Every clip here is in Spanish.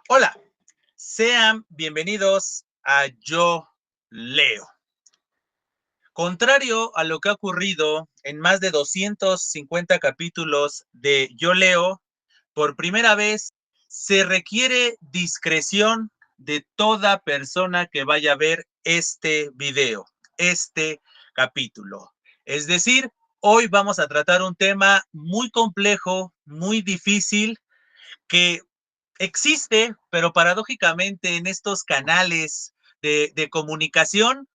Hola, sean bienvenidos a Yo Leo. Contrario a lo que ha ocurrido en más de 250 capítulos de Yo Leo, por primera vez se requiere discreción de toda persona que vaya a ver este video, este capítulo. Es decir, hoy vamos a tratar un tema muy complejo, muy difícil, que existe, pero paradójicamente en estos canales de comunicación,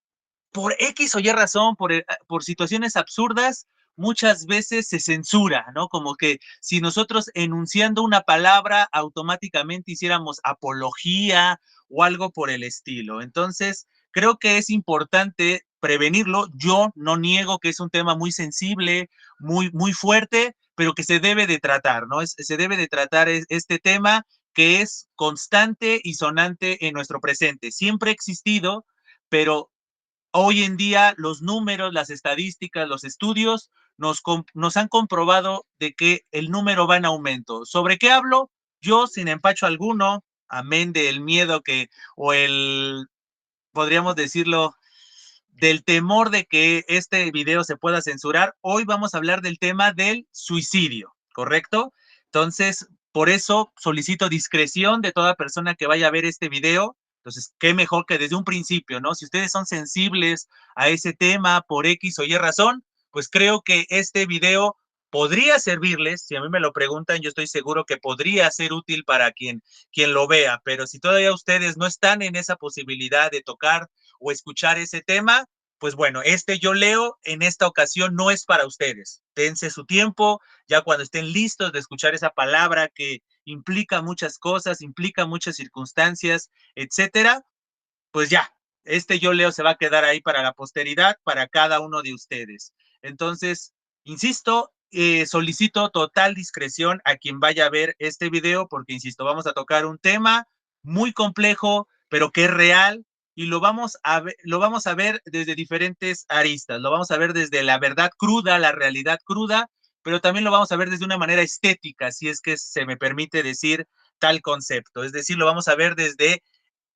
por X o Y razón, por situaciones absurdas, muchas veces se censura, ¿no? Como que si nosotros enunciando una palabra automáticamente hiciéramos apología o algo por el estilo. Entonces, creo que es importante prevenirlo. Yo no niego que es un tema muy sensible, muy fuerte, pero que se debe de tratar, ¿no? Se debe de tratar este tema que es constante y sonante en nuestro presente. Siempre ha existido, pero hoy en día los números, las estadísticas, los estudios nos han comprobado de que el número va en aumento. ¿Sobre qué hablo? Yo, sin empacho alguno, amén del miedo o podríamos decirlo, del temor de que este video se pueda censurar, hoy vamos a hablar del tema del suicidio, ¿correcto? Entonces, por eso solicito discreción de toda persona que vaya a ver este video. Entonces, qué mejor que desde un principio, ¿no? Si ustedes son sensibles a ese tema por X o Y razón, pues creo que este video podría servirles. Si a mí me lo preguntan, yo estoy seguro que podría ser útil para quien lo vea, pero si todavía ustedes no están en esa posibilidad de tocar o escuchar ese tema, pues bueno, Yo Leo en esta ocasión no es para ustedes. Dense su tiempo, ya cuando estén listos de escuchar esa palabra que implica muchas cosas, implica muchas circunstancias, etcétera, pues ya, Yo Leo se va a quedar ahí para la posteridad, para cada uno de ustedes. Entonces, insisto, solicito total discreción a quien vaya a ver este video, porque, insisto, vamos a tocar un tema muy complejo, pero que es real, y lo vamos a ver desde diferentes aristas. Lo vamos a ver desde la verdad cruda, la realidad cruda, pero también lo vamos a ver desde una manera estética, si es que se me permite decir tal concepto. Es decir, lo vamos a ver desde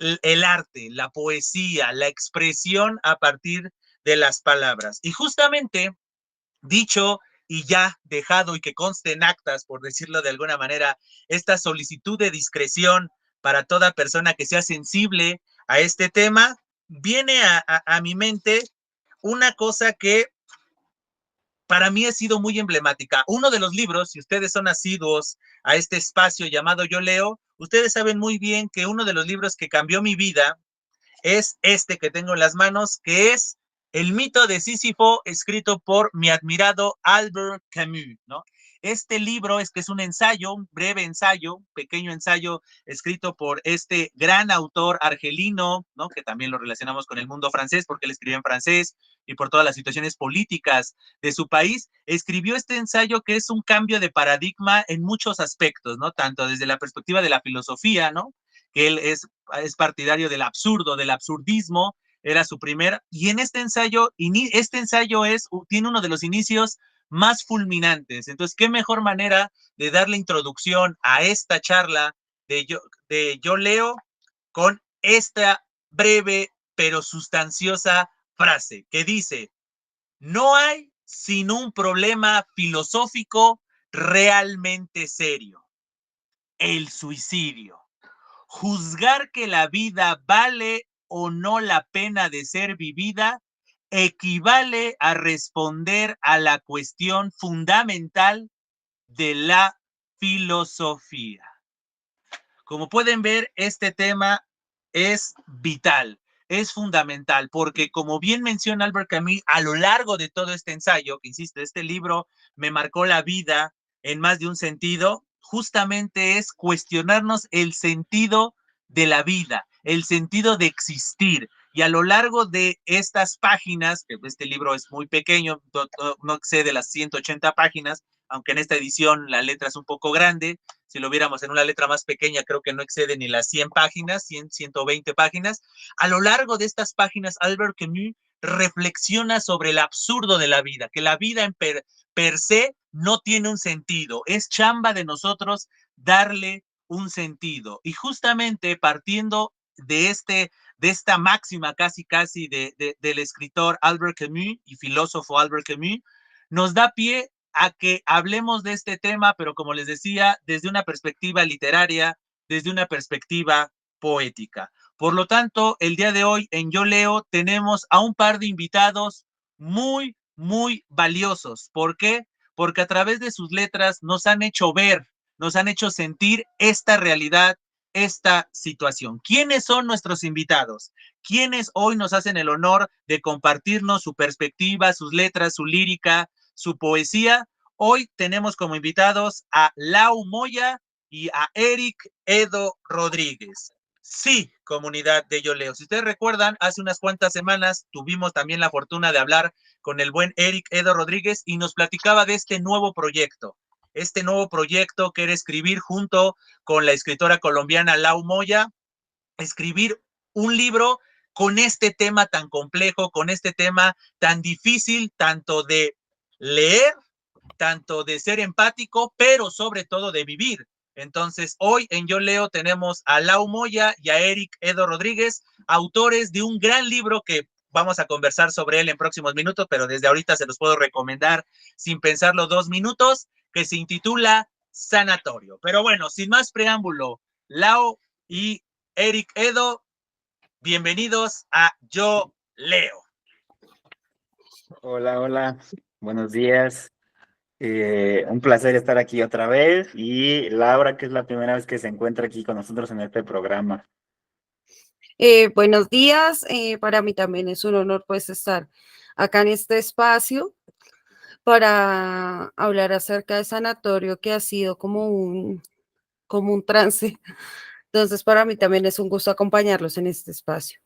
el arte, la poesía, la expresión a partir de las palabras. Y justamente dicho y ya dejado y que conste en actas, por decirlo de alguna manera, esta solicitud de discreción para toda persona que sea sensible a este tema, viene a mi mente una cosa que para mí ha sido muy emblemática. Uno de los libros, si ustedes son asiduos a este espacio llamado Yo Leo, ustedes saben muy bien que uno de los libros que cambió mi vida es este que tengo en las manos, que es El mito de Sísifo, escrito por mi admirado Albert Camus, ¿no? Este libro es que es un ensayo, un breve ensayo, un pequeño ensayo escrito por este gran autor argelino, ¿no? Que también lo relacionamos con el mundo francés porque él escribió en francés y por todas las situaciones políticas de su país, escribió este ensayo que es un cambio de paradigma en muchos aspectos, ¿no? Tanto desde la perspectiva de la filosofía, ¿no? Que él es partidario del absurdo, del absurdismo, era su primer, y en este ensayo tiene uno de los inicios más fulminantes. Entonces, qué mejor manera de darle introducción a esta charla de Yo Leo con esta breve pero sustanciosa frase que dice: no hay sino un problema filosófico realmente serio, el suicidio. Juzgar que la vida vale o no la pena de ser vivida equivale a responder a la cuestión fundamental de la filosofía. Como pueden ver, este tema es vital, es fundamental, porque como bien menciona Albert Camus, a lo largo de todo este ensayo, que insisto, este libro me marcó la vida en más de un sentido, justamente es cuestionarnos el sentido de la vida, el sentido de existir. Y a lo largo de estas páginas, que este libro es muy pequeño, no excede las 180 páginas, aunque en esta edición la letra es un poco grande, si lo viéramos en una letra más pequeña, creo que no excede ni las 100 páginas, 100, 120 páginas. A lo largo de estas páginas, Albert Camus reflexiona sobre el absurdo de la vida, que la vida en per se no tiene un sentido. Es chamba de nosotros darle un sentido. Y justamente partiendo de esta máxima casi del escritor Albert Camus y filósofo Albert Camus, nos da pie a que hablemos de este tema, pero como les decía, desde una perspectiva literaria, desde una perspectiva poética. Por lo tanto, el día de hoy en Yo Leo tenemos a un par de invitados muy valiosos. ¿Por qué? Porque a través de sus letras nos han hecho ver, nos han hecho sentir esta realidad, esta situación. ¿Quiénes son nuestros invitados? ¿Quiénes hoy nos hacen el honor de compartirnos su perspectiva, sus letras, su lírica, su poesía? Hoy tenemos como invitados a Lau Moya y a Eric Edo Rodríguez. Sí, comunidad de Yo Leo. Si ustedes recuerdan, hace unas cuantas semanas tuvimos también la fortuna de hablar con el buen Eric Edo Rodríguez y nos platicaba de este nuevo proyecto que era escribir junto con la escritora colombiana Lau Moya, escribir un libro con este tema tan complejo, con este tema tan difícil, tanto de leer, tanto de ser empático, pero sobre todo de vivir. Entonces, hoy en Yo Leo tenemos a Lau Moya y a Eric Edo Rodríguez, autores de un gran libro que vamos a conversar sobre él en próximos minutos, pero desde ahorita se los puedo recomendar sin pensarlo 2 minutos, que se intitula Sanatorio. Pero bueno, sin más preámbulo, Lau y Eric Edo, bienvenidos a Yo Leo. Hola, hola, buenos días. Un placer estar aquí otra vez y Laura, que es la primera vez que se encuentra aquí con nosotros en este programa. Buenos días, para mí también es un honor pues estar acá en este espacio para hablar acerca de Sanatorio, que ha sido como un trance. Entonces, para mí también es un gusto acompañarlos en este espacio.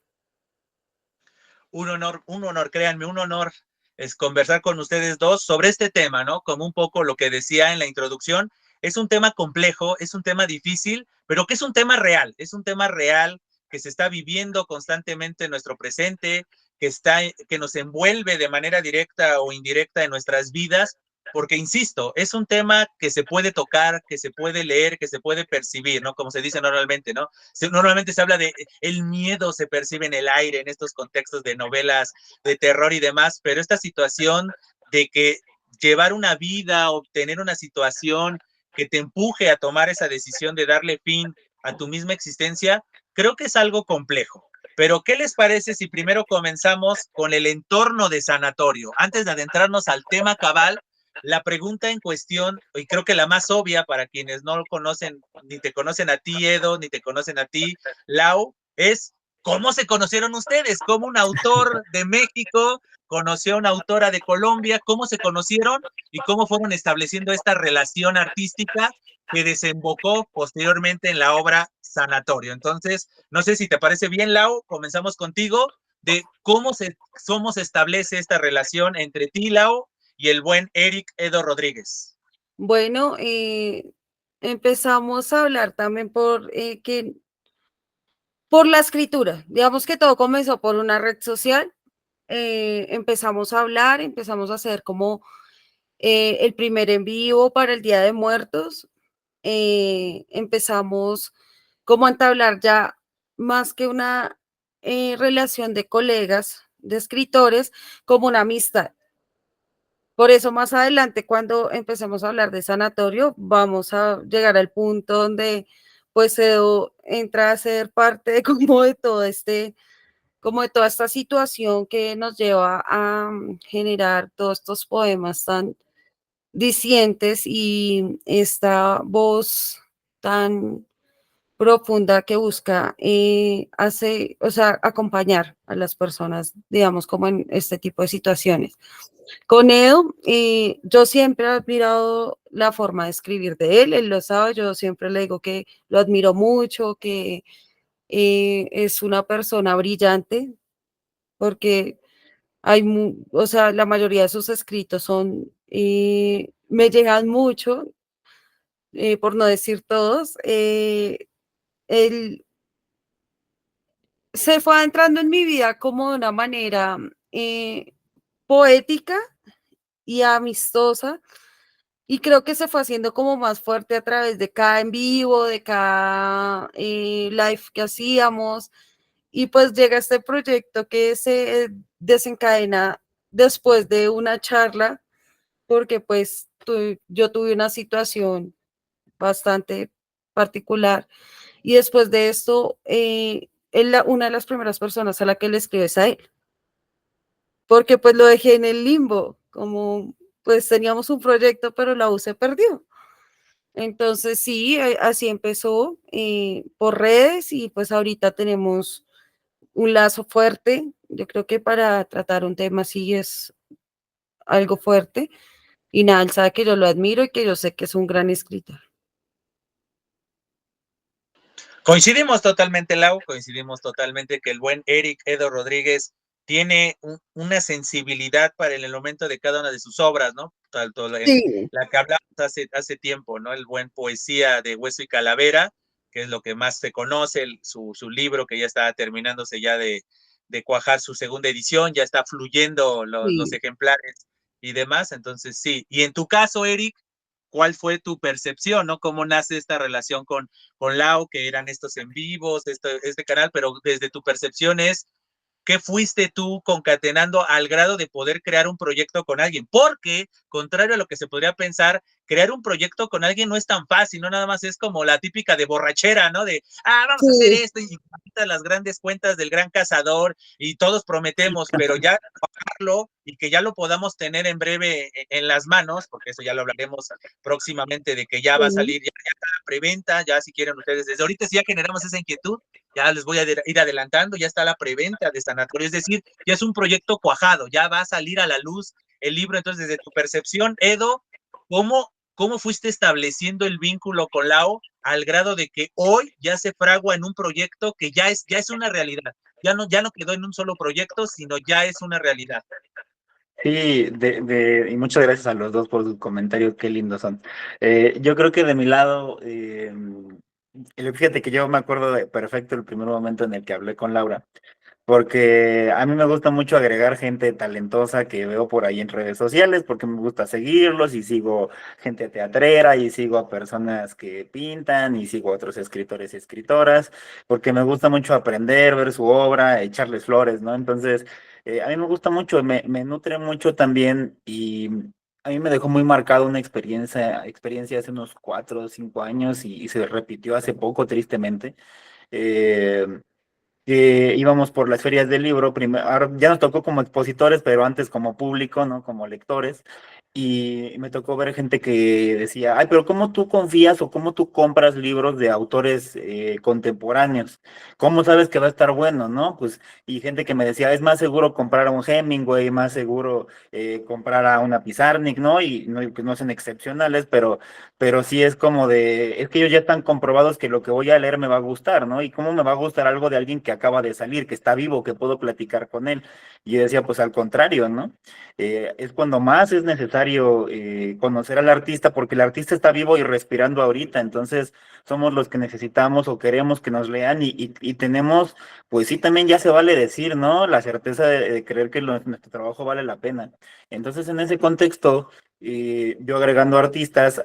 Un honor, créanme, un honor es conversar con ustedes dos sobre este tema, ¿no? Como un poco lo que decía en la introducción, es un tema complejo, es un tema difícil, pero que es un tema real que se está viviendo constantemente en nuestro presente, que nos envuelve de manera directa o indirecta en nuestras vidas, porque insisto, es un tema que se puede tocar, que se puede leer, que se puede percibir, ¿no? Como se dice normalmente, ¿no? Normalmente se habla de el miedo, se percibe en el aire en estos contextos de novelas de terror y demás, pero esta situación de que llevar una vida, obtener una situación que te empuje a tomar esa decisión de darle fin a tu misma existencia, creo que es algo complejo. Pero, ¿qué les parece si primero comenzamos con el entorno de Sanatorio? Antes de adentrarnos al tema cabal, la pregunta en cuestión, y creo que la más obvia para quienes no lo conocen, ni te conocen a ti, Edo, ni te conocen a ti, Lau, es ¿cómo se conocieron ustedes? ¿Cómo un autor de México conoció a una autora de Colombia? ¿Cómo se conocieron y cómo fueron estableciendo esta relación artística que desembocó posteriormente en la obra Sanatorio? Entonces, no sé si te parece bien, Lau, comenzamos contigo de cómo se establece esta relación entre ti, Lau, y el buen Eric Edo Rodríguez. Bueno, empezamos a hablar también por la escritura. Digamos que todo comenzó por una red social. Empezamos a hablar, empezamos a hacer como el primer en vivo para el Día de Muertos. Empezamos como a entablar ya más que una relación de colegas, de escritores, como una amistad. Por eso más adelante, cuando empecemos a hablar de Sanatorio, vamos a llegar al punto donde pues Edo entra a ser parte de como de todo como de toda esta situación que nos lleva a generar todos estos poemas tan dicientes y esta voz tan profunda que busca o sea, acompañar a las personas, digamos, como en este tipo de situaciones. Con Edo, yo siempre he admirado la forma de escribir de él lo sabe, yo siempre le digo que lo admiro mucho, que es una persona brillante, porque o sea, la mayoría de sus escritos me llegan mucho, por no decir todos. Él se fue adentrando en mi vida como de una manera poética y amistosa. Y creo que se fue haciendo como más fuerte a través de cada en vivo, de cada live que hacíamos. Y pues llega este proyecto que se desencadena después de una charla, porque pues yo tuve una situación bastante particular. Y después de esto, una de las primeras personas a la que le escribo es a él, porque pues lo dejé en el limbo, como pues teníamos un proyecto, pero la U se perdió. Entonces sí, así empezó por redes y pues ahorita tenemos un lazo fuerte. Yo creo que para tratar un tema así es algo fuerte. Y nada, él sabe que yo lo admiro y que yo sé que es un gran escritor. Coincidimos totalmente, Lau, coincidimos totalmente que el buen Eric Edo Rodríguez tiene una sensibilidad para el momento de cada una de sus obras, ¿no? Tanto Sí. la que hablamos hace tiempo, ¿no? El buen Poesía de Hueso y Calavera, que es lo que más se conoce, su libro que ya está terminándose ya de cuajar su segunda edición, ya está fluyendo los Sí. ejemplares y demás, entonces sí. Y en tu caso, Eric, ¿cuál fue tu percepción, no? ¿Cómo nace esta relación con Lau, que eran estos en vivos, este canal, pero desde tu percepción es, ¿qué fuiste tú concatenando al grado de poder crear un proyecto con alguien? Porque, contrario a lo que se podría pensar, crear un proyecto con alguien no es tan fácil, no nada más es como la típica de borrachera, ¿no? De, vamos a hacer Sí. esto y las grandes cuentas del gran cazador y todos prometemos, pero ya bajarlo y que ya lo podamos tener en breve en las manos, porque eso ya lo hablaremos próximamente de que ya va a salir ya la preventa, ya si quieren ustedes, desde ahorita si ya generamos esa inquietud, ya les voy a ir adelantando, ya está la preventa de Sanatorio, es decir, ya es un proyecto cuajado, ya va a salir a la luz el libro. Entonces, desde tu percepción, Edo, ¿cómo fuiste estableciendo el vínculo con Lau al grado de que hoy ya se fragua en un proyecto que ya es una realidad? Ya no quedó en un solo proyecto, sino ya es una realidad. Sí, y muchas gracias a los dos por sus comentarios, qué lindos son. Yo creo que de mi lado, fíjate que yo me acuerdo de perfecto el primer momento en el que hablé con Laura, porque a mí me gusta mucho agregar gente talentosa que veo por ahí en redes sociales, porque me gusta seguirlos y sigo gente teatrera y sigo a personas que pintan y sigo a otros escritores y escritoras, porque me gusta mucho aprender, ver su obra, echarles flores, ¿no? Entonces, a mí me gusta mucho, me nutre mucho también y a mí me dejó muy marcado una experiencia hace unos 4 o 5 años y se repitió hace poco, tristemente. Eh, que íbamos por las ferias del libro, ahora ya nos tocó como expositores, pero antes como público, ¿no? Como lectores. Y me tocó ver gente que decía, ay, pero ¿cómo tú confías o cómo tú compras libros de autores contemporáneos? ¿Cómo sabes que va a estar bueno, no? Pues, y gente que me decía, es más seguro comprar a un Hemingway, más seguro comprar a una Pizarnik, ¿no? Y no, pues no son excepcionales, pero sí es como es que ellos ya están comprobados que lo que voy a leer me va a gustar, ¿no? Y cómo me va a gustar algo de alguien que acaba de salir, que está vivo, que puedo platicar con él. Y yo decía, pues al contrario, ¿no? Es cuando más es necesario conocer al artista, porque el artista está vivo y respirando ahorita, entonces somos los que necesitamos o queremos que nos lean y tenemos, pues sí, también ya se vale decir, ¿no? La certeza de creer que nuestro trabajo vale la pena. Entonces, en ese contexto y yo agregando artistas,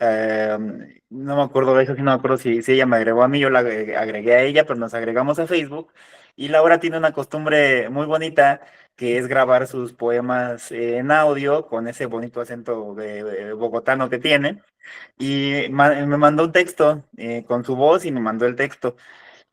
no me acuerdo de eso, sí, no me acuerdo si ella me agregó a mí, yo la agregué a ella, pero nos agregamos a Facebook. Y Laura tiene una costumbre muy bonita que es grabar sus poemas en audio con ese bonito acento bogotano que tiene. Y me mandó un texto con su voz y me mandó el texto.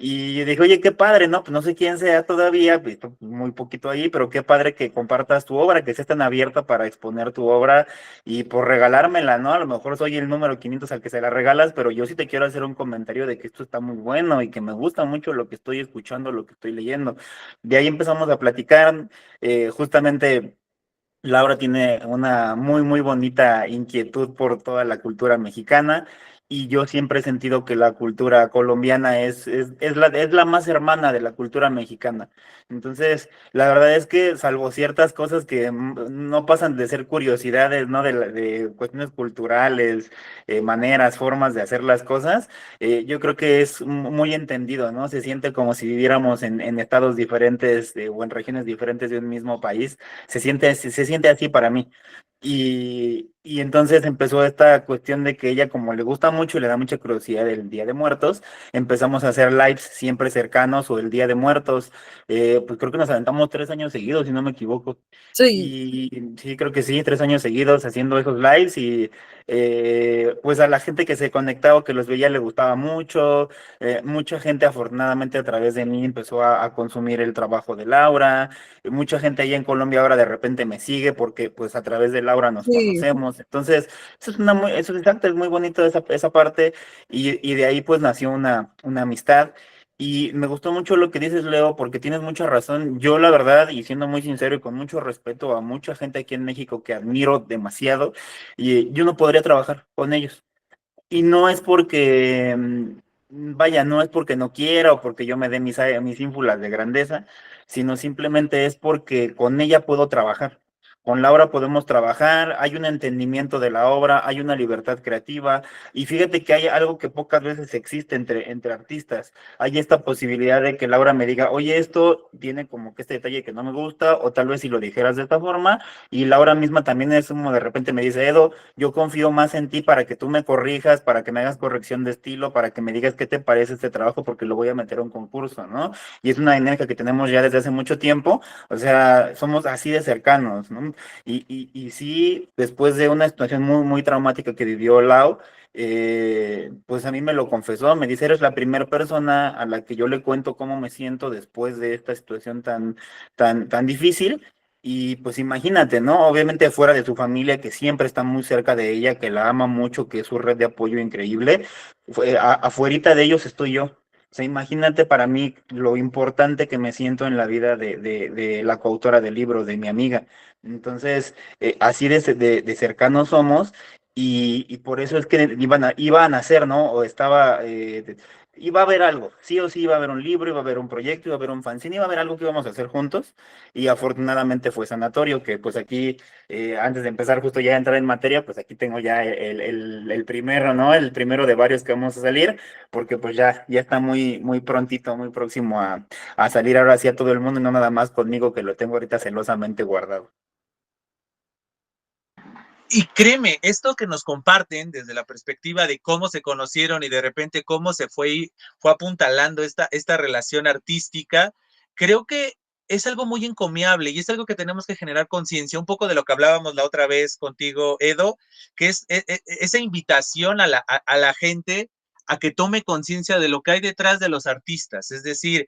Y yo dije, oye, qué padre, ¿no? Pues no sé quién sea todavía, visto muy poquito ahí, pero qué padre que compartas tu obra, que estés tan abierta para exponer tu obra y por regalármela, ¿no? A lo mejor soy el número 500 al que se la regalas, pero yo sí te quiero hacer un comentario de que esto está muy bueno y que me gusta mucho lo que estoy escuchando, lo que estoy leyendo. De ahí empezamos a platicar, justamente. Laura tiene una muy, muy bonita inquietud por toda la cultura mexicana y yo siempre he sentido que la cultura colombiana es la más hermana de la cultura mexicana. Entonces, la verdad es que salvo ciertas cosas que no pasan de ser curiosidades, ¿no? De cuestiones culturales, maneras, formas de hacer las cosas, yo creo que es muy entendido, ¿no? Se siente como si viviéramos en estados diferentes o en regiones diferentes de un mismo país. Se siente así para mí. Y entonces empezó esta cuestión de que ella, como le gusta mucho y le da mucha curiosidad el Día de Muertos, empezamos a hacer lives siempre cercanos o el Día de Muertos. Pues creo que nos aventamos 3 años seguidos, si no me equivoco. Sí, Y sí, creo que sí, 3 años seguidos haciendo esos lives y pues a la gente que se conectaba, que los veía, le gustaba mucho. Mucha gente afortunadamente a través de mí empezó a consumir el trabajo de Laura. Mucha gente ahí en Colombia ahora de repente me sigue porque pues a través de Laura nos sí, conocemos. Entonces, eso es exacto, es muy bonito esa parte y de ahí pues nació una amistad. Y me gustó mucho lo que dices, Leo, porque tienes mucha razón. Yo, la verdad, y siendo muy sincero y con mucho respeto a mucha gente aquí en México que admiro demasiado, y yo no podría trabajar con ellos. Y no es porque, vaya, no es porque no quiera o porque yo me dé mis ínfulas de grandeza, sino simplemente es porque con ella puedo trabajar. Con Laura podemos trabajar, hay un entendimiento de la obra, hay una libertad creativa y fíjate que hay algo que pocas veces existe entre artistas. Hay esta posibilidad de que Laura me diga, oye, esto tiene como que este detalle que no me gusta o tal vez si lo dijeras de esta forma y Laura misma también es como de repente me dice, Edo, yo confío más en ti para que tú me corrijas, para que me hagas corrección de estilo, para que me digas qué te parece este trabajo, porque lo voy a meter a un concurso, ¿no? Y es una dinámica que tenemos ya desde hace mucho tiempo, o sea, somos así de cercanos, ¿no? Y sí, después de una situación muy, muy traumática que vivió Lau, pues a mí me lo confesó, me dice, eres la primera persona a la que yo le cuento cómo me siento después de esta situación tan difícil. Y pues imagínate, ¿no? Obviamente fuera de su familia, que siempre está muy cerca de ella, que la ama mucho, que es su red de apoyo increíble, afuerita de ellos estoy yo. O sea, imagínate para mí lo importante que me siento en la vida de la coautora del libro, de mi amiga. Entonces, así de cercanos somos y por eso es que iba a nacer, ¿no? O estaba, iba a haber algo, sí o sí iba a haber un libro, iba a haber un proyecto, iba a haber un fanzine, iba a haber algo que íbamos a hacer juntos y afortunadamente fue Sanatorio, que pues aquí, antes de empezar justo ya a entrar en materia, pues aquí tengo ya el primero, ¿no? El primero de varios que vamos a salir, porque pues ya está muy, muy prontito, muy próximo a salir ahora sí a todo el mundo y no nada más conmigo que lo tengo ahorita celosamente guardado. Y créeme, esto que nos comparten desde la perspectiva de cómo se conocieron y de repente cómo fue apuntalando esta relación artística, creo que es algo muy encomiable y es algo que tenemos que generar conciencia, un poco de lo que hablábamos la otra vez contigo, Edo, que es esa invitación a la gente a que tome conciencia de lo que hay detrás de los artistas. Es decir,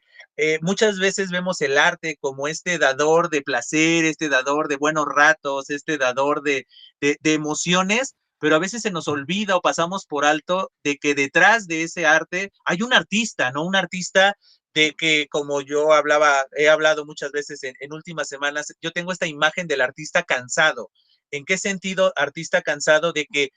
muchas veces vemos el arte como este dador de placer, este dador de buenos ratos, este dador de emociones, pero a veces se nos olvida o pasamos por alto de que detrás de ese arte hay un artista, ¿no? Un artista de que, como he hablado muchas veces en últimas semanas, yo tengo esta imagen del artista cansado. ¿En qué sentido artista cansado? De que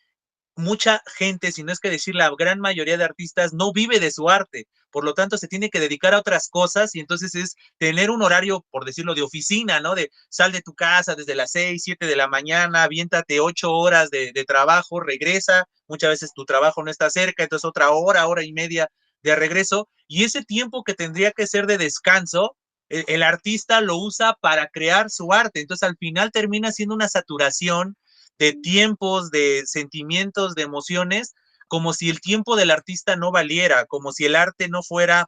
mucha gente, si no es que decir la gran mayoría de artistas, no vive de su arte. Por lo tanto, se tiene que dedicar a otras cosas y entonces es tener un horario, por decirlo, de oficina, ¿no? De sal de tu casa desde las 6, 7 de la mañana, aviéntate 8 horas de trabajo, regresa. Muchas veces tu trabajo no está cerca, entonces otra hora y media de regreso. Y ese tiempo que tendría que ser de descanso, el artista lo usa para crear su arte. Entonces, al final termina siendo una saturación de tiempos, de sentimientos, de emociones, como si el tiempo del artista no valiera, como si el arte no fuera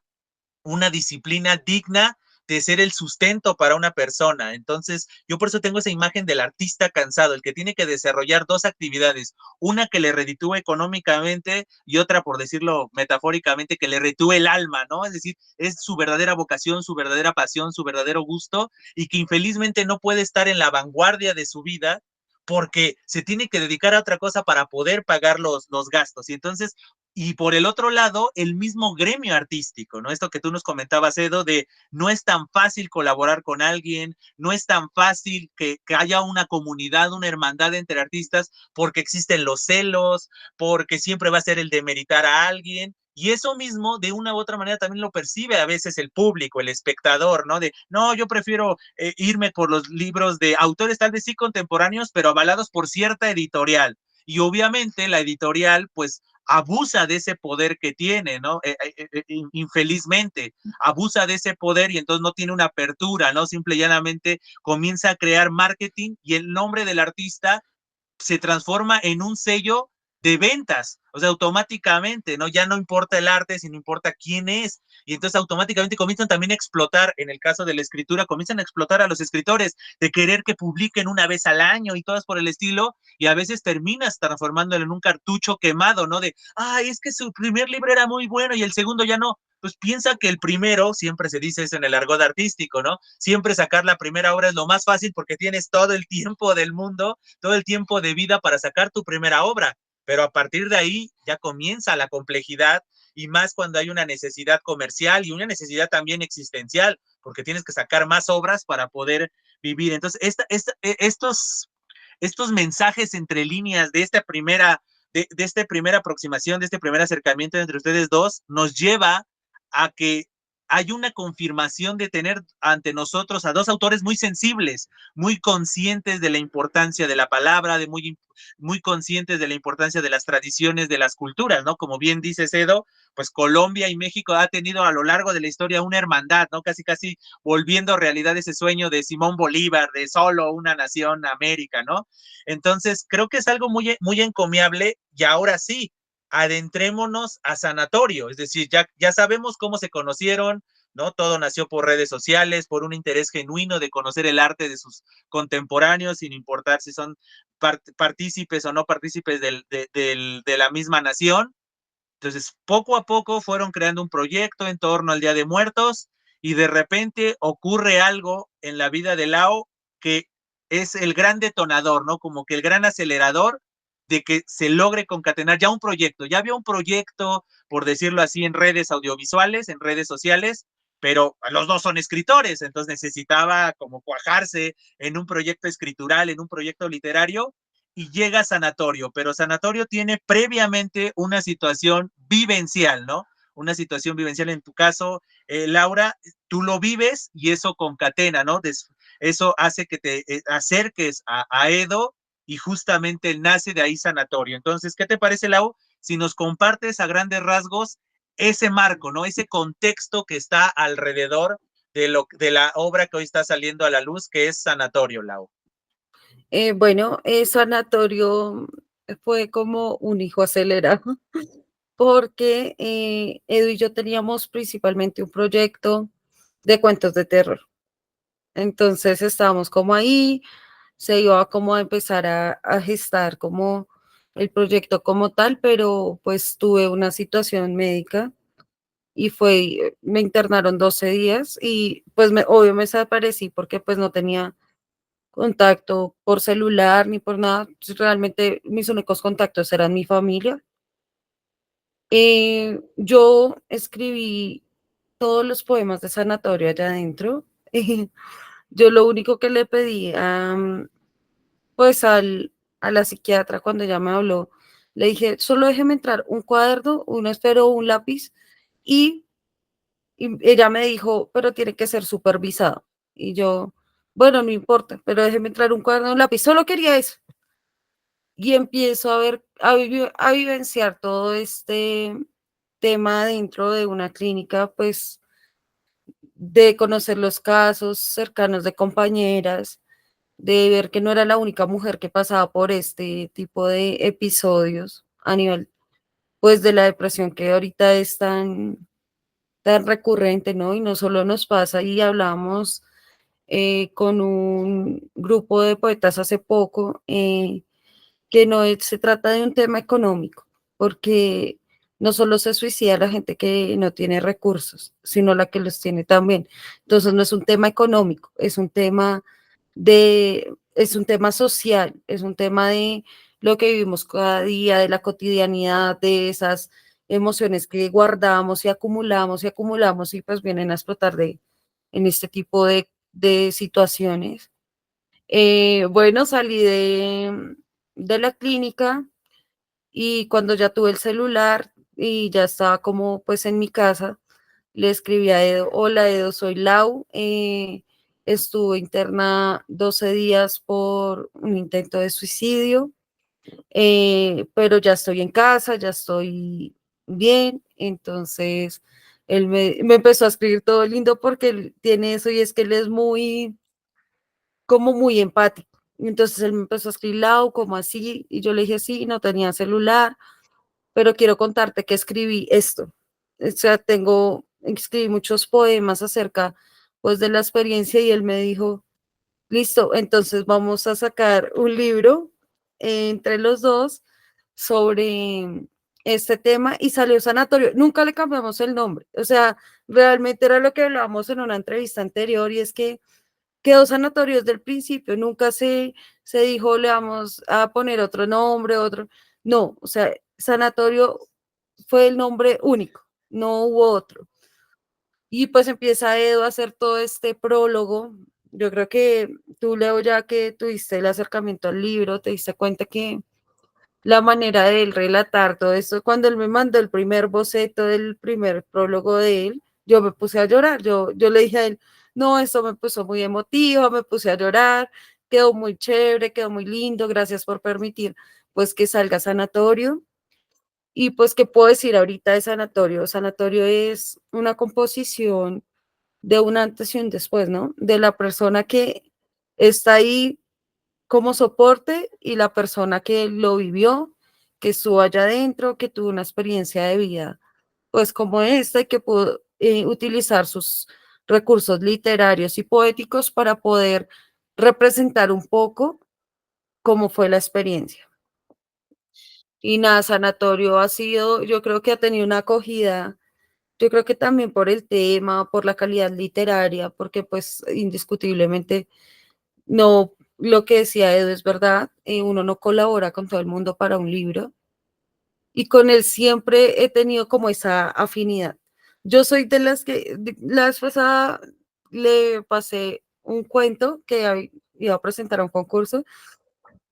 una disciplina digna de ser el sustento para una persona. Entonces, yo por eso tengo esa imagen del artista cansado, el que tiene que desarrollar dos actividades, una que le reditúe económicamente y otra, por decirlo metafóricamente, que le reditúe el alma, ¿no? Es decir, es su verdadera vocación, su verdadera pasión, su verdadero gusto y que infelizmente no puede estar en la vanguardia de su vida porque se tiene que dedicar a otra cosa para poder pagar los gastos. Y entonces, Y por el otro lado, el mismo gremio artístico, ¿no? Esto que tú nos comentabas, Edo, de no es tan fácil colaborar con alguien, no es tan fácil que haya una comunidad, una hermandad entre artistas, porque existen los celos, porque siempre va a ser el demeritar a alguien. Y eso mismo, de una u otra manera, también lo percibe a veces el público, el espectador, ¿no? De, no, yo prefiero irme por los libros de autores tal vez sí contemporáneos, pero avalados por cierta editorial. Y obviamente la editorial, pues, abusa de ese poder que tiene, ¿no? Infelizmente, abusa de ese poder y entonces no tiene una apertura, ¿no? Simple y llanamente comienza a crear marketing y el nombre del artista se transforma en un sello de ventas, o sea, automáticamente, ¿no? Ya no importa el arte, sino importa quién es. Y entonces automáticamente comienzan también a explotar, en el caso de la escritura, comienzan a explotar a los escritores de querer que publiquen una vez al año y todas por el estilo, y a veces terminas transformándolo en un cartucho quemado, ¿no? De, ay, es que su primer libro era muy bueno y el segundo ya no. Pues piensa que el primero, siempre se dice eso en el argot artístico, ¿no? Siempre sacar la primera obra es lo más fácil porque tienes todo el tiempo del mundo, todo el tiempo de vida para sacar tu primera obra, pero a partir de ahí ya comienza la complejidad y más cuando hay una necesidad comercial y una necesidad también existencial, porque tienes que sacar más obras para poder vivir. Entonces, estos mensajes entre líneas de esta primera aproximación, de este primer acercamiento entre ustedes dos, nos lleva a que hay una confirmación de tener ante nosotros a dos autores muy sensibles, muy conscientes de la importancia de la palabra, muy conscientes de la importancia de las tradiciones, de las culturas, ¿no? Como bien dice Edo, pues Colombia y México ha tenido a lo largo de la historia una hermandad, ¿no? Casi, casi volviendo realidad ese sueño de Simón Bolívar, de solo una nación, América, ¿no? Entonces, creo que es algo muy, muy encomiable y ahora sí, adentrémonos a Sanatorio, es decir, ya sabemos cómo se conocieron, ¿no? Todo nació por redes sociales, por un interés genuino de conocer el arte de sus contemporáneos, sin importar si son partícipes o no partícipes de la misma nación. Entonces, poco a poco fueron creando un proyecto en torno al Día de Muertos y de repente ocurre algo en la vida de Lau que es el gran detonador, ¿no? Como que el gran acelerador de que se logre concatenar ya un proyecto. Ya había un proyecto, por decirlo así, en redes audiovisuales, en redes sociales, pero los dos son escritores, entonces necesitaba como cuajarse en un proyecto escritural, en un proyecto literario, y llega Sanatorio, pero Sanatorio tiene previamente una situación vivencial, ¿no? Una situación vivencial en tu caso, Laura, tú lo vives y eso concatena, ¿no? Eso hace que te acerques a Edo y justamente nace de ahí Sanatorio. Entonces, ¿qué te parece, Lau? Si nos compartes a grandes rasgos ese marco, ¿no? Ese contexto que está alrededor de la obra que hoy está saliendo a la luz, que es Sanatorio, Lau. Bueno, Sanatorio fue como un hijo acelerado, porque Edu y yo teníamos principalmente un proyecto de cuentos de terror. Entonces estábamos como ahí, se iba como a empezar a gestar como el proyecto como tal, pero pues tuve una situación médica y me internaron 12 días y pues obvio me desaparecí porque pues no tenía contacto por celular ni por nada. Realmente mis únicos contactos eran mi familia. Yo escribí todos los poemas de Sanatorio allá adentro. Yo lo único que le pedí pues a la psiquiatra cuando ella me habló, le dije, solo déjeme entrar un cuaderno, un esfero, un lápiz y, y ella me dijo, pero tiene que ser supervisado. Y yo, bueno, no importa, pero déjeme entrar un cuaderno, un lápiz, solo quería eso. Y empiezo a ver, a vivenciar todo este tema dentro de una clínica, pues de conocer los casos cercanos de compañeras, de ver que no era la única mujer que pasaba por este tipo de episodios a nivel, pues, de la depresión que ahorita es tan recurrente, ¿no? Y no solo nos pasa, y hablamos con un grupo de poetas hace poco, que no se trata de un tema económico, porque no solo se suicida la gente que no tiene recursos, sino la que los tiene también. Entonces no es un tema económico, es un tema social, es un tema de lo que vivimos cada día, de la cotidianidad, de esas emociones que guardamos y acumulamos y pues vienen a explotar en este tipo de situaciones. Bueno, salí de la clínica y cuando ya tuve el celular y ya estaba como pues en mi casa, le escribí a Edo: hola Edo, soy Lau, estuve interna 12 días por un intento de suicidio, pero ya estoy en casa, ya estoy bien. Entonces él me empezó a escribir todo lindo porque él tiene eso y es que él es muy, como muy empático. Entonces él me empezó a escribir: Lau, ¿cómo así? Y yo le dije: sí, no tenía celular, pero quiero contarte que escribí esto. O sea, escribí muchos poemas acerca pues de la experiencia y él me dijo: listo, entonces vamos a sacar un libro entre los dos sobre este tema y salió Sanatorio. Nunca le cambiamos el nombre. O sea, realmente era lo que hablábamos en una entrevista anterior y es que quedó Sanatorio desde el principio. Nunca se dijo le vamos a poner otro nombre, otro. No, o sea, Sanatorio fue el nombre único, no hubo otro. Y pues empieza Edo a hacer todo este prólogo. Yo creo que tú, Leo, ya que tuviste el acercamiento al libro, te diste cuenta que la manera de él relatar todo esto, cuando él me mandó el primer boceto del primer prólogo de él, yo me puse a llorar. Yo le dije a él: no, esto me puso muy emotiva, me puse a llorar, quedó muy chévere, quedó muy lindo, gracias por permitir pues que salga Sanatorio. Y pues, ¿qué puedo decir ahorita de Sanatorio? Sanatorio es una composición de un antes y un después, ¿no? De la persona que está ahí como soporte y la persona que lo vivió, que estuvo allá adentro, que tuvo una experiencia de vida, pues como esta, y que pudo utilizar sus recursos literarios y poéticos para poder representar un poco cómo fue la experiencia. Y nada, Sanatorio ha sido, yo creo que ha tenido una acogida. Yo creo que también por el tema, por la calidad literaria, porque pues indiscutiblemente no, lo que decía Edu es verdad, uno no colabora con todo el mundo para un libro y con él siempre he tenido como esa afinidad. Yo soy de las que la vez pasada le pasé un cuento que iba a presentar a un concurso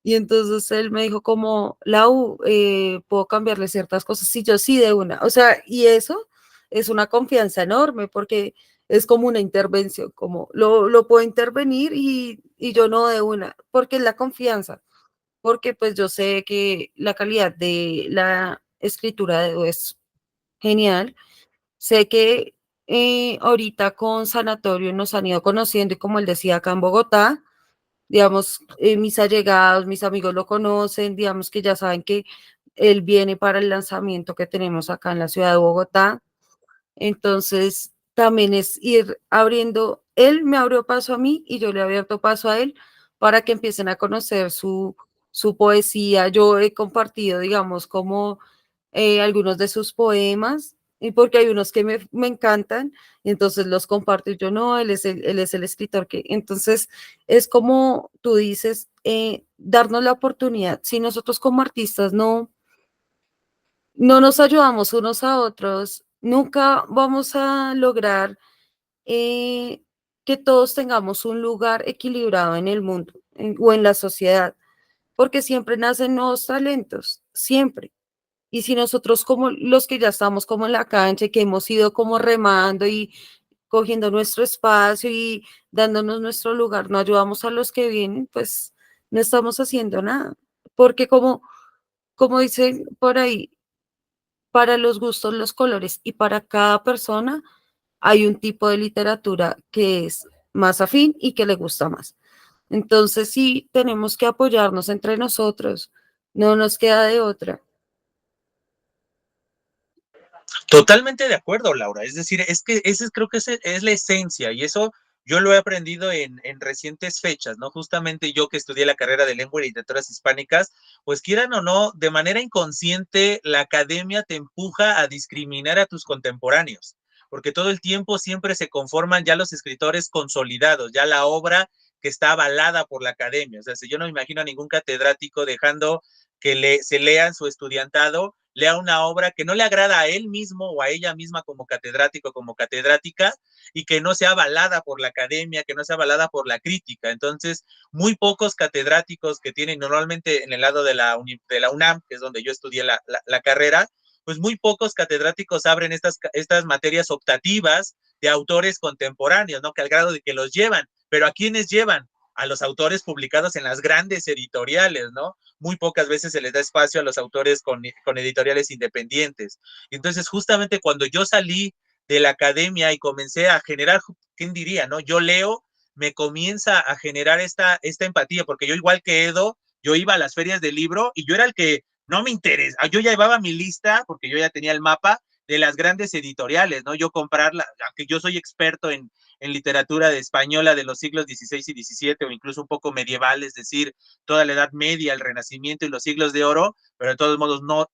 y entonces él me dijo como: Lau, ¿puedo cambiarle ciertas cosas? Y yo: sí, de una. O sea, y eso es una confianza enorme porque es como una intervención, como lo puedo intervenir y yo no, de una, porque es la confianza, porque pues yo sé que la calidad de la escritura de Edu es genial. Sé que ahorita con Sanatorio nos han ido conociendo y como él decía acá en Bogotá, digamos, mis allegados, mis amigos lo conocen, digamos que ya saben que él viene para el lanzamiento que tenemos acá en la ciudad de Bogotá. Entonces, también es ir abriendo, él me abrió paso a mí y yo le he abierto paso a él para que empiecen a conocer su poesía. Yo he compartido, digamos, como algunos de sus poemas, y porque hay unos que me encantan, entonces los comparto y yo: no, él es el escritor que, entonces es como tú dices, darnos la oportunidad. Si nosotros como artistas no nos ayudamos unos a otros, nunca vamos a lograr eh, que todos tengamos un lugar equilibrado en el mundo o en la sociedad, porque siempre nacen nuevos talentos, siempre. Y si nosotros como los que ya estamos como en la cancha, que hemos ido como remando y cogiendo nuestro espacio y dándonos nuestro lugar, no ayudamos a los que vienen, pues no estamos haciendo nada. Porque como dicen por ahí, para los gustos, los colores y para cada persona hay un tipo de literatura que es más afín y que le gusta más. Entonces sí, tenemos que apoyarnos entre nosotros, no nos queda de otra. Totalmente de acuerdo, Laura. Es decir, es que ese creo que es la esencia y eso yo lo he aprendido en recientes fechas, ¿no? Justamente yo que estudié la carrera de lengua y literaturas hispánicas, pues quieran o no, de manera inconsciente, la academia te empuja a discriminar a tus contemporáneos, porque todo el tiempo siempre se conforman ya los escritores consolidados, ya la obra que está avalada por la academia. O sea, si yo no me imagino a ningún catedrático dejando que se lean su estudiantado lea una obra que no le agrada a él mismo o a ella misma como catedrático, como catedrática, y que no sea avalada por la academia, que no sea avalada por la crítica. Entonces, muy pocos catedráticos que tienen normalmente en el lado de la UNAM, que es donde yo estudié la carrera, pues muy pocos catedráticos abren estas materias optativas de autores contemporáneos, ¿no? Que al grado de que los llevan, pero ¿a quiénes llevan? A los autores publicados en las grandes editoriales, ¿no? Muy pocas veces se les da espacio a los autores con editoriales independientes. Entonces, justamente cuando yo salí de la academia y comencé a generar, ¿quién diría, no? Yo leo, me comienza a generar esta empatía, porque yo igual que Edo, yo iba a las ferias del libro y yo era el que no me interesa, yo ya llevaba mi lista, porque yo ya tenía el mapa de las grandes editoriales, ¿no? Yo comprarla, aunque yo soy experto en literatura de española de los siglos XVI y XVII, o incluso un poco medieval, es decir, toda la Edad Media, el Renacimiento y los siglos de oro, pero de todos modos no,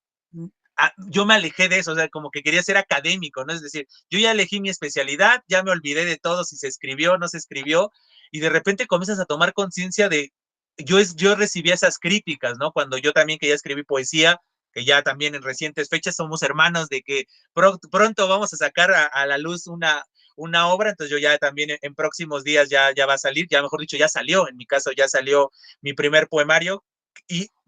yo me alejé de eso, o sea, como que quería ser académico, ¿no? Es decir, yo ya elegí mi especialidad, ya me olvidé de todo, si se escribió, no se escribió, y de repente comienzas a tomar conciencia de, yo recibía esas críticas, ¿no? Cuando yo también que ya escribí poesía, que ya también en recientes fechas somos hermanos de que pronto vamos a sacar a la luz una obra, entonces yo ya también en próximos días ya va a salir, ya mejor dicho, ya salió, en mi caso ya salió mi primer poemario,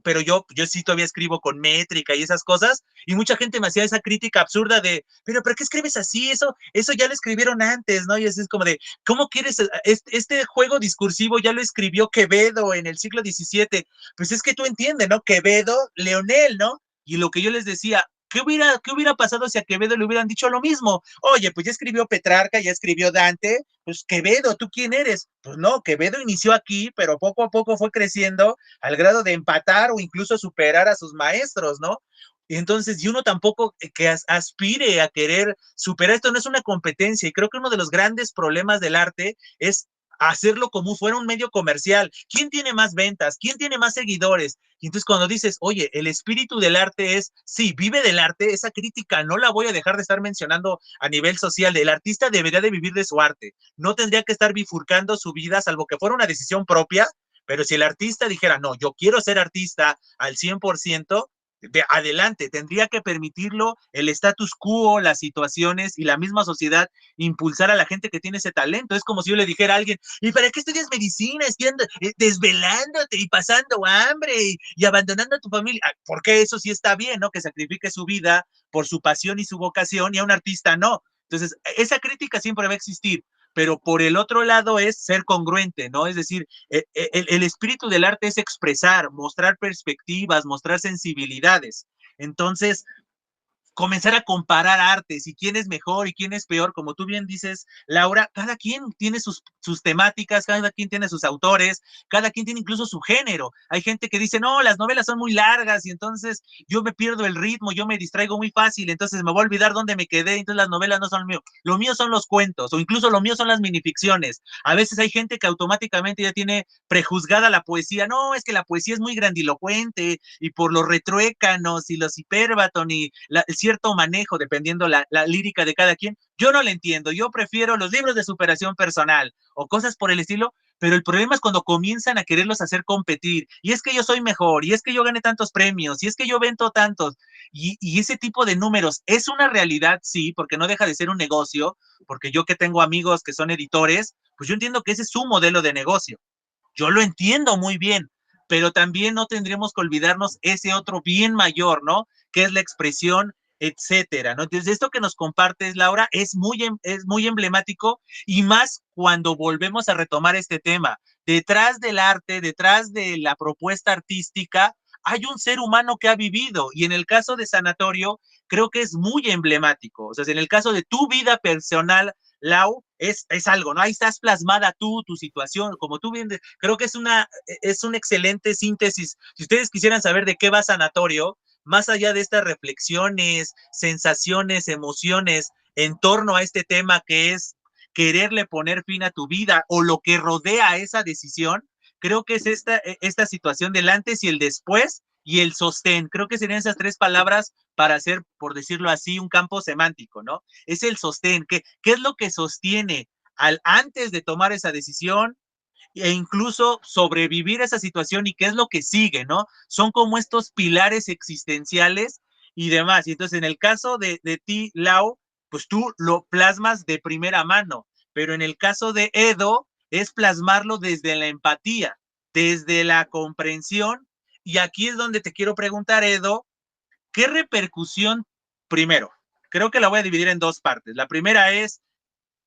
pero yo sí todavía escribo con métrica y esas cosas, y mucha gente me hacía esa crítica absurda de, pero ¿por qué escribes así? Eso ya lo escribieron antes, ¿no? Y es como de, ¿cómo quieres? Este juego discursivo ya lo escribió Quevedo en el siglo XVII, pues es que tú entiendes, ¿no? Quevedo, Leonel, ¿no? Y lo que yo les decía, ¿qué hubiera pasado si a Quevedo le hubieran dicho lo mismo? Oye, pues ya escribió Petrarca, ya escribió Dante, pues Quevedo, ¿tú quién eres? Pues no, Quevedo inició aquí, pero poco a poco fue creciendo al grado de empatar o incluso superar a sus maestros, ¿no? Y entonces, y uno tampoco que aspire a querer superar, esto no es una competencia, y creo que uno de los grandes problemas del arte es hacerlo como fuera un medio comercial. ¿Quién tiene más ventas? ¿Quién tiene más seguidores? Y entonces cuando dices, oye, el espíritu del arte es, sí, vive del arte, esa crítica no la voy a dejar de estar mencionando a nivel social. El artista debería de vivir de su arte. No tendría que estar bifurcando su vida, salvo que fuera una decisión propia, pero si el artista dijera, no, yo quiero ser artista al 100%, de adelante, tendría que permitirlo el status quo, las situaciones y la misma sociedad impulsar a la gente que tiene ese talento. Es como si yo le dijera a alguien, ¿y para qué estudias medicina? Estudiando, desvelándote y pasando hambre y abandonando a tu familia. Porque eso sí está bien, ¿no? Que sacrifique su vida por su pasión y su vocación, y a un artista no. Entonces, esa crítica siempre va a existir, pero por el otro lado es ser congruente, ¿no? Es decir, el espíritu del arte es expresar, mostrar perspectivas, mostrar sensibilidades. Entonces, comenzar a comparar artes y quién es mejor y quién es peor, como tú bien dices, Laura, cada quien tiene sus temáticas, cada quien tiene sus autores, cada quien tiene incluso su género. Hay gente que dice, no, las novelas son muy largas y entonces yo me pierdo el ritmo, yo me distraigo muy fácil, entonces me voy a olvidar dónde me quedé, entonces las novelas no son lo mío son los cuentos, o incluso lo mío son las minificciones. A veces hay gente que automáticamente ya tiene prejuzgada la poesía, no, es que la poesía es muy grandilocuente y por los retruécanos y los hipérbaton y el cierto manejo, dependiendo la lírica de cada quien, yo no le entiendo. Yo prefiero los libros de superación personal o cosas por el estilo, pero el problema es cuando comienzan a quererlos hacer competir. Y es que yo soy mejor, y es que yo gané tantos premios, y es que yo vendo tantos. Y ese tipo de números es una realidad, sí, porque no deja de ser un negocio, porque yo que tengo amigos que son editores, pues yo entiendo que ese es su modelo de negocio. Yo lo entiendo muy bien, pero también no tendríamos que olvidarnos ese otro bien mayor, ¿no? Que es la expresión, etcétera, ¿no? Entonces, esto que nos compartes, Laura, es muy emblemático, y más cuando volvemos a retomar este tema. Detrás del arte, detrás de la propuesta artística, hay un ser humano que ha vivido, y en el caso de Sanatorio, creo que es muy emblemático. O sea, en el caso de tu vida personal, Lau, es algo, ¿no? Ahí estás plasmada tú, tu situación, como tú bien, creo que es una excelente síntesis. Si ustedes quisieran saber de qué va Sanatorio, más allá de estas reflexiones, sensaciones, emociones en torno a este tema que es quererle poner fin a tu vida o lo que rodea esa decisión, creo que es esta situación del antes y el después y el sostén. Creo que serían esas tres palabras para hacer, por decirlo así, un campo semántico, ¿no? Es el sostén. ¿Qué es lo que sostiene al antes de tomar esa decisión e incluso sobrevivir a esa situación y qué es lo que sigue, ¿no? Son como estos pilares existenciales y demás. Y entonces en el caso de ti, Lau, pues tú lo plasmas de primera mano, pero en el caso de Edo es plasmarlo desde la empatía, desde la comprensión. Y aquí es donde te quiero preguntar, Edo, ¿qué repercusión? Primero, creo que la voy a dividir en dos partes. La primera es,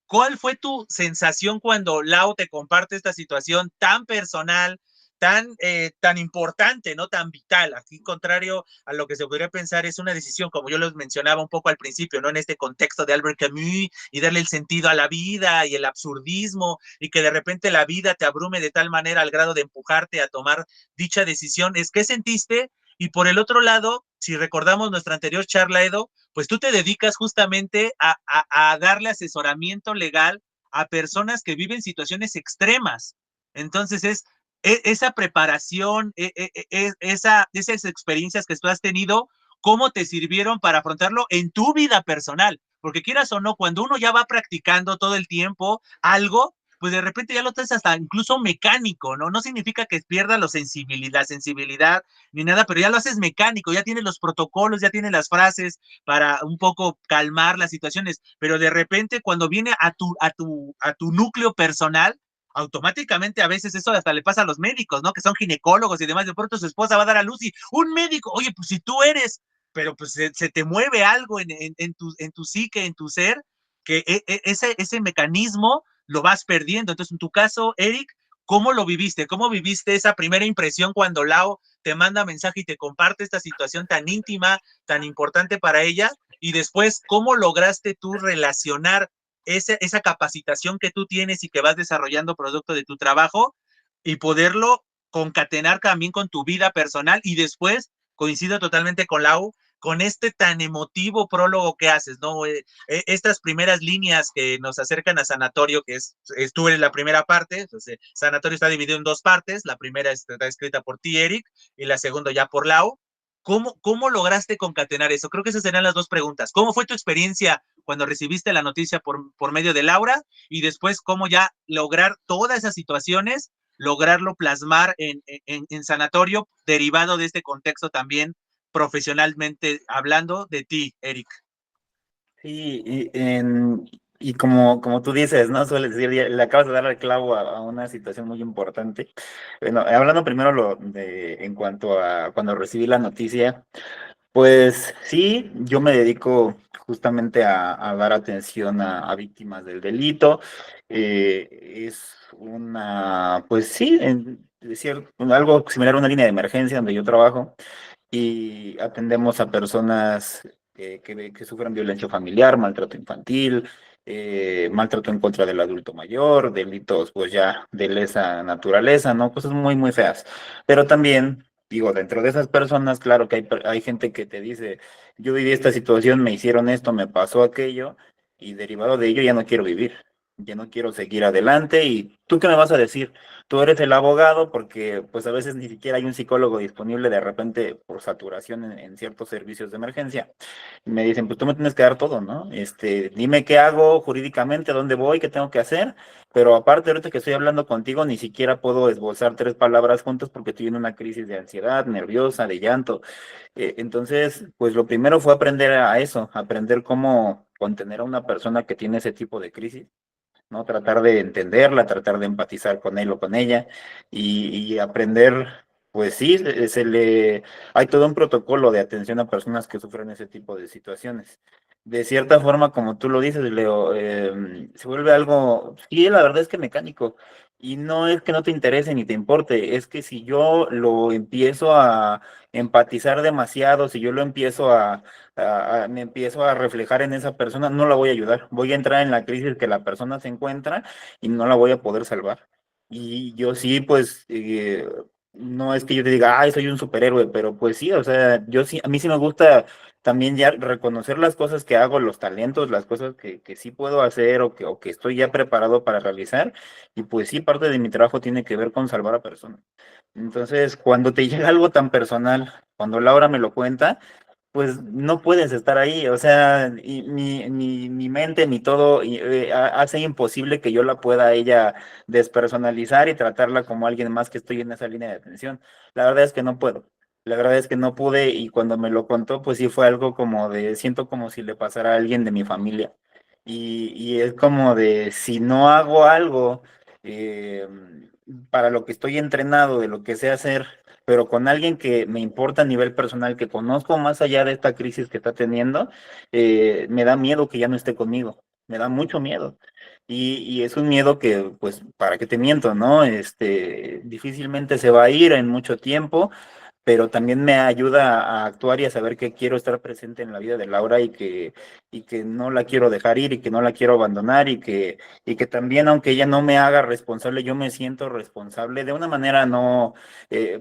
¿cuál fue tu sensación cuando Lau te comparte esta situación tan personal, tan importante, no tan vital? Aquí, contrario a lo que se podría pensar, es una decisión, como yo les mencionaba un poco al principio, ¿no? En este contexto de Albert Camus y darle el sentido a la vida y el absurdismo y que de repente la vida te abrume de tal manera al grado de empujarte a tomar dicha decisión. ¿Es qué sentiste? Y por el otro lado, si recordamos nuestra anterior charla, Edo, pues tú te dedicas justamente a darle asesoramiento legal a personas que viven situaciones extremas. Entonces esa preparación, esas experiencias que tú has tenido, ¿cómo te sirvieron para afrontarlo en tu vida personal? Porque quieras o no, cuando uno ya va practicando todo el tiempo algo, pues de repente ya lo traes hasta incluso mecánico, ¿no? No significa que pierda la sensibilidad ni nada, pero ya lo haces mecánico, ya tienes los protocolos, ya tienes las frases para un poco calmar las situaciones, pero de repente cuando viene a tu núcleo personal, automáticamente a veces eso hasta le pasa a los médicos, ¿no? Que son ginecólogos y demás, de pronto su esposa va a dar a luz y un médico, oye, pues si tú eres, pero pues se te mueve algo en tu psique, en tu ser, que ese mecanismo lo vas perdiendo. Entonces, en tu caso, Eric, ¿cómo lo viviste? ¿Cómo viviste esa primera impresión cuando Lau te manda mensaje y te comparte esta situación tan íntima, tan importante para ella? Y después, ¿cómo lograste tú relacionar esa capacitación que tú tienes y que vas desarrollando producto de tu trabajo y poderlo concatenar también con tu vida personal? Y después, coincido totalmente con Lau, con este tan emotivo prólogo que haces, ¿no? Estas primeras líneas que nos acercan a Sanatorio, que tú eres la primera parte, entonces Sanatorio está dividido en dos partes, la primera está escrita por ti, Eric, y la segunda ya por Lau. ¿Cómo lograste concatenar eso? Creo que esas serían las dos preguntas. ¿Cómo fue tu experiencia cuando recibiste la noticia por medio de Laura? Y después, ¿cómo ya lograr todas esas situaciones, lograrlo plasmar en Sanatorio, derivado de este contexto también profesionalmente hablando de ti, Eric? Sí, y como tú dices, ¿no? Sueles decir, le acabas de dar el clavo a una situación muy importante. Bueno, hablando primero en cuanto a cuando recibí la noticia, pues sí, yo me dedico justamente a dar atención a víctimas del delito. Es pues sí, decir, algo similar a una línea de emergencia donde yo trabajo y atendemos a personas que sufren violencia familiar, maltrato infantil, maltrato en contra del adulto mayor, delitos pues ya de lesa naturaleza, ¿no? Cosas muy, muy feas. Pero también, digo, dentro de esas personas, claro que hay gente que te dice, yo viví esta situación, me hicieron esto, me pasó aquello, y derivado de ello ya no quiero vivir. Ya no quiero seguir adelante. ¿Y tú qué me vas a decir? Tú eres el abogado porque pues a veces ni siquiera hay un psicólogo disponible de repente por saturación en ciertos servicios de emergencia. Y me dicen, pues tú me tienes que dar todo, ¿no? Dime qué hago jurídicamente, dónde voy, qué tengo que hacer, pero aparte ahorita que estoy hablando contigo ni siquiera puedo esbozar tres palabras juntas porque estoy en una crisis de ansiedad, nerviosa, de llanto. Entonces, pues lo primero fue aprender a eso, aprender cómo contener a una persona que tiene ese tipo de crisis, ¿no? Tratar de entenderla, tratar de empatizar con él o con ella y aprender, pues sí, hay todo un protocolo de atención a personas que sufren ese tipo de situaciones. De cierta forma, como tú lo dices, Leo, se vuelve algo, sí, la verdad es que mecánico. Y no es que no te interese ni te importe, es que si yo lo empiezo a empatizar demasiado, si yo lo empiezo me empiezo a reflejar en esa persona, no la voy a ayudar. Voy a entrar en la crisis que la persona se encuentra y no la voy a poder salvar. Y yo sí, pues, no es que yo te diga, ay, soy un superhéroe, pero pues sí, o sea, yo sí, a mí sí me gusta también ya reconocer las cosas que hago, los talentos, las cosas que sí puedo hacer o que estoy ya preparado para realizar. Y pues sí, parte de mi trabajo tiene que ver con salvar a personas. Entonces, cuando te llega algo tan personal, cuando Laura me lo cuenta, pues no puedes estar ahí, o sea, y mi mente, ni todo, hace imposible que yo la pueda a ella despersonalizar y tratarla como alguien más que estoy en esa línea de atención. La verdad es que no puedo. La verdad es que no pude y cuando me lo contó, pues sí fue algo como de, siento como si le pasara a alguien de mi familia. Y es como de, si no hago algo eh, para lo que estoy entrenado, de lo que sé hacer, pero con alguien que me importa a nivel personal, que conozco más allá de esta crisis que está teniendo, me da miedo que ya no esté conmigo, me da mucho miedo. Y es un miedo que, pues, para qué te miento, ¿no? Difícilmente se va a ir en mucho tiempo, pero también me ayuda a actuar y a saber que quiero estar presente en la vida de Laura y que no la quiero dejar ir y que no la quiero abandonar y que también, aunque ella no me haga responsable, yo me siento responsable de una manera no,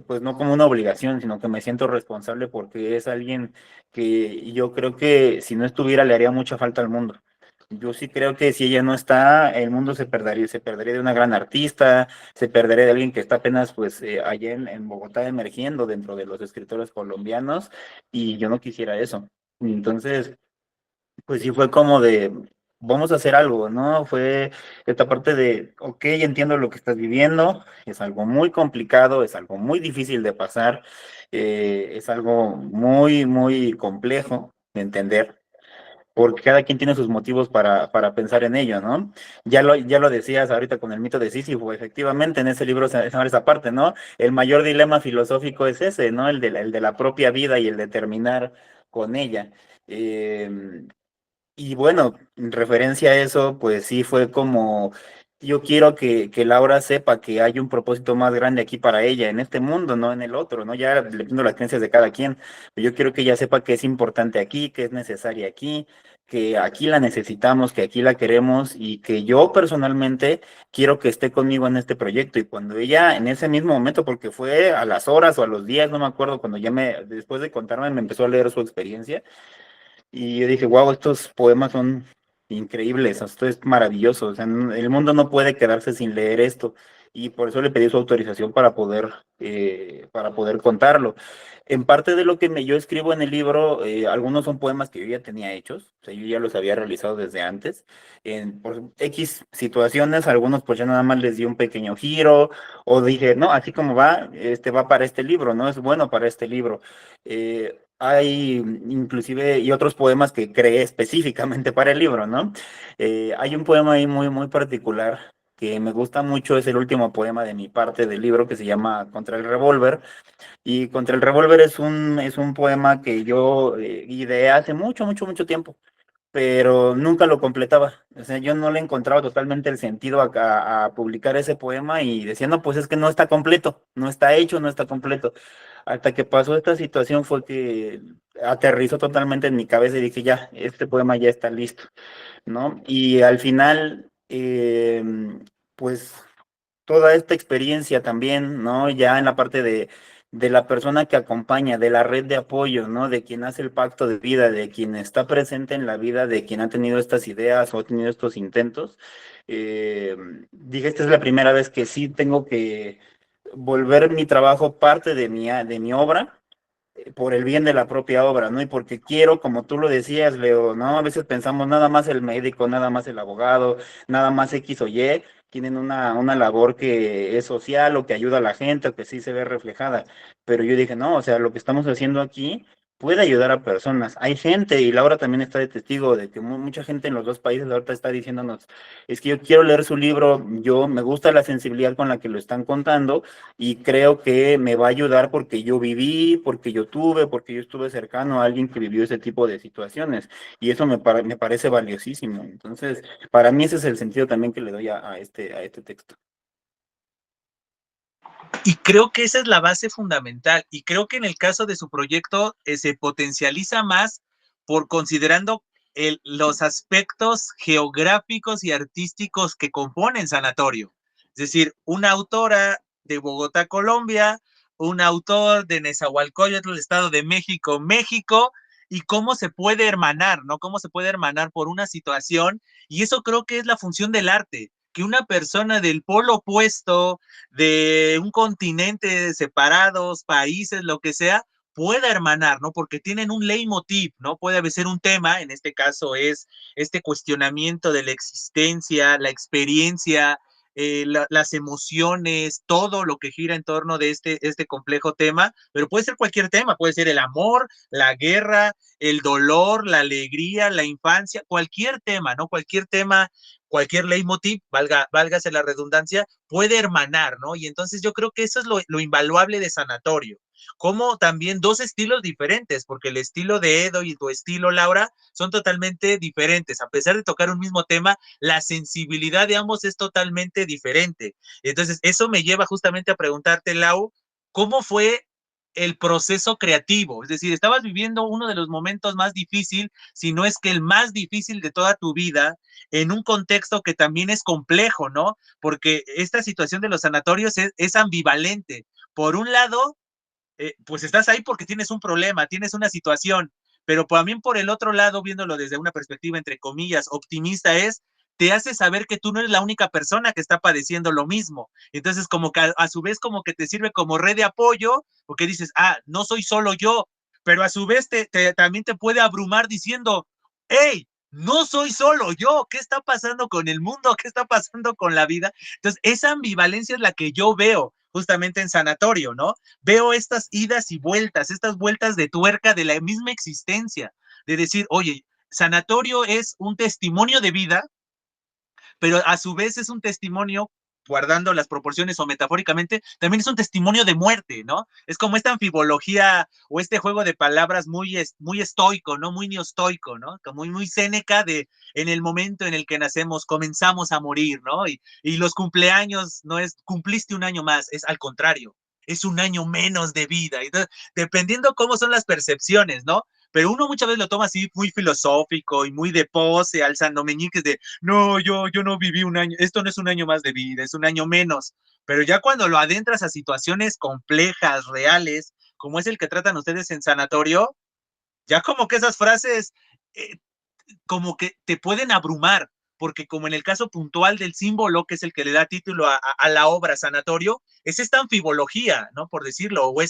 pues no como una obligación, sino que me siento responsable porque es alguien que yo creo que si no estuviera le haría mucha falta al mundo. Yo sí creo que si ella no está, el mundo se perdería de una gran artista, se perdería de alguien que está apenas pues allá en Bogotá emergiendo dentro de los escritores colombianos y yo no quisiera eso. Entonces, pues sí fue como de, vamos a hacer algo, ¿no? Fue esta parte de, ok, entiendo lo que estás viviendo, es algo muy complicado, es algo muy difícil de pasar, es algo muy, muy complejo de entender porque cada quien tiene sus motivos para pensar en ello, ¿no? Ya lo decías ahorita con el mito de Sísifo, efectivamente, en ese libro se llama esa parte, ¿no? El mayor dilema filosófico es ese, ¿no? El de la propia vida y el de terminar con ella. Eh, y bueno, en referencia a eso, pues sí fue como, yo quiero que Laura sepa que hay un propósito más grande aquí para ella, en este mundo, no en el otro, ¿no? Ya dependiendo de las creencias de cada quien, pero yo quiero que ella sepa que es importante aquí, que es necesaria aquí, que aquí la necesitamos, que aquí la queremos y que yo personalmente quiero que esté conmigo en este proyecto. Y cuando ella, en ese mismo momento, porque fue a las horas o a los días, no me acuerdo, cuando después de contarme, me empezó a leer su experiencia y yo dije, wow, estos poemas son increíbles, esto es maravilloso, o sea, el mundo no puede quedarse sin leer esto. Y por eso le pedí su autorización para poder contarlo. En parte de lo que yo escribo en el libro, algunos son poemas que yo ya tenía hechos, o sea, yo ya los había realizado desde antes. Por X situaciones, algunos pues ya nada más les di un pequeño giro, o dije, no, así como va, este va para este libro, ¿no? Es bueno para este libro. Hay inclusive y otros poemas que creé específicamente para el libro, ¿no? Hay un poema ahí muy, muy particular que me gusta mucho, es el último poema de mi parte del libro que se llama Contra el Revólver. Y Contra el Revólver es un poema que yo ideé hace mucho, mucho, mucho tiempo, pero nunca lo completaba. O sea, yo no le encontraba totalmente el sentido a publicar ese poema y decía, no, pues es que no está completo, no está hecho, no está completo. Hasta que pasó esta situación fue que aterrizó totalmente en mi cabeza y dije, ya, este poema ya está listo, ¿no? Y al final, pues toda esta experiencia también, ¿no? Ya en la parte de la persona que acompaña, de la red de apoyo, ¿no? De quien hace el pacto de vida, de quien está presente en la vida, de quien ha tenido estas ideas o ha tenido estos intentos. eh, Dije, esta es la primera vez que sí tengo que volver mi trabajo parte de mi obra por el bien de la propia obra, ¿no? Y porque quiero, como tú lo decías, Leo, ¿no? A veces pensamos nada más el médico, nada más el abogado, nada más X o Y, tienen una labor que es social o que ayuda a la gente o que sí se ve reflejada. Pero yo dije, no, o sea, lo que estamos haciendo aquí puede ayudar a personas. Hay gente, y Laura también está de testigo de que mucha gente en los dos países ahorita está diciéndonos, es que yo quiero leer su libro, yo me gusta la sensibilidad con la que lo están contando y creo que me va a ayudar porque yo viví, porque yo tuve, porque yo estuve cercano a alguien que vivió ese tipo de situaciones y eso me parece valiosísimo. Entonces, para mí ese es el sentido también que le doy a este texto. Y creo que esa es la base fundamental. Y creo que en el caso de su proyecto se potencializa más por considerando los aspectos geográficos y artísticos que componen Sanatorio. Es decir, una autora de Bogotá, Colombia, un autor de Nezahualcóyotl, Estado de México, México, y cómo se puede hermanar, ¿no? Cómo se puede hermanar por una situación. Y eso creo que es la función del arte, que una persona del polo opuesto, de un continente separados, países, lo que sea, pueda hermanar, ¿no? Porque tienen un leitmotiv, ¿no? Puede ser un tema, en este caso es este cuestionamiento de la existencia, la experiencia, las emociones, todo lo que gira en torno de este complejo tema, pero puede ser cualquier tema, puede ser el amor, la guerra, el dolor, la alegría, la infancia, cualquier tema, ¿no? Cualquier tema, cualquier leitmotiv, válgase la redundancia, puede hermanar, ¿no? Y entonces yo creo que eso es lo invaluable de Sanatorio, como también dos estilos diferentes, porque el estilo de Edo y tu estilo, Laura, son totalmente diferentes. A pesar de tocar un mismo tema, la sensibilidad de ambos es totalmente diferente. Entonces, eso me lleva justamente a preguntarte, Lau, ¿cómo fue el proceso creativo? Es decir, estabas viviendo uno de los momentos más difíciles, si no es que el más difícil de toda tu vida, en un contexto que también es complejo, ¿no? Porque esta situación de los sanatorios es ambivalente. Por un lado, pues estás ahí porque tienes un problema, tienes una situación, pero también por el otro lado, viéndolo desde una perspectiva, entre comillas, optimista, te hace saber que tú no eres la única persona que está padeciendo lo mismo. Entonces, como que a su vez, como que te sirve como red de apoyo, porque dices, no soy solo yo, pero a su vez también te puede abrumar diciendo, hey, no soy solo yo, ¿qué está pasando con el mundo? ¿Qué está pasando con la vida? Entonces, esa ambivalencia es la que yo veo justamente en Sanatorio, ¿no? Veo estas idas y vueltas, estas vueltas de tuerca de la misma existencia, de decir, oye, Sanatorio es un testimonio de vida, pero a su vez es un testimonio, guardando las proporciones o metafóricamente, también es un testimonio de muerte, ¿no? Es como esta anfibología o este juego de palabras muy estoico, ¿no? Muy neostoico, ¿no? Como muy Séneca de en el momento en el que nacemos comenzamos a morir, ¿no? Y los cumpleaños no es cumpliste un año más, es al contrario, es un año menos de vida. Entonces, dependiendo cómo son las percepciones, ¿no? Pero uno muchas veces lo toma así muy filosófico y muy de pose, alzando meñiques de, no, yo no viví un año, esto no es un año más de vida, es un año menos. Pero ya cuando lo adentras a situaciones complejas, reales, como es el que tratan ustedes en Sanatorio, ya como que esas frases eh, como que te pueden abrumar, porque como en el caso puntual del símbolo, que es el que le da título a la obra Sanatorio, es esta anfibología, ¿no? Por decirlo, o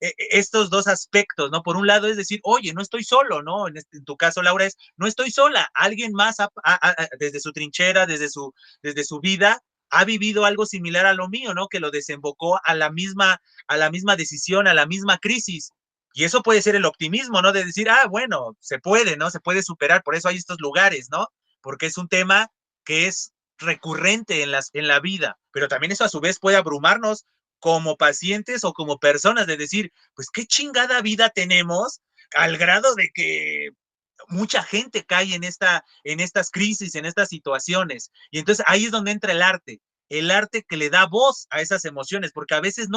estos dos aspectos, ¿no? Por un lado es decir, oye, no estoy solo, ¿no? En tu caso, Laura, no estoy sola, alguien más desde su trinchera, desde su vida, ha vivido algo similar a lo mío, ¿no? Que lo desembocó a la misma decisión, a la misma crisis. Y eso puede ser el optimismo, ¿no? De decir, bueno, se puede, ¿no? Se puede superar, por eso hay estos lugares, ¿no? Porque es un tema que es recurrente en la vida, pero también eso a su vez puede abrumarnos como pacientes o como personas, de decir, pues qué chingada vida tenemos al grado de que mucha gente cae en estas crisis, en estas situaciones. Y entonces ahí es donde entra el arte que le da voz a esas emociones, porque a veces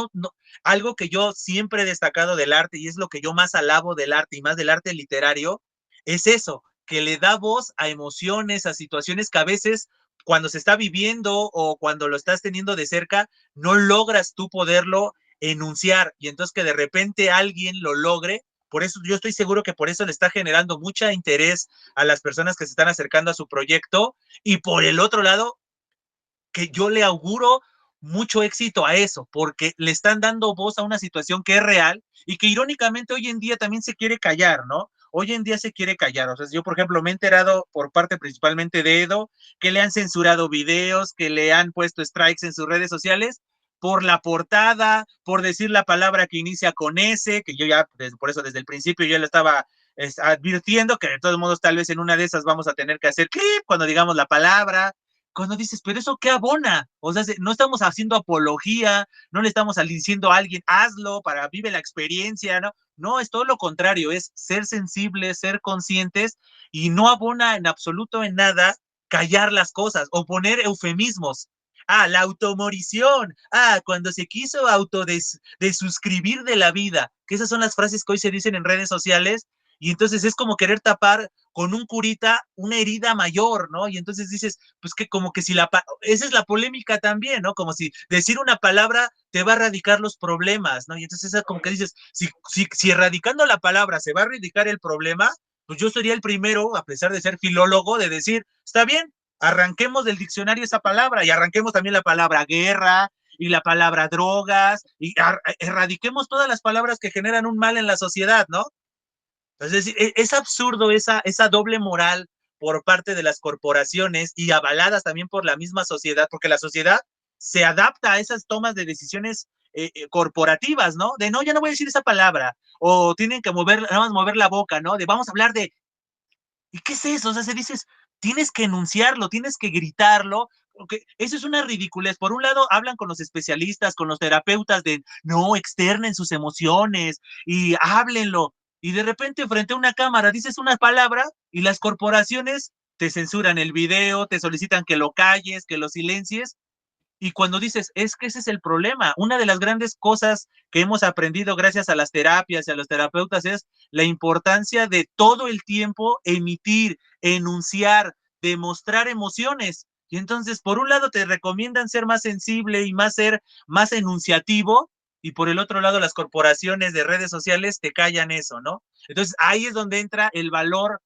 algo que yo siempre he destacado del arte y es lo que yo más alabo del arte y más del arte literario, es eso, que le da voz a emociones, a situaciones que a veces cuando se está viviendo o cuando lo estás teniendo de cerca, no logras tú poderlo enunciar y entonces que de repente alguien lo logre. Por eso yo estoy seguro que por eso le está generando mucho interés a las personas que se están acercando a su proyecto y por el otro lado, que yo le auguro mucho éxito a eso, porque le están dando voz a una situación que es real y que irónicamente hoy en día también se quiere callar, ¿no? Hoy en día se quiere callar. O sea, yo, por ejemplo, me he enterado por parte principalmente de Edo que le han censurado videos, que le han puesto strikes en sus redes sociales por la portada, por decir la palabra que inicia con S, que yo ya, por eso desde el principio yo le estaba advirtiendo que de todos modos tal vez en una de esas vamos a tener que hacer clip cuando digamos la palabra, cuando dices, pero eso qué abona, o sea, no estamos haciendo apología, no le estamos diciendo a alguien, hazlo para vive la experiencia, ¿no? No, es todo lo contrario, es ser sensibles, ser conscientes y no abona en absoluto en nada callar las cosas o poner eufemismos. La automorición, cuando se quiso desuscribir de la vida, que esas son las frases que hoy se dicen en redes sociales, y entonces es como querer tapar con un curita una herida mayor, ¿no? Y entonces dices, pues que como que si esa es la polémica también, ¿no? Como si decir una palabra te va a erradicar los problemas, ¿no? Y entonces es como que dices, si erradicando la palabra se va a erradicar el problema, pues yo sería el primero, a pesar de ser filólogo, de decir, está bien, arranquemos del diccionario esa palabra y arranquemos también la palabra guerra y la palabra drogas y erradiquemos todas las palabras que generan un mal en la sociedad, ¿no? Es decir, es absurdo esa doble moral por parte de las corporaciones y avaladas también por la misma sociedad, porque la sociedad se adapta a esas tomas de decisiones corporativas, ¿no? De no, ya no voy a decir esa palabra, o tienen que nada más mover la boca, ¿no? De vamos a hablar de, ¿y qué es eso? O sea, se dices, tienes que enunciarlo, tienes que gritarlo, porque eso es una ridiculez. Por un lado, hablan con los especialistas, con los terapeutas de, no, externen sus emociones y háblenlo. Y de repente, frente a una cámara, dices una palabra y las corporaciones te censuran el video, te solicitan que lo calles, que lo silencies. Y cuando dices, es que ese es el problema, una de las grandes cosas que hemos aprendido gracias a las terapias y a los terapeutas es la importancia de todo el tiempo emitir, enunciar, demostrar emociones. Y entonces, por un lado, te recomiendan ser más sensible y ser más enunciativo, y por el otro lado, las corporaciones de redes sociales te callan eso, ¿no? Entonces, ahí es donde entra el valor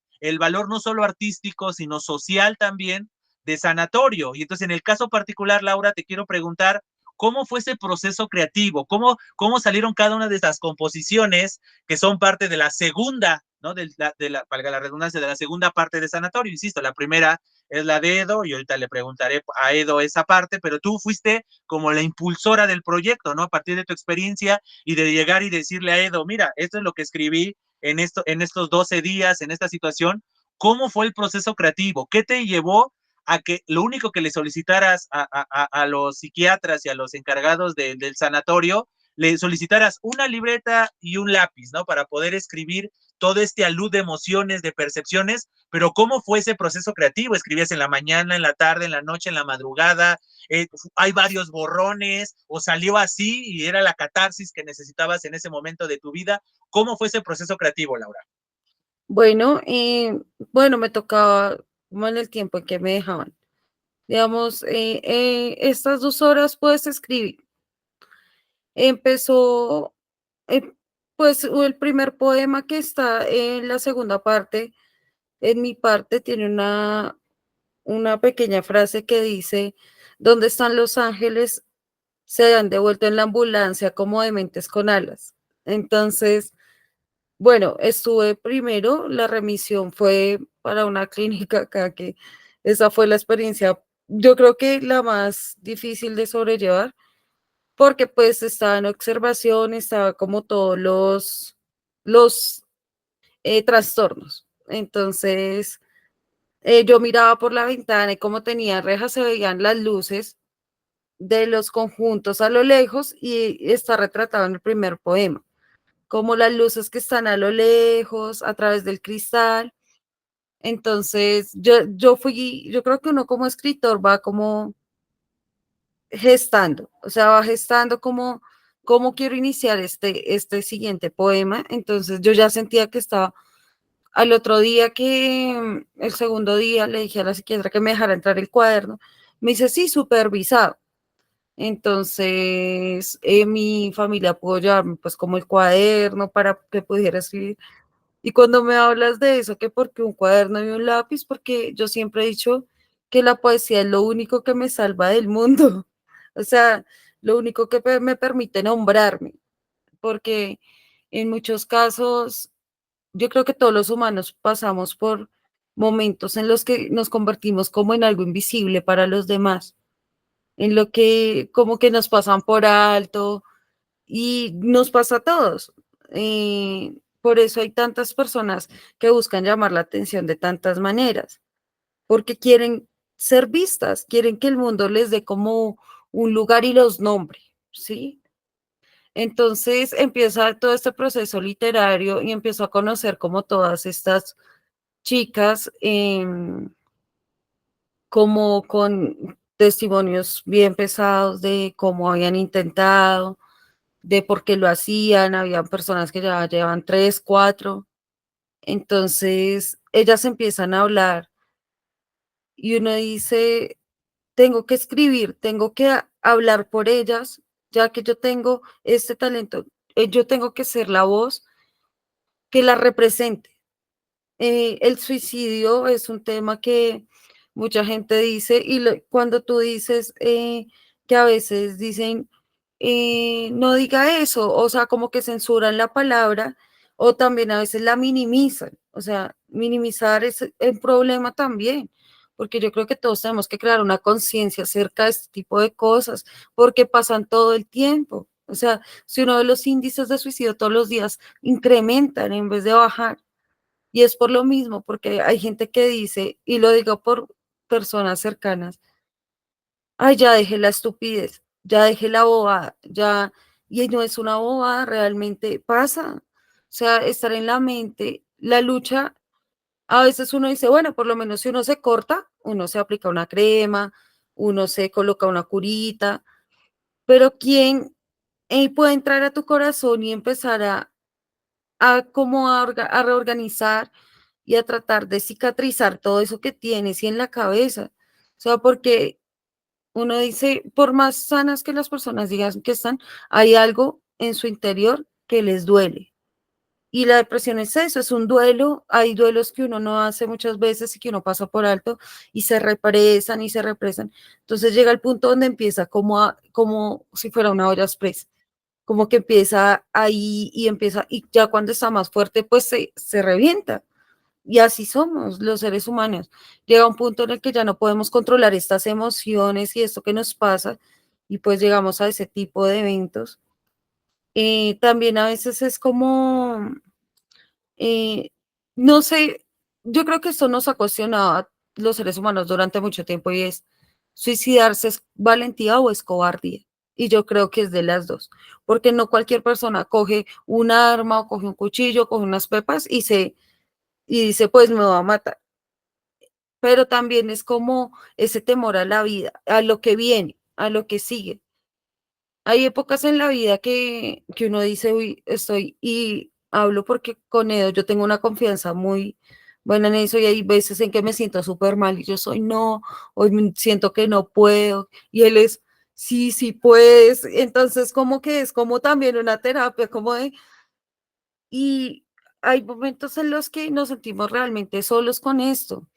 no solo artístico, sino social también, de sanatorio. Y entonces, en el caso particular, Laura, te quiero preguntar, ¿cómo fue ese proceso creativo? ¿Cómo salieron cada una de estas composiciones que son parte de la segunda, ¿no? Valga la redundancia, de la segunda parte de sanatorio? Insisto, la primera es la de Edo, y ahorita le preguntaré a Edo esa parte, pero tú fuiste como la impulsora del proyecto, ¿no? A partir de tu experiencia y de llegar y decirle a Edo, mira, esto es lo que escribí en estos 12 días, en esta situación. ¿Cómo fue el proceso creativo? ¿Qué te llevó a que lo único que le solicitaras a los psiquiatras y a los encargados del sanatorio, le solicitaras una libreta y un lápiz, ¿no? Para poder escribir todo este alud de emociones, de percepciones, pero ¿cómo fue ese proceso creativo? ¿Escribías en la mañana, en la tarde, en la noche, en la madrugada? ¿Hay varios borrones? ¿O salió así y era la catarsis que necesitabas en ese momento de tu vida? ¿Cómo fue ese proceso creativo, Laura? Bueno, bueno, me tocaba como en el tiempo en que me dejaban. Digamos, estas 2 horas puedes escribir. Empezó, pues el primer poema que está en la segunda parte, en mi parte, tiene una pequeña frase que dice, ¿dónde están los ángeles? Se han devuelto en la ambulancia como dementes con alas. Entonces, bueno, estuve primero, la remisión fue para una clínica acá, que esa fue la experiencia, yo creo que la más difícil de sobrellevar, porque pues estaba en observación, estaba como todos los trastornos. Entonces, yo miraba por la ventana y como tenía rejas se veían las luces de los conjuntos a lo lejos y está retratado en el primer poema, como las luces que están a lo lejos, a través del cristal. Entonces, yo creo que uno como escritor va como gestando, o sea, va gestando cómo quiero iniciar este siguiente poema. Entonces, yo ya sentía que estaba al otro día el segundo día, le dije a la psiquiatra que me dejara entrar el cuaderno. Me dice, sí, supervisado. Entonces, mi familia pudo llevarme pues como el cuaderno para que pudiera escribir. Y cuando me hablas de eso, que porque un cuaderno y un lápiz, porque yo siempre he dicho que la poesía es lo único que me salva del mundo. O sea, lo único que me permite nombrarme, porque en muchos casos yo creo que todos los humanos pasamos por momentos en los que nos convertimos como en algo invisible para los demás, en lo que como que nos pasan por alto y nos pasa a todos. Por eso hay tantas personas que buscan llamar la atención de tantas maneras, porque quieren ser vistas, quieren que el mundo les dé como un lugar y los nombre, ¿sí? Entonces empieza todo este proceso literario y empiezo a conocer como todas estas chicas, como con testimonios bien pesados de cómo habían intentado, de por qué lo hacían, habían personas que ya llevan 3, 4. Entonces ellas empiezan a hablar y uno dice, tengo que escribir, tengo que hablar por ellas, ya que yo tengo este talento, yo tengo que ser la voz que la represente. El suicidio es un tema que mucha gente dice y cuando tú dices que a veces dicen, no diga eso, o sea, como que censuran la palabra o también a veces la minimizan. O sea, minimizar es el problema también, porque yo creo que todos tenemos que crear una conciencia acerca de este tipo de cosas, porque pasan todo el tiempo. O sea, si uno de los índices de suicidio todos los días incrementan en vez de bajar, y es por lo mismo, porque hay gente que dice, y lo digo por personas cercanas, ay, ya dejé la estupidez, ya dejé la bobada, ya, y no es una bobada, realmente pasa. O sea, estar en la mente, la lucha, a veces uno dice, bueno, por lo menos si uno se corta, uno se aplica una crema, uno se coloca una curita, pero ¿quién puede entrar a tu corazón y empezar a reorganizar y a tratar de cicatrizar todo eso que tienes y en la cabeza? O sea, porque uno dice, por más sanas que las personas digan que están, hay algo en su interior que les duele. Y la depresión es eso, es un duelo. Hay duelos que uno no hace muchas veces y que uno pasa por alto y se represan y se represan. Entonces llega el punto donde empieza como si fuera una olla express, como que empieza ahí y empieza, y ya cuando está más fuerte, pues se revienta. Y así somos los seres humanos. Llega un punto en el que ya no podemos controlar estas emociones y esto que nos pasa, y pues llegamos a ese tipo de eventos. También a veces es como, eh, no sé, yo creo que esto nos ha cuestionado a los seres humanos durante mucho tiempo y es, ¿suicidarse es valentía o es cobardía? Y yo creo que es de las dos, porque no cualquier persona coge un arma o coge un cuchillo, coge unas pepas y dice, pues me va a matar. Pero también es como ese temor a la vida, a lo que viene, a lo que sigue. Hay épocas en la vida que uno dice, uy, estoy, y hablo porque con Edo yo tengo una confianza muy buena en eso y hay veces en que me siento súper mal y yo soy, no, hoy siento que no puedo y él es, sí, sí puedes. Entonces como que es como también una terapia, como de, y hay momentos en los que nos sentimos realmente solos con esto.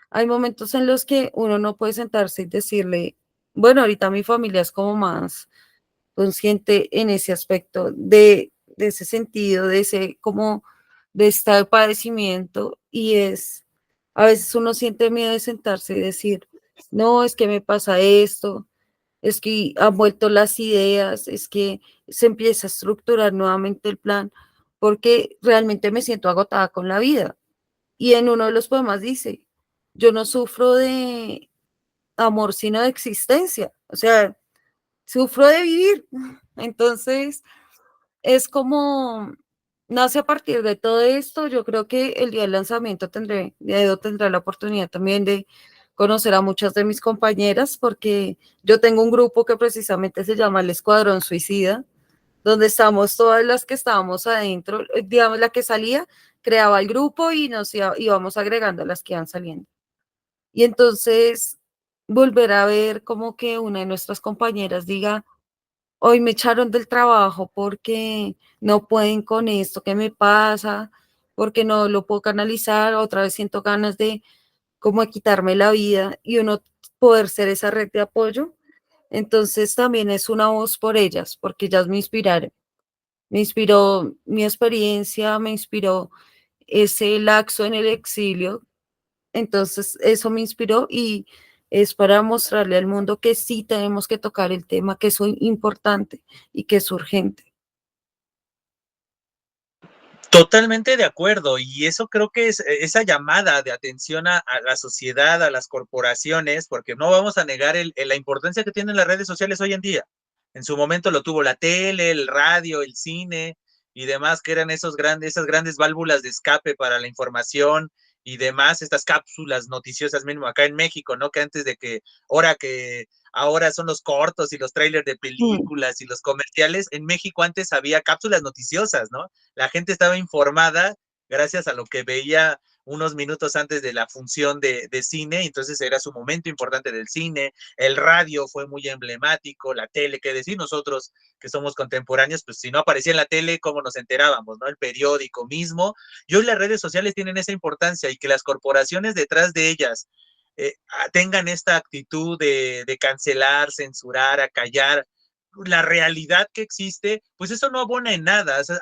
Hay momentos en los que uno no puede sentarse y decirle, bueno, ahorita mi familia es como más consciente en ese aspecto de ese sentido, de ese como de este padecimiento y es, a veces uno siente miedo de sentarse y decir, no, es que me pasa esto, es que han vuelto las ideas, es que se empieza a estructurar nuevamente el plan, porque realmente me siento agotada con la vida. Y en uno de los poemas dice, yo no sufro de amor, sino de existencia. O sea, sufro de vivir. Entonces, es como, nace a partir de todo esto. Yo creo que el día del lanzamiento Edo tendrá la oportunidad también de conocer a muchas de mis compañeras, porque yo tengo un grupo que precisamente se llama el Escuadrón Suicida, donde estamos todas las que estábamos adentro, digamos, la que salía, creaba el grupo y íbamos agregando las que iban saliendo. Y entonces volver a ver como que una de nuestras compañeras diga, hoy me echaron del trabajo porque no pueden con esto que me pasa, porque no lo puedo canalizar, otra vez siento ganas de como de quitarme la vida y uno poder ser esa red de apoyo. Entonces también es una voz por ellas, porque ellas me inspiraron. Me inspiró mi experiencia, me inspiró ese laxo en el exilio. Entonces, eso me inspiró y es para mostrarle al mundo que sí tenemos que tocar el tema, que es importante y que es urgente. Totalmente de acuerdo, y eso creo que es esa llamada de atención a la sociedad, a las corporaciones, porque no vamos a negar la importancia que tienen las redes sociales hoy en día. En su momento lo tuvo la tele, el radio, el cine y demás, que eran esas grandes válvulas de escape para la información y demás, estas cápsulas noticiosas mismo acá en México, ¿no? Que antes de ahora son los cortos y los trailers de Mm. películas y los comerciales, en México antes había cápsulas noticiosas, ¿no? La gente estaba informada gracias a lo que veía unos minutos antes de la función de cine, entonces era su momento importante del cine, el radio fue muy emblemático, la tele, qué decir, nosotros que somos contemporáneos, pues si no aparecía en la tele, ¿cómo nos enterábamos, no? El periódico mismo, y hoy las redes sociales tienen esa importancia y que las corporaciones detrás de ellas tengan esta actitud de cancelar, censurar, acallar, la realidad que existe, pues eso no abona en nada. O sea,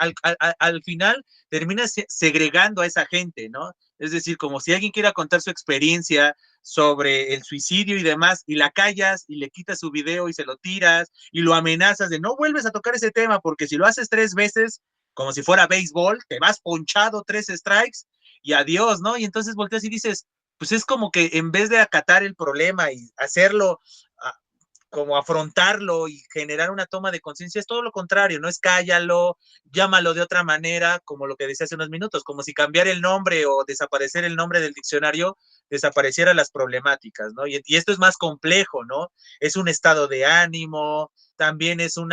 al final terminas segregando a esa gente, ¿no? Es decir, como si alguien quiera contar su experiencia sobre el suicidio y demás, y la callas y le quitas su video y se lo tiras y lo amenazas de no vuelves a tocar ese tema, porque si lo haces 3 veces, como si fuera béisbol, te vas ponchado 3 strikes y adiós, ¿no? Y entonces volteas y dices, pues es como que en vez de acatar el problema y hacerlo como afrontarlo y generar una toma de conciencia, es todo lo contrario, no es cállalo, llámalo de otra manera, como lo que decía hace unos minutos, como si cambiar el nombre o desaparecer el nombre del diccionario desapareciera las problemáticas, ¿no? Y esto es más complejo, ¿no? Es un estado de ánimo, también es un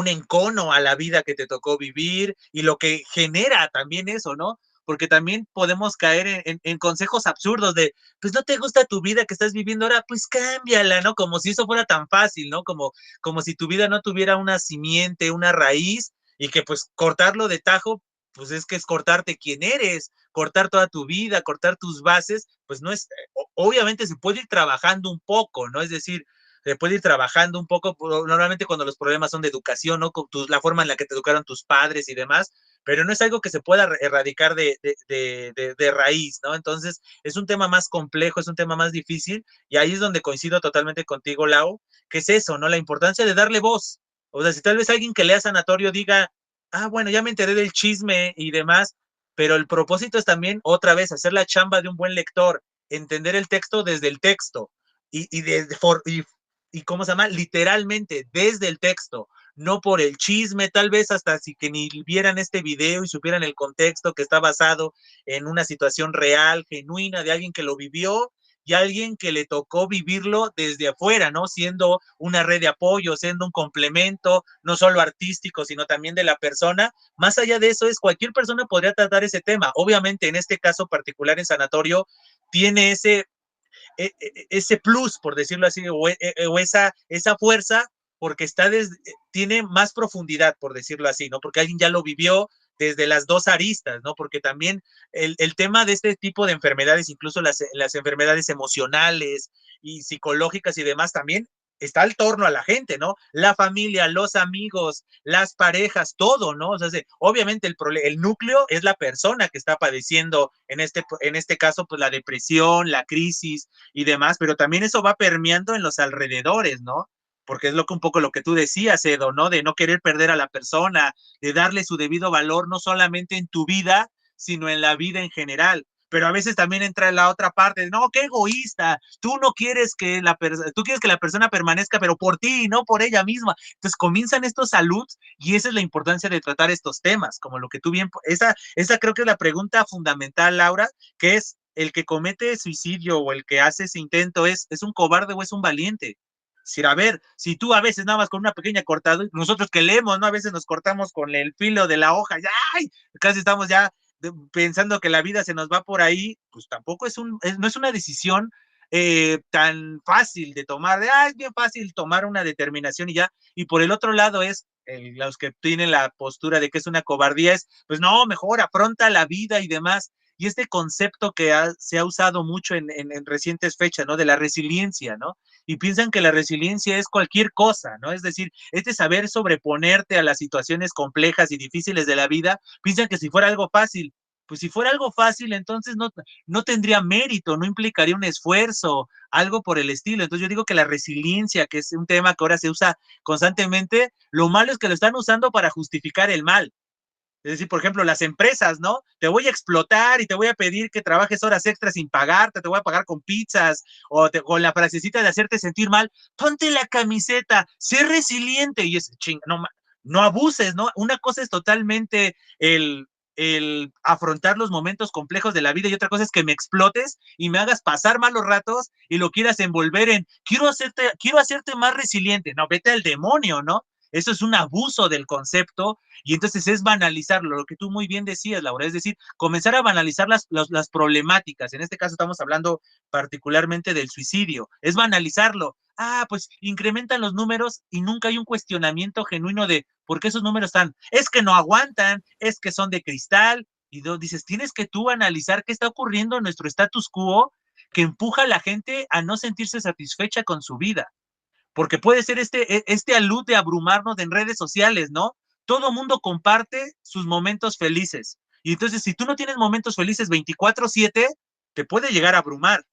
encono a la vida que te tocó vivir y lo que genera también eso, ¿no? Porque también podemos caer en consejos absurdos de, pues no te gusta tu vida que estás viviendo ahora, pues cámbiala, ¿no? Como si eso fuera tan fácil, ¿no? Como si tu vida no tuviera una simiente, una raíz y que pues cortarlo de tajo, pues es que es cortarte quién eres, cortar toda tu vida, cortar tus bases, pues no es, obviamente se puede ir trabajando un poco, ¿no? Es decir, se puede ir trabajando un poco, normalmente cuando los problemas son de educación, ¿no? Con la forma en la que te educaron tus padres y demás, pero no es algo que se pueda erradicar de raíz, ¿no? Entonces, es un tema más complejo, es un tema más difícil, y ahí es donde coincido totalmente contigo, Lau, que es eso, ¿no? La importancia de darle voz. O sea, si tal vez alguien que lea Sanatorio diga, ah, bueno, ya me enteré del chisme y demás, pero el propósito es también, otra vez, hacer la chamba de un buen lector, entender el texto desde el texto, y ¿cómo se llama? Literalmente desde el texto, no por el chisme, tal vez hasta si que ni vieran este video y supieran el contexto que está basado en una situación real, genuina, de alguien que lo vivió y alguien que le tocó vivirlo desde afuera, ¿no? Siendo una red de apoyo, siendo un complemento, no solo artístico, sino también de la persona. Más allá de eso, es cualquier persona podría tratar ese tema. Obviamente, en este caso particular en Sanatorio, tiene ese plus, por decirlo así, o esa fuerza, porque tiene más profundidad, por decirlo así, ¿no? Porque alguien ya lo vivió desde las dos aristas, ¿no? Porque también el tema de este tipo de enfermedades, incluso las enfermedades emocionales y psicológicas y demás, también está al torno a la gente, ¿no? La familia, los amigos, las parejas, todo, ¿no? O sea, obviamente el núcleo es la persona que está padeciendo, en este caso, pues la depresión, la crisis y demás, pero también eso va permeando en los alrededores, ¿no? Porque es un poco lo que tú decías, Edo, ¿no? De no querer perder a la persona, de darle su debido valor, no solamente en tu vida, sino en la vida en general. Pero a veces también entra la otra parte, no, qué egoísta, tú no quieres tú quieres que la persona permanezca, pero por ti, no por ella misma. Entonces comienzan estos saludos y esa es la importancia de tratar estos temas, como lo que tú bien, esa creo que es la pregunta fundamental, Laura, que es, el que comete suicidio o el que hace ese intento, ¿es un cobarde o es un valiente? Decir, a ver, si tú a veces nada más con una pequeña cortada, nosotros que leemos, ¿no? A veces nos cortamos con el filo de la hoja, ya, ¡ay! Casi estamos ya pensando que la vida se nos va por ahí, pues tampoco no es una decisión tan fácil de tomar, es bien fácil tomar una determinación y ya. Y por el otro lado los que tienen la postura de que es una cobardía, pues no, mejor afronta la vida y demás. Y este concepto que se ha usado mucho en recientes fechas, ¿no? De la resiliencia, ¿no? Y piensan que la resiliencia es cualquier cosa, ¿no? Es decir, este saber sobreponerte a las situaciones complejas y difíciles de la vida, piensan que si fuera algo fácil, pues si fuera algo fácil, entonces no tendría mérito, no implicaría un esfuerzo, algo por el estilo. Entonces yo digo que la resiliencia, que es un tema que ahora se usa constantemente, lo malo es que lo están usando para justificar el mal. Es decir, por ejemplo, las empresas, ¿no? Te voy a explotar y te voy a pedir que trabajes horas extras sin pagarte, te voy a pagar con pizzas o con la frasecita de hacerte sentir mal. Ponte la camiseta, sé resiliente y no abuses, ¿no? Una cosa es totalmente el afrontar los momentos complejos de la vida y otra cosa es que me explotes y me hagas pasar malos ratos y lo quieras envolver en quiero hacerte más resiliente. No, vete al demonio, ¿no? Eso es un abuso del concepto y entonces es banalizarlo, lo que tú muy bien decías, Laura, es decir, comenzar a banalizar las problemáticas. En este caso estamos hablando particularmente del suicidio, es banalizarlo. Pues incrementan los números y nunca hay un cuestionamiento genuino de por qué esos números están. Es que no aguantan, es que son de cristal. Y dices, tienes que tú analizar qué está ocurriendo en nuestro status quo que empuja a la gente a no sentirse satisfecha con su vida. porque puede ser este alud de abrumarnos en redes sociales, ¿no? Todo mundo comparte sus momentos felices. Y entonces, si tú no tienes momentos felices 24/7, te puede llegar a abrumar.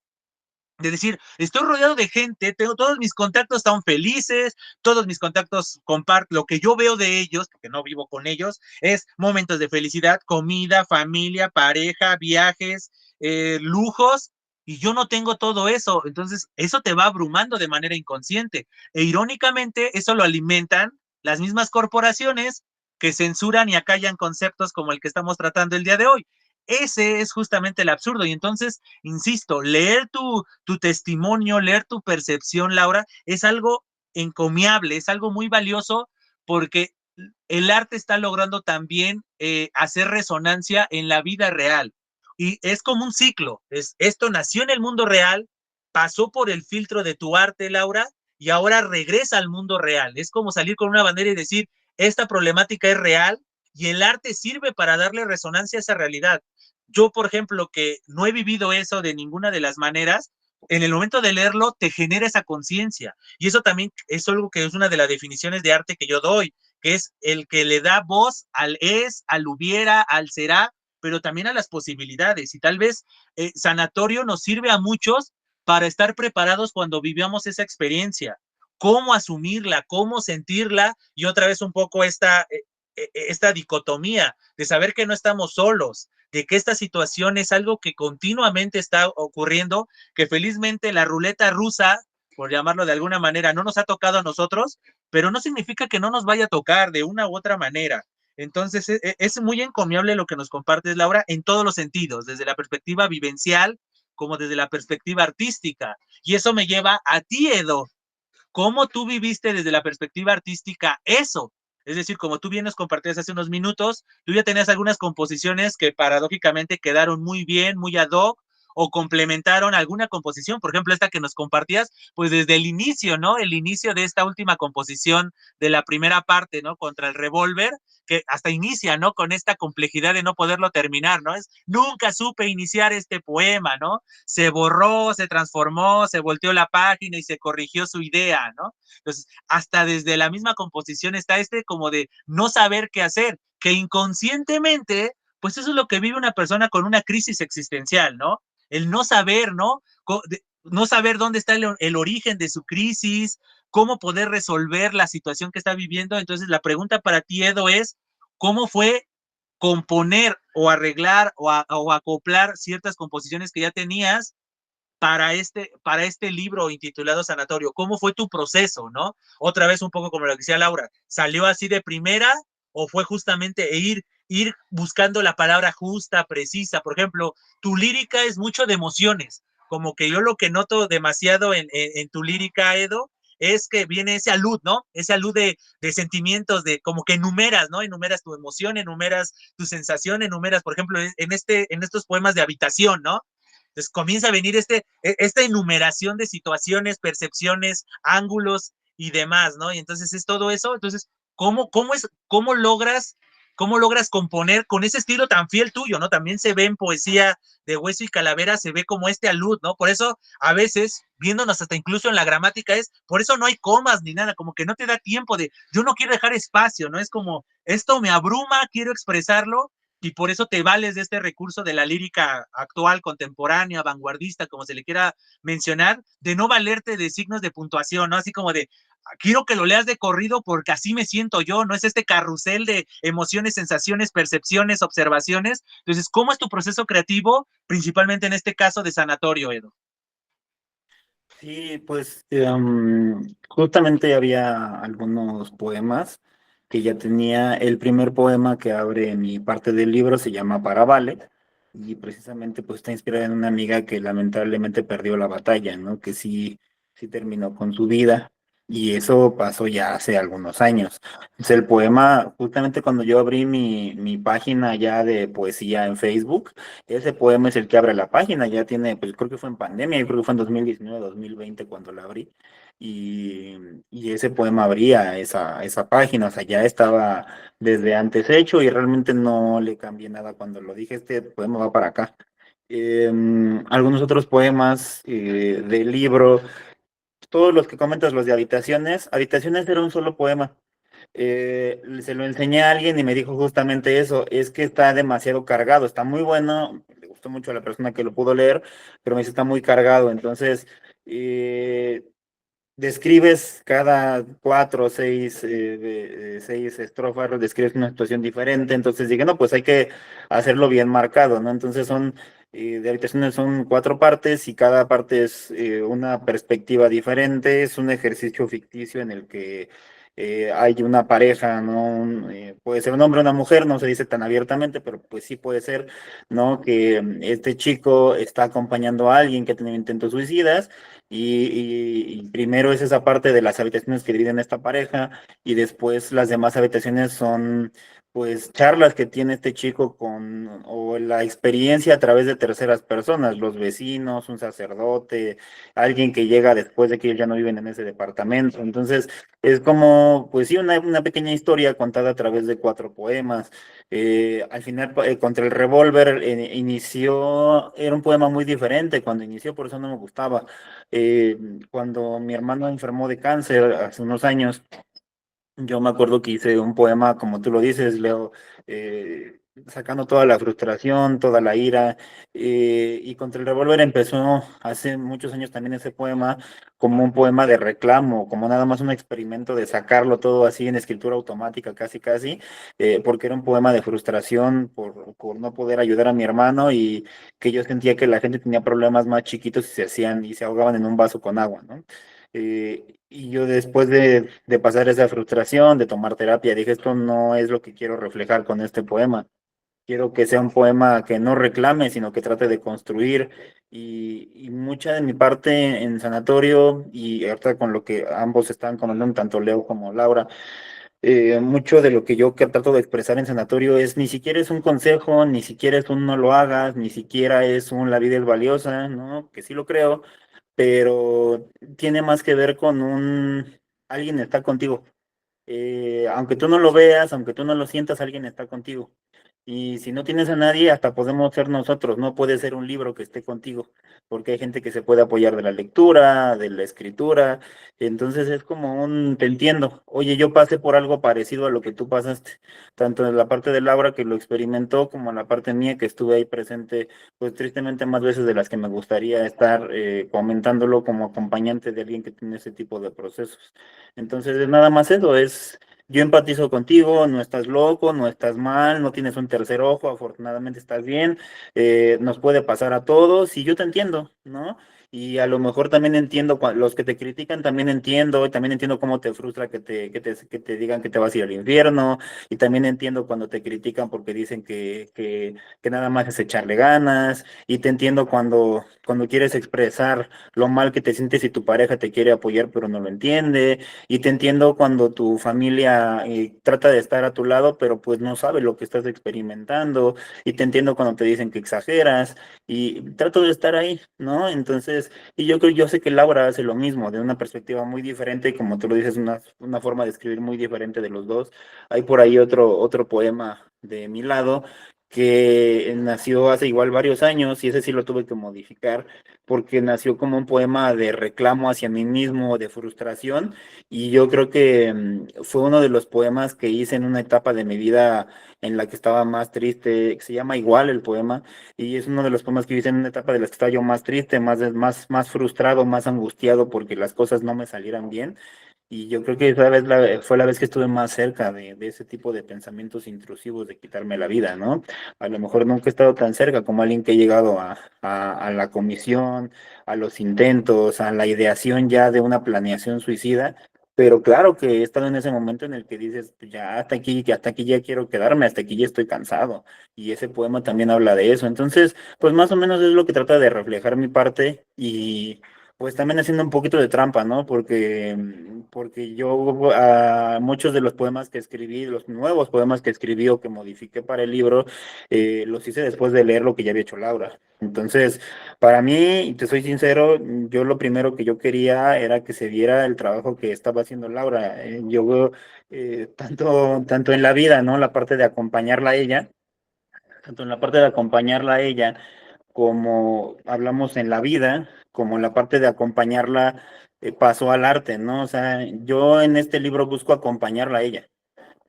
De decir, estoy rodeado de gente, tengo todos mis contactos están felices, todos mis contactos comparten lo que yo veo de ellos, porque no vivo con ellos, es momentos de felicidad, comida, familia, pareja, viajes, lujos, y yo no tengo todo eso. Entonces, eso te va abrumando de manera inconsciente. E irónicamente, eso lo alimentan las mismas corporaciones que censuran y acallan conceptos como el que estamos tratando el día de hoy. Ese es justamente el absurdo. Y entonces, insisto, leer tu testimonio, leer tu percepción, Laura, es algo encomiable, es algo muy valioso porque el arte está logrando también hacer resonancia en la vida real. Y es como un ciclo. Esto nació en el mundo real, pasó por el filtro de tu arte, Laura, y ahora regresa al mundo real. Es como salir con una bandera y decir, esta problemática es real y el arte sirve para darle resonancia a esa realidad. Yo, por ejemplo, que no he vivido eso de ninguna de las maneras, en el momento de leerlo te genera esa conciencia. Y eso también es algo que es una de las definiciones de arte que yo doy, que es el que le da voz al es, al hubiera, al será, pero también a las posibilidades. Y tal vez Sanatorio nos sirve a muchos para estar preparados cuando vivamos esa experiencia. Cómo asumirla, cómo sentirla, y otra vez un poco esta dicotomía de saber que no estamos solos, de que esta situación es algo que continuamente está ocurriendo, que felizmente la ruleta rusa, por llamarlo de alguna manera, no nos ha tocado a nosotros, pero no significa que no nos vaya a tocar de una u otra manera. Entonces, es muy encomiable lo que nos compartes, Laura, en todos los sentidos, desde la perspectiva vivencial como desde la perspectiva artística. Y eso me lleva a ti, Edo. ¿Cómo tú viviste desde la perspectiva artística eso? Es decir, como tú bien nos compartías hace unos minutos, tú ya tenías algunas composiciones que paradójicamente quedaron muy bien, muy ad hoc, o complementaron alguna composición, por ejemplo, esta que nos compartías, pues desde el inicio, ¿no? El inicio de esta última composición de la primera parte, ¿no? Contra el revólver, que hasta inicia, ¿no? Con esta complejidad de no poderlo terminar, ¿no? Nunca supe iniciar este poema, ¿no? Se borró, se transformó, se volteó la página y se corrigió su idea, ¿no? Entonces, hasta desde la misma composición está como de no saber qué hacer, que inconscientemente, pues eso es lo que vive una persona con una crisis existencial, ¿no? El no saber, ¿no? No saber dónde está el origen de su crisis, cómo poder resolver la situación que está viviendo. Entonces, la pregunta para ti, Edo, es, ¿cómo fue componer o arreglar o acoplar ciertas composiciones que ya tenías para este libro intitulado Sanatorio? ¿Cómo fue tu proceso, no? Otra vez un poco como lo que decía Laura, ¿salió así de primera o fue justamente ir buscando la palabra justa, precisa? Por ejemplo, tu lírica es mucho de emociones, como que yo lo que noto demasiado en tu lírica, Edo, es que viene ese alud, ¿no? Ese alud de sentimientos, de como que enumeras, ¿no? Enumeras tu emoción, enumeras tu sensación, enumeras, por ejemplo, en estos poemas de habitación, ¿no? Entonces comienza a venir esta enumeración de situaciones, percepciones, ángulos y demás, ¿no? Y entonces es todo eso. Entonces, ¿cómo logras componer con ese estilo tan fiel tuyo, ¿no? También se ve en poesía de Hueso y Calavera, se ve como este alud, ¿no? Por eso, a veces, viéndonos hasta incluso en la gramática, por eso no hay comas ni nada, como que no te da tiempo yo no quiero dejar espacio, ¿no? Es como, esto me abruma, quiero expresarlo, y por eso te vales de este recurso de la lírica actual, contemporánea, vanguardista, como se le quiera mencionar, de no valerte de signos de puntuación, ¿no? Así como de, quiero que lo leas de corrido porque así me siento yo, no es este carrusel de emociones, sensaciones, percepciones, observaciones. Entonces, ¿cómo es tu proceso creativo, principalmente en este caso de Sanatorio, Edo? Sí, pues justamente había algunos poemas que ya tenía. El primer poema que abre mi parte del libro se llama Para Vale, y precisamente pues está inspirada en una amiga que lamentablemente perdió la batalla, ¿no? Que sí, sí terminó con su vida, y eso pasó ya hace algunos años. Entonces el poema, justamente cuando yo abrí mi página ya de poesía en Facebook, ese poema es el que abre la página. Ya tiene, pues creo que fue en pandemia, yo creo que fue en 2019, 2020 cuando la abrí, y, y ese poema abría esa página. O sea, ya estaba desde antes hecho y realmente no le cambié nada cuando lo dije, este poema va para acá. Algunos otros poemas del libro todos los que comentas, los de Habitaciones, Habitaciones era un solo poema. Se lo enseñé a alguien y me dijo justamente eso, es que está demasiado cargado, está muy bueno, le gustó mucho a la persona que lo pudo leer, pero me dice está muy cargado, entonces describes cada 4 o 6, seis estrofas, describes una situación diferente, entonces dije, no, pues hay que hacerlo bien marcado, ¿no? Entonces de Habitaciones son 4 partes y cada parte es una perspectiva diferente, es un ejercicio ficticio en el que hay una pareja, ¿no? Puede ser un hombre o una mujer, no se dice tan abiertamente, pero pues sí puede ser, ¿no? Que este chico está acompañando a alguien que ha tenido intentos suicidas y primero es esa parte de las habitaciones que dividen esta pareja y después las demás habitaciones son pues charlas que tiene este chico o la experiencia a través de terceras personas, los vecinos, un sacerdote, alguien que llega después de que ellos ya no viven en ese departamento. Entonces, es como, pues sí, una pequeña historia contada a través de 4 poemas. Al final, contra el revólver inició, era un poema muy diferente cuando inició, por eso no me gustaba. Eh, Cuando mi hermano enfermó de cáncer hace unos años, yo me acuerdo que hice un poema, como tú lo dices, Leo, sacando toda la frustración, toda la ira, y Contra el Revólver empezó hace muchos años también ese poema como un poema de reclamo, como nada más un experimento de sacarlo todo así en escritura automática, casi casi, porque era un poema de frustración por no poder ayudar a mi hermano y que yo sentía que la gente tenía problemas más chiquitos y se ahogaban en un vaso con agua, ¿no? Y yo después de pasar esa frustración, de tomar terapia, dije, esto no es lo que quiero reflejar con este poema. Quiero que sea un poema que no reclame, sino que trate de construir. Y mucha de mi parte en sanatorio, y ahorita con lo que ambos están comentando, tanto Leo como Laura, mucho de lo que yo que trato de expresar en sanatorio es ni siquiera es un consejo, ni siquiera es un no lo hagas, ni siquiera es un la vida es valiosa, ¿no? Que sí lo creo, pero tiene más que ver con alguien está contigo. Aunque tú no lo veas, aunque tú no lo sientas, alguien está contigo. Y si no tienes a nadie, hasta podemos ser nosotros, no puede ser un libro que esté contigo, porque hay gente que se puede apoyar de la lectura, de la escritura, entonces es como te entiendo, oye, yo pasé por algo parecido a lo que tú pasaste, tanto en la parte de Laura que lo experimentó, como en la parte mía que estuve ahí presente, pues tristemente más veces de las que me gustaría estar comentándolo como acompañante de alguien que tiene ese tipo de procesos. Entonces es nada más eso, yo empatizo contigo, no estás loco, no estás mal, no tienes un tercer ojo, afortunadamente estás bien, nos puede pasar a todos y yo te entiendo, ¿no? Y a lo mejor también entiendo, los que te critican también entiendo, y también entiendo cómo te frustra que te digan que te vas a ir al infierno, y también entiendo cuando te critican porque dicen que nada más es echarle ganas, y te entiendo cuando quieres expresar lo mal que te sientes y tu pareja te quiere apoyar pero no lo entiende, y te entiendo cuando tu familia trata de estar a tu lado, pero pues no sabe lo que estás experimentando. Y te entiendo cuando te dicen que exageras. Y trato de estar ahí, ¿no? Entonces, y yo sé que Laura hace lo mismo, de una perspectiva muy diferente, y como tú lo dices, una forma de escribir muy diferente de los dos. Hay por ahí otro poema de mi lado que nació hace igual varios años y ese sí lo tuve que modificar porque nació como un poema de reclamo hacia mí mismo, de frustración, y yo creo que fue uno de los poemas que hice en una etapa de mi vida en la que estaba más triste, que se llama igual el poema, y es uno de los poemas que hice en una etapa de la que estaba yo más triste, más frustrado, más angustiado porque las cosas no me salieran bien. Y yo creo que esa vez fue la vez que estuve más cerca de ese tipo de pensamientos intrusivos de quitarme la vida, ¿no? A lo mejor nunca he estado tan cerca como alguien que ha llegado a la comisión, a los intentos, a la ideación ya de una planeación suicida, pero claro que he estado en ese momento en el que dices, "Pues ya hasta aquí ya quiero quedarme, hasta aquí ya estoy cansado", y ese poema también habla de eso. Entonces, pues más o menos es lo que trata de reflejar mi parte y pues también haciendo un poquito de trampa, ¿no? Porque yo muchos de los poemas que escribí, los nuevos poemas que escribí o que modifiqué para el libro, los hice después de leer lo que ya había hecho Laura. Entonces, para mí, y te soy sincero, yo lo primero que yo quería era que se viera el trabajo que estaba haciendo Laura. Yo, tanto en la vida, ¿no? La parte de acompañarla a ella, tanto en la parte de acompañarla a ella como hablamos en la vida, como en la parte de acompañarla pasó al arte, ¿no? O sea, yo en este libro busco acompañarla a ella.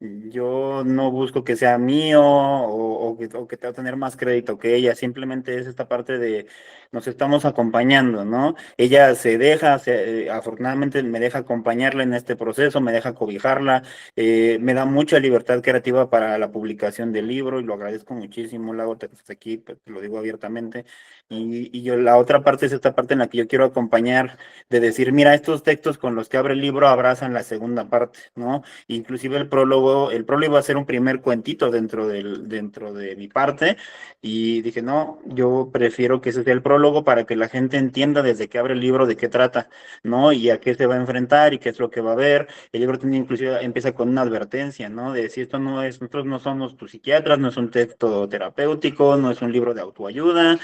Yo no busco que sea mío o que te va a tener más crédito que ella, simplemente es esta parte de nos estamos acompañando, ¿no? Ella se deja, afortunadamente me deja acompañarla en este proceso, me deja cobijarla, me da mucha libertad creativa para la publicación del libro y lo agradezco muchísimo, Lago, que estás aquí, pues, te lo digo abiertamente. Y yo la otra parte es esta parte en la que yo quiero acompañar, de decir, mira, estos textos con los que abre el libro abrazan la segunda parte, ¿no? Inclusive el prólogo iba a ser un primer cuentito dentro de mi parte, y dije, no, yo prefiero que ese sea el prólogo para que la gente entienda desde que abre el libro de qué trata, ¿no? Y a qué se va a enfrentar y qué es lo que va a ver. El libro tiene inclusive, empieza con una advertencia, ¿no? De si esto no es, nosotros no somos tus psiquiatras, no es un texto terapéutico, no es un libro de autoayuda,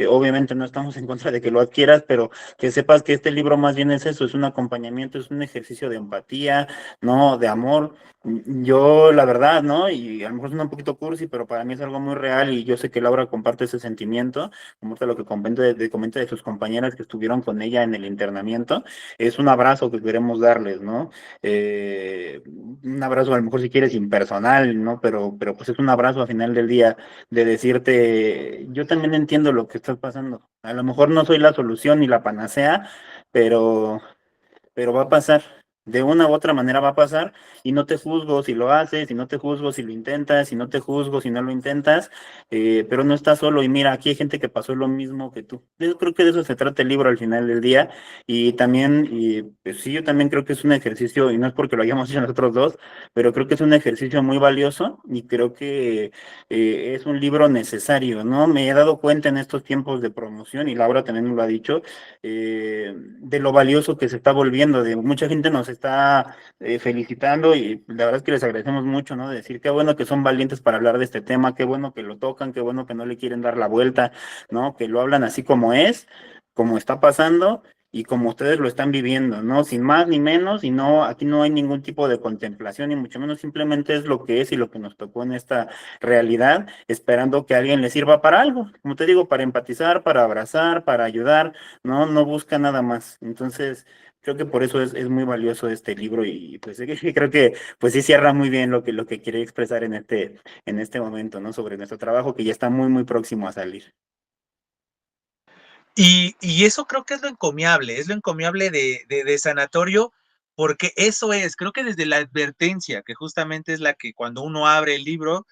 obviamente no estamos en contra de que lo adquieras, pero que sepas que este libro más bien es eso, es un acompañamiento, es un ejercicio de empatía, ¿no? De amor. Yo, la verdad, ¿no? Y a lo mejor suena un poquito cursi, pero para mí es algo muy real y yo sé que Laura comparte ese sentimiento, como te lo que comenta de sus compañeras que estuvieron con ella en el internamiento. Es un abrazo que queremos darles, ¿no? Un abrazo a lo mejor si quieres impersonal, ¿no? Pero pues es un abrazo al final del día de decirte, yo también entiendo lo que estás pasando. A lo mejor no soy la solución ni la panacea, pero va a pasar. De una u otra manera va a pasar y no te juzgo si lo haces, y no te juzgo si lo intentas, y no te juzgo si no lo intentas, pero no estás solo. Y mira, aquí hay gente que pasó lo mismo que tú. Yo creo que de eso se trata el libro al final del día. Y también, y pues sí, yo también creo que es un ejercicio, y no es porque lo hayamos hecho nosotros dos, pero creo que es un ejercicio muy valioso y creo que es un libro necesario, ¿no? Me he dado cuenta en estos tiempos de promoción, y Laura también me lo ha dicho, de lo valioso que se está volviendo, de mucha gente nos está felicitando y la verdad es que les agradecemos mucho, ¿no? De decir qué bueno que son valientes para hablar de este tema, qué bueno que lo tocan, qué bueno que no le quieren dar la vuelta, ¿no? Que lo hablan así como es, como está pasando y como ustedes lo están viviendo, ¿no? Sin más ni menos, y no, aquí no hay ningún tipo de contemplación, ni mucho menos, simplemente es lo que es y lo que nos tocó en esta realidad, esperando que a alguien le sirva para algo, como te digo, para empatizar, para abrazar, para ayudar, no busca nada más. Entonces, creo que por eso es muy valioso este libro y pues creo que pues sí cierra muy bien lo que quiere expresar en este momento, ¿no? Sobre nuestro trabajo que ya está muy próximo a salir. Y eso creo que es lo encomiable de Sanatorio, porque eso es, creo que desde la advertencia, que justamente es la que cuando uno abre el libro,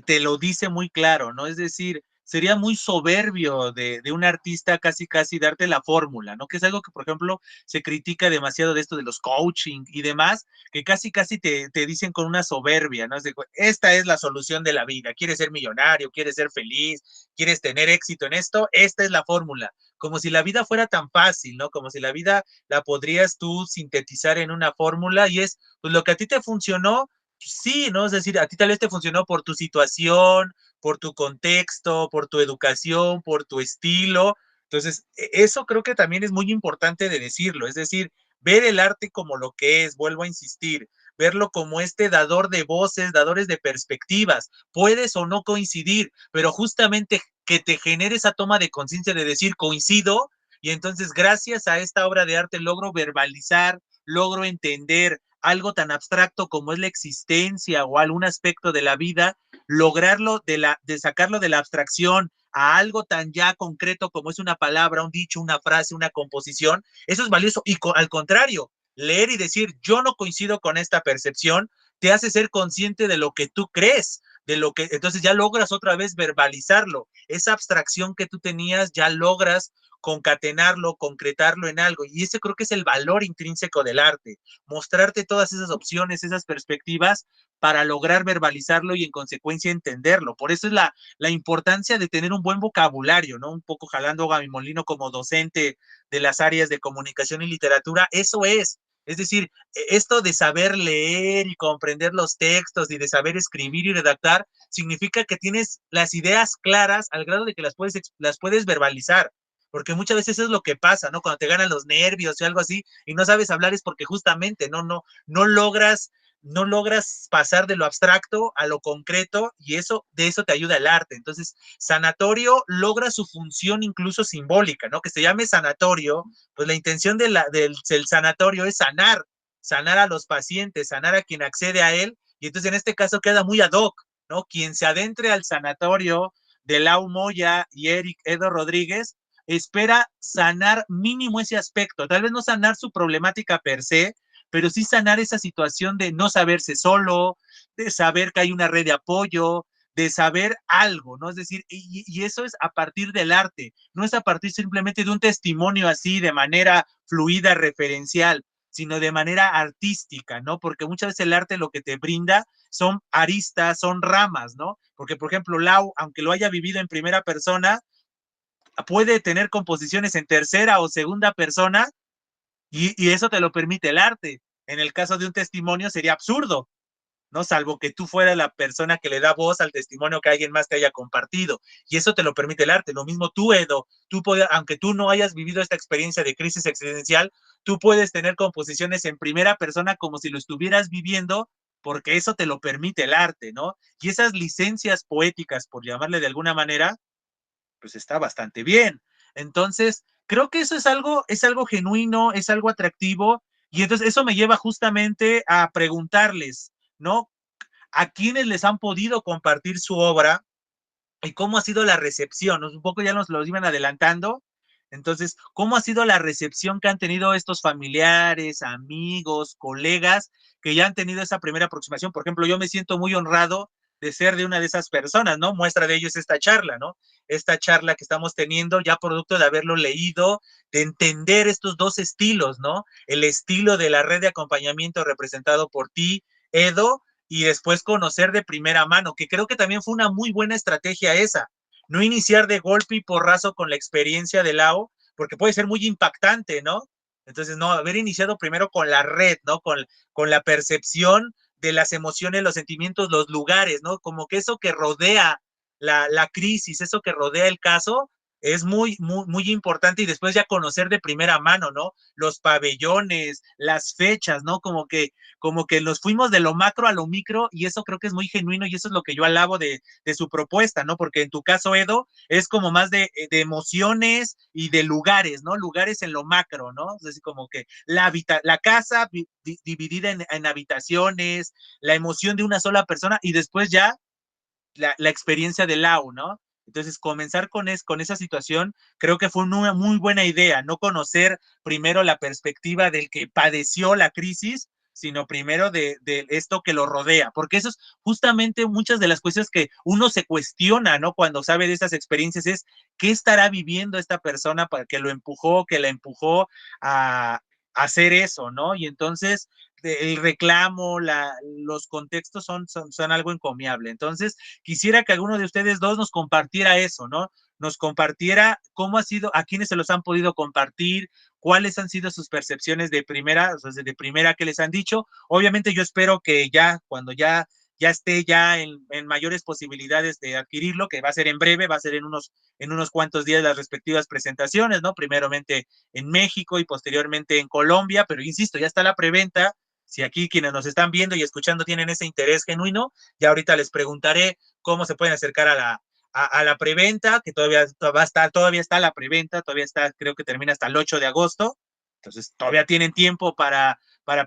te lo dice muy claro, ¿no? Es decir, sería muy soberbio de un artista casi darte la fórmula, ¿no? Que es algo que, por ejemplo, se critica demasiado de esto de los coaching y demás, que casi te dicen con una soberbia, ¿no? Es de, esta es la solución de la vida, quieres ser millonario, quieres ser feliz, quieres tener éxito en esto, esta es la fórmula, como si la vida fuera tan fácil, ¿no? Como si la vida la podrías tú sintetizar en una fórmula y es, pues lo que a ti te funcionó, sí, ¿no? Es decir, a ti tal vez te funcionó por tu situación, por tu contexto, por tu educación, por tu estilo. Entonces, eso creo que también es muy importante de decirlo, es decir, ver el arte como lo que es, vuelvo a insistir, verlo como este dador de voces, dadores de perspectivas. Puedes o no coincidir, pero justamente que te genere esa toma de conciencia de decir coincido y entonces gracias a esta obra de arte logro verbalizar, logro entender algo tan abstracto como es la existencia o algún aspecto de la vida, lograrlo de sacarlo de la abstracción a algo tan ya concreto como es una palabra, un dicho, una frase, una composición, eso es valioso y al contrario, leer y decir yo no coincido con esta percepción te hace ser consciente de lo que tú crees, de lo que entonces ya logras otra vez verbalizarlo, esa abstracción que tú tenías ya logras concatenarlo, concretarlo en algo y ese creo que es el valor intrínseco del arte, mostrarte todas esas opciones, esas perspectivas para lograr verbalizarlo y en consecuencia entenderlo. Por eso es la importancia de tener un buen vocabulario, ¿no? Un poco jalando a mi molino como docente de las áreas de comunicación y literatura, eso es decir, esto de saber leer y comprender los textos y de saber escribir y redactar significa que tienes las ideas claras al grado de que las puedes verbalizar. Porque muchas veces es lo que pasa, ¿no? Cuando te ganan los nervios o algo así y no sabes hablar es porque justamente no logras no logras pasar de lo abstracto a lo concreto y de eso te ayuda el arte. Entonces, sanatorio logra su función incluso simbólica, ¿no? Que se llame sanatorio, pues la intención del sanatorio es sanar a los pacientes, sanar a quien accede a él, y entonces en este caso queda muy ad hoc, ¿no? Quien se adentre al sanatorio de Lau Moya y Edo Rodríguez espera sanar mínimo ese aspecto, tal vez no sanar su problemática per se, pero sí sanar esa situación de no saberse solo, de saber que hay una red de apoyo, de saber algo, ¿no? Es decir, y eso es a partir del arte, no es a partir simplemente de un testimonio así de manera fluida, referencial, sino de manera artística, ¿no? Porque muchas veces el arte lo que te brinda son aristas, son ramas, ¿no? Porque, por ejemplo, Lau, aunque lo haya vivido en primera persona, puede tener composiciones en tercera o segunda persona y eso te lo permite el arte. En el caso de un testimonio sería absurdo, ¿no? Salvo que tú fueras la persona que le da voz al testimonio que alguien más te haya compartido. Y eso te lo permite el arte. Lo mismo tú, Edo, aunque tú no hayas vivido esta experiencia de crisis existencial, tú puedes tener composiciones en primera persona como si lo estuvieras viviendo, porque eso te lo permite el arte, ¿no? Y esas licencias poéticas, por llamarle de alguna manera, pues está bastante bien. Entonces, creo que eso es algo genuino, es algo atractivo, y entonces eso me lleva justamente a preguntarles, ¿no? ¿A quiénes les han podido compartir su obra y cómo ha sido la recepción? Un poco ya nos lo iban adelantando. Entonces, ¿cómo ha sido la recepción que han tenido estos familiares, amigos, colegas que ya han tenido esa primera aproximación? Por ejemplo, yo me siento muy honrado de ser de una de esas personas, ¿no? Muestra de ello es esta charla, ¿no? Esta charla que estamos teniendo ya producto de haberlo leído, de entender estos dos estilos, ¿no? El estilo de la red de acompañamiento representado por ti, Edo, y después conocer de primera mano, que creo que también fue una muy buena estrategia esa, no iniciar de golpe y porrazo con la experiencia de Lau, porque puede ser muy impactante, ¿no? Entonces, no, haber iniciado primero con la red, ¿no? Con la percepción de las emociones, los sentimientos, los lugares, ¿no? Como que eso que rodea la crisis, eso que rodea el caso, es muy importante y después ya conocer de primera mano, ¿no? Los pabellones, las fechas, ¿no? Como que nos fuimos de lo macro a lo micro y eso creo que es muy genuino y eso es lo que yo alabo de su propuesta, ¿no? Porque en tu caso, Edo, es como más de emociones y de lugares, ¿no? Lugares en lo macro, ¿no? Es decir, como que la casa dividida en habitaciones, la emoción de una sola persona y después ya la experiencia de Lau, ¿no? Entonces, comenzar con esa situación creo que fue una muy buena idea, no conocer primero la perspectiva del que padeció la crisis, sino primero de esto que lo rodea, porque eso es justamente muchas de las cuestiones que uno se cuestiona, ¿no? Cuando sabe de estas experiencias es, ¿qué estará viviendo esta persona para que lo empujó, que la empujó a hacer eso, ¿no? Y entonces el reclamo, los contextos son algo encomiable. Entonces, quisiera que alguno de ustedes dos nos compartiera eso, ¿no? Nos compartiera cómo ha sido, a quiénes se los han podido compartir, cuáles han sido sus percepciones de primera, o sea, de primera que les han dicho. Obviamente yo espero que ya, cuando ya esté ya en mayores posibilidades de adquirirlo, que va a ser en breve, va a ser en unos cuantos días las respectivas presentaciones, ¿no? Primeramente en México y posteriormente en Colombia, pero insisto, ya está la preventa. Si aquí quienes nos están viendo y escuchando tienen ese interés genuino, ya ahorita les preguntaré cómo se pueden acercar a la preventa, que todavía está la preventa, todavía está, creo que termina hasta el 8 de agosto, entonces todavía tienen tiempo para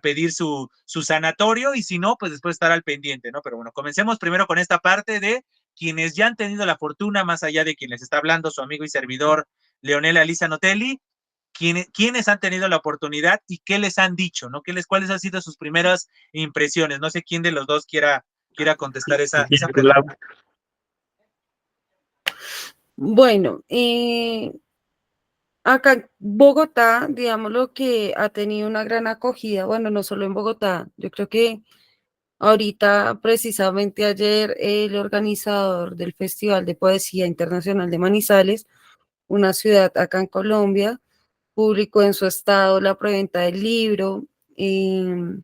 pedir su sanatorio y si no, pues después estar al pendiente, ¿no? Pero bueno, comencemos primero con esta parte de quienes ya han tenido la fortuna, más allá de quien les está hablando, su amigo y servidor Leonel Alisa Notelli, ¿quiénes han tenido la oportunidad y qué les han dicho, ¿no? ¿Cuáles han sido sus primeras impresiones? No sé quién de los dos quiera contestar esa pregunta. Bueno, acá en Bogotá, digamos lo que ha tenido una gran acogida, bueno, no solo en Bogotá, yo creo que ahorita, precisamente ayer, el organizador del Festival de Poesía Internacional de Manizales, una ciudad acá en Colombia, publicó en su estado la preventa del libro. El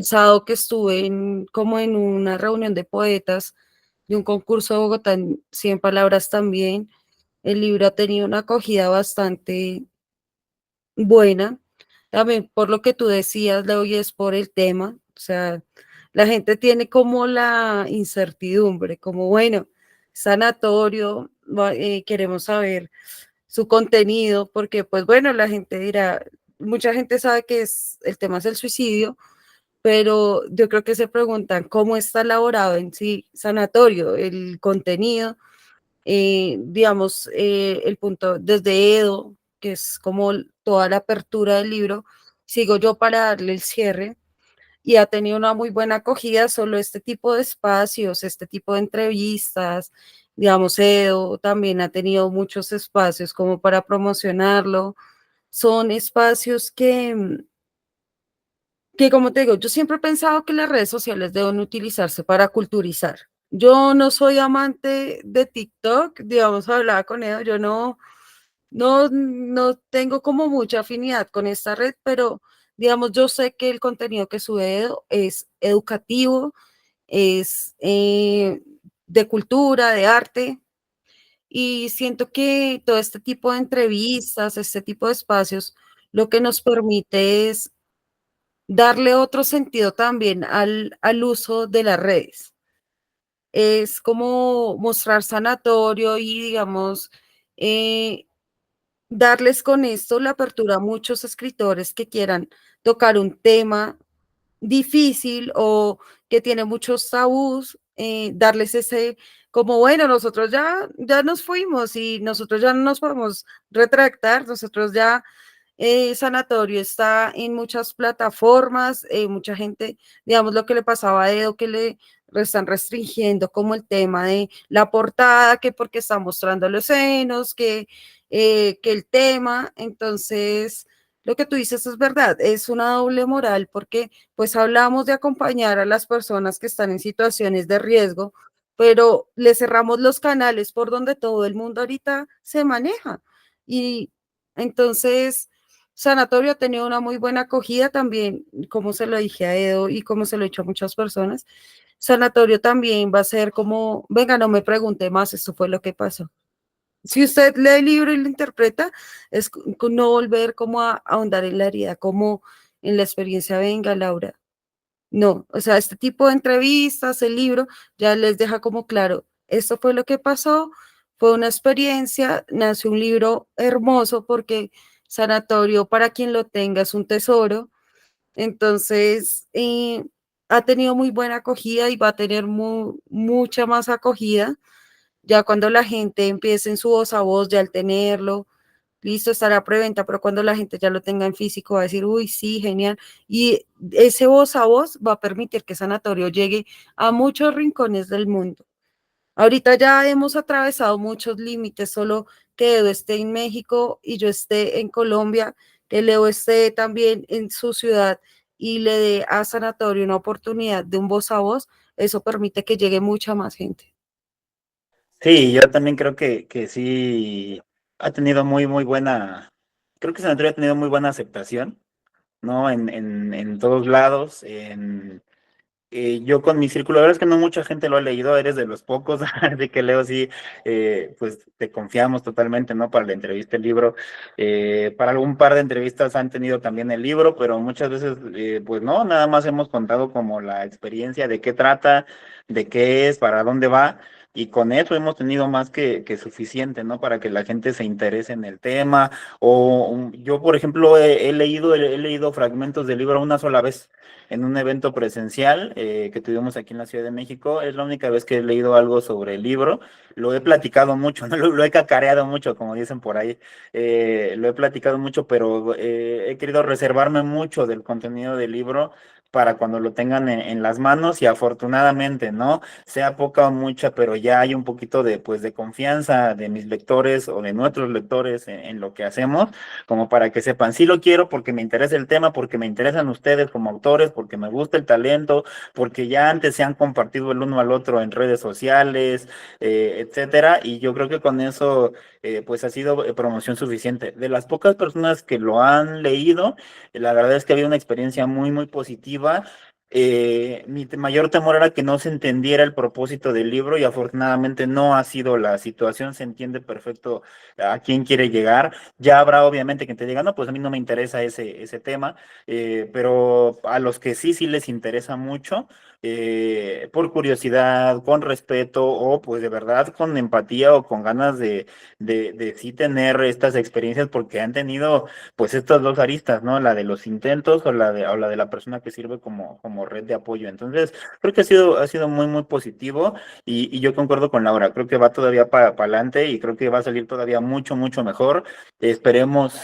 sábado que estuve como en una reunión de poetas de un concurso de Bogotá en 100 palabras también, el libro ha tenido una acogida bastante buena. También por lo que tú decías, Leo, y es por el tema, o sea, La gente tiene como la incertidumbre, como bueno, sanatorio, queremos saber su contenido, porque pues bueno, la gente dirá, mucha gente sabe que es, el tema es el suicidio, pero yo creo que se preguntan cómo está elaborado en sí sanatorio, el contenido, digamos, el punto desde Edo, que es como toda la apertura del libro, sigo yo para darle el cierre y ha tenido una muy buena acogida solo este tipo de espacios, este tipo de entrevistas, digamos, Edo también ha tenido muchos espacios como para promocionarlo, son espacios que como te digo, yo siempre he pensado que las redes sociales deben utilizarse para culturizar. Yo no soy amante de TikTok, digamos, hablaba con Edo, yo no tengo como mucha afinidad con esta red, pero digamos, yo sé que el contenido que sube Edo es educativo, es de cultura, de arte, y siento que todo este tipo de entrevistas, este tipo de espacios, lo que nos permite es darle otro sentido también al uso de las redes. Es como mostrar sanatorio y, digamos, eh, darles con esto la apertura a muchos escritores que quieran tocar un tema difícil o que tiene muchos tabús, darles ese, como bueno, nosotros ya nos fuimos y nosotros ya no nos podemos retractar, nosotros ya sanatorio está en muchas plataformas, mucha gente, digamos lo que le pasaba a Edo, que le están restringiendo como el tema de la portada, que porque está mostrando los senos, que el tema, entonces lo que tú dices es verdad, es una doble moral porque pues hablamos de acompañar a las personas que están en situaciones de riesgo, pero le cerramos los canales por donde todo el mundo ahorita se maneja. Y entonces Sanatorio ha tenido una muy buena acogida también, como se lo dije a Edo y como se lo he dicho a muchas personas. Sanatorio también va a ser como, venga, no me pregunte más, esto fue lo que pasó. Si usted lee el libro y lo interpreta, es no volver como a ahondar en la herida, como en la experiencia, venga, Laura. No, o sea, este tipo de entrevistas, el libro, ya les deja como claro, esto fue lo que pasó, fue una experiencia, nació un libro hermoso porque Sanatorio, para quien lo tenga, es un tesoro. Entonces, ha tenido muy buena acogida y va a tener mucha más acogida ya cuando la gente empiece en su voz a voz, ya al tenerlo, listo, estará a preventa, pero cuando la gente ya lo tenga en físico va a decir, uy, sí, genial. Y ese voz a voz va a permitir que Sanatorio llegue a muchos rincones del mundo. Ahorita ya hemos atravesado muchos límites, solo que Edo esté en México y yo esté en Colombia, que Leo esté también en su ciudad y le dé a Sanatorio una oportunidad de un voz a voz, eso permite que llegue mucha más gente. Sí, yo también creo que sí ha tenido muy buena, creo que Sanatorio ha tenido muy buena aceptación, ¿no? En todos lados, yo con mi círculo, la verdad es que no mucha gente lo ha leído, eres de los pocos, así que Leo sí, pues te confiamos totalmente, ¿no? Para la entrevista, el libro, para algún par de entrevistas han tenido también el libro, pero muchas veces, pues no, nada más hemos contado como la experiencia de qué trata, de qué es, para dónde va, y con eso hemos tenido más que suficiente, ¿no? Para que la gente se interese en el tema, yo, por ejemplo, he leído fragmentos del libro una sola vez en un evento presencial que tuvimos aquí en la Ciudad de México. Es la única vez que he leído algo sobre el libro. Lo he platicado mucho, ¿no? Lo he cacareado mucho, como dicen por ahí. Lo he platicado mucho, pero he querido reservarme mucho del contenido del libro para cuando lo tengan en las manos y afortunadamente, ¿no? Sea poca o mucha, pero ya hay un poquito de, pues, de confianza de mis lectores o de nuestros lectores en lo que hacemos, como para que sepan, sí lo quiero porque me interesa el tema, porque me interesan ustedes como autores, porque me gusta el talento, porque ya antes se han compartido el uno al otro en redes sociales, etcétera, y yo creo que con eso pues ha sido promoción suficiente. De las pocas personas que lo han leído, la verdad es que había una experiencia muy positiva. Mi mayor temor era que no se entendiera el propósito del libro y afortunadamente no ha sido la situación, se entiende perfecto a quién quiere llegar. Ya habrá obviamente quien te diga, no, pues a mí no me interesa ese tema, pero a los que sí les interesa mucho, por curiosidad, con respeto o pues de verdad con empatía o con ganas de sí tener estas experiencias porque han tenido pues estas dos aristas, ¿no? La de los intentos o la de la persona que sirve como red de apoyo. Entonces, creo que ha sido muy, muy positivo y yo concuerdo con Laura, creo que va todavía para adelante y creo que va a salir todavía mucho, mucho mejor. Esperemos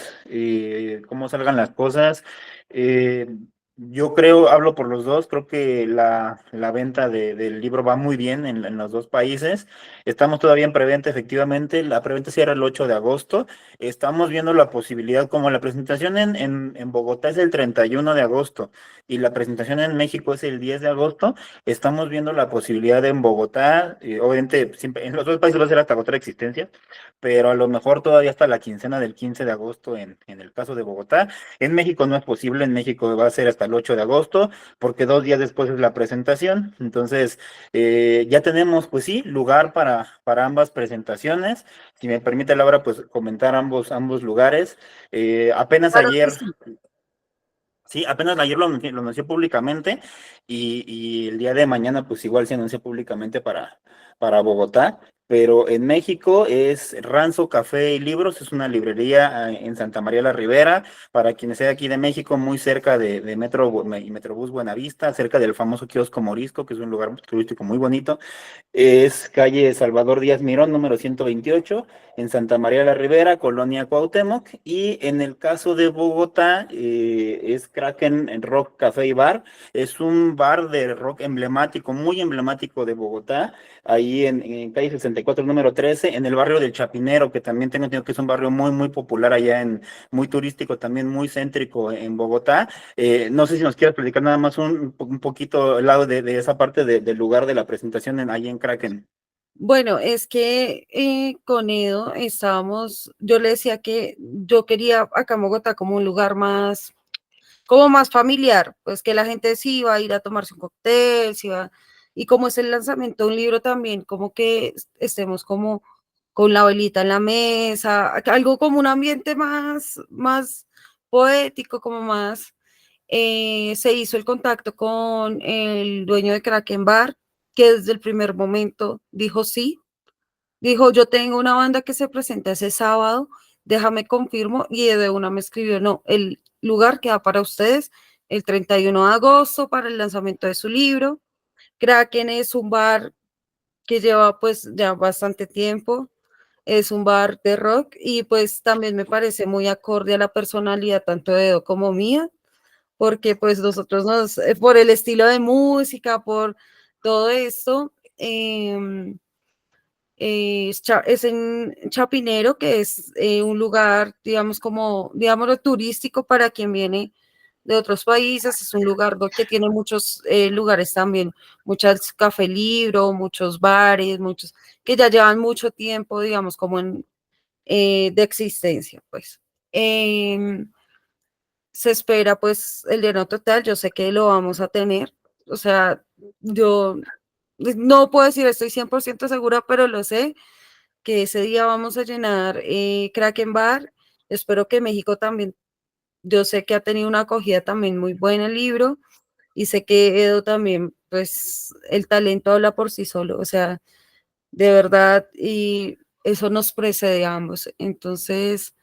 cómo salgan las cosas. Eh, yo creo, hablo por los dos, creo que la venta del libro va muy bien en los dos países. Estamos todavía en preventa, efectivamente. La preventa cierra el 8 de agosto. Estamos viendo la posibilidad, como la presentación en Bogotá es el 31 de agosto y la presentación en México es el 10 de agosto, estamos viendo la posibilidad en Bogotá, obviamente siempre, en los dos países va a ser hasta agotar existencia, pero a lo mejor todavía hasta la quincena del 15 de agosto en el caso de Bogotá. En México no es posible, en México va a ser hasta el 8 de agosto, porque 2 días después es la presentación. Entonces, ya tenemos, pues sí, lugar para ambas presentaciones. Si me permite, Laura, pues comentar ambos lugares. Apenas Claro que ayer, sí. sí, apenas ayer lo anunció públicamente y el día de mañana pues igual se anunció públicamente para Bogotá, pero en México es Ranzo Café y Libros, es una librería en Santa María la Ribera, para quienes sea aquí de México, muy cerca de y Metrobús Buenavista, cerca del famoso kiosco Morisco, que es un lugar turístico muy bonito. Es calle Salvador Díaz Mirón, número 128, en Santa María la Ribera, Colonia Cuauhtémoc. Y en el caso de Bogotá, es Kraken Rock Café y Bar. Es un bar de rock emblemático, muy emblemático de Bogotá, ahí en calle 64, número 13, en el barrio del Chapinero, que también tengo entendido que es un barrio muy, muy popular allá, muy turístico, también muy céntrico en Bogotá. No sé si nos quieres platicar nada más un poquito al lado de esa parte del lugar de la presentación ahí en Kraken. Bueno, es que con Edo estábamos, yo le decía que yo quería acá en Bogotá como un lugar más, como más familiar, pues que la gente sí iba a ir a tomarse un cóctel, sí iba, y como es el lanzamiento de un libro también, como que estemos como con la velita en la mesa, algo como un ambiente más poético, como más, se hizo el contacto con el dueño de Kraken Bar, que desde el primer momento dijo sí, dijo, yo tengo una banda que se presenta ese sábado, déjame confirmo, y de una me escribió, no, el lugar queda para ustedes el 31 de agosto para el lanzamiento de su libro. Kraken es un bar que lleva pues ya bastante tiempo, es un bar de rock y pues también me parece muy acorde a la personalidad tanto de Edo como mía, porque pues nosotros por el estilo de música, por todo esto, es en Chapinero, que es un lugar, digamos, como, digámoslo, turístico para quien viene de otros países. Es un lugar que tiene muchos lugares también, muchos café libro, muchos bares, muchos que ya llevan mucho tiempo, digamos, como de existencia, pues. Em, Se espera, pues, el lleno total. Yo sé que lo vamos a tener. O sea, yo no puedo decir estoy 100% segura, pero lo sé que ese día vamos a llenar Kraken Bar. Espero que México también, yo sé que ha tenido una acogida también muy buena el libro y sé que Edo también, pues el talento habla por sí solo, o sea, de verdad, y eso nos precede a ambos. Entonces,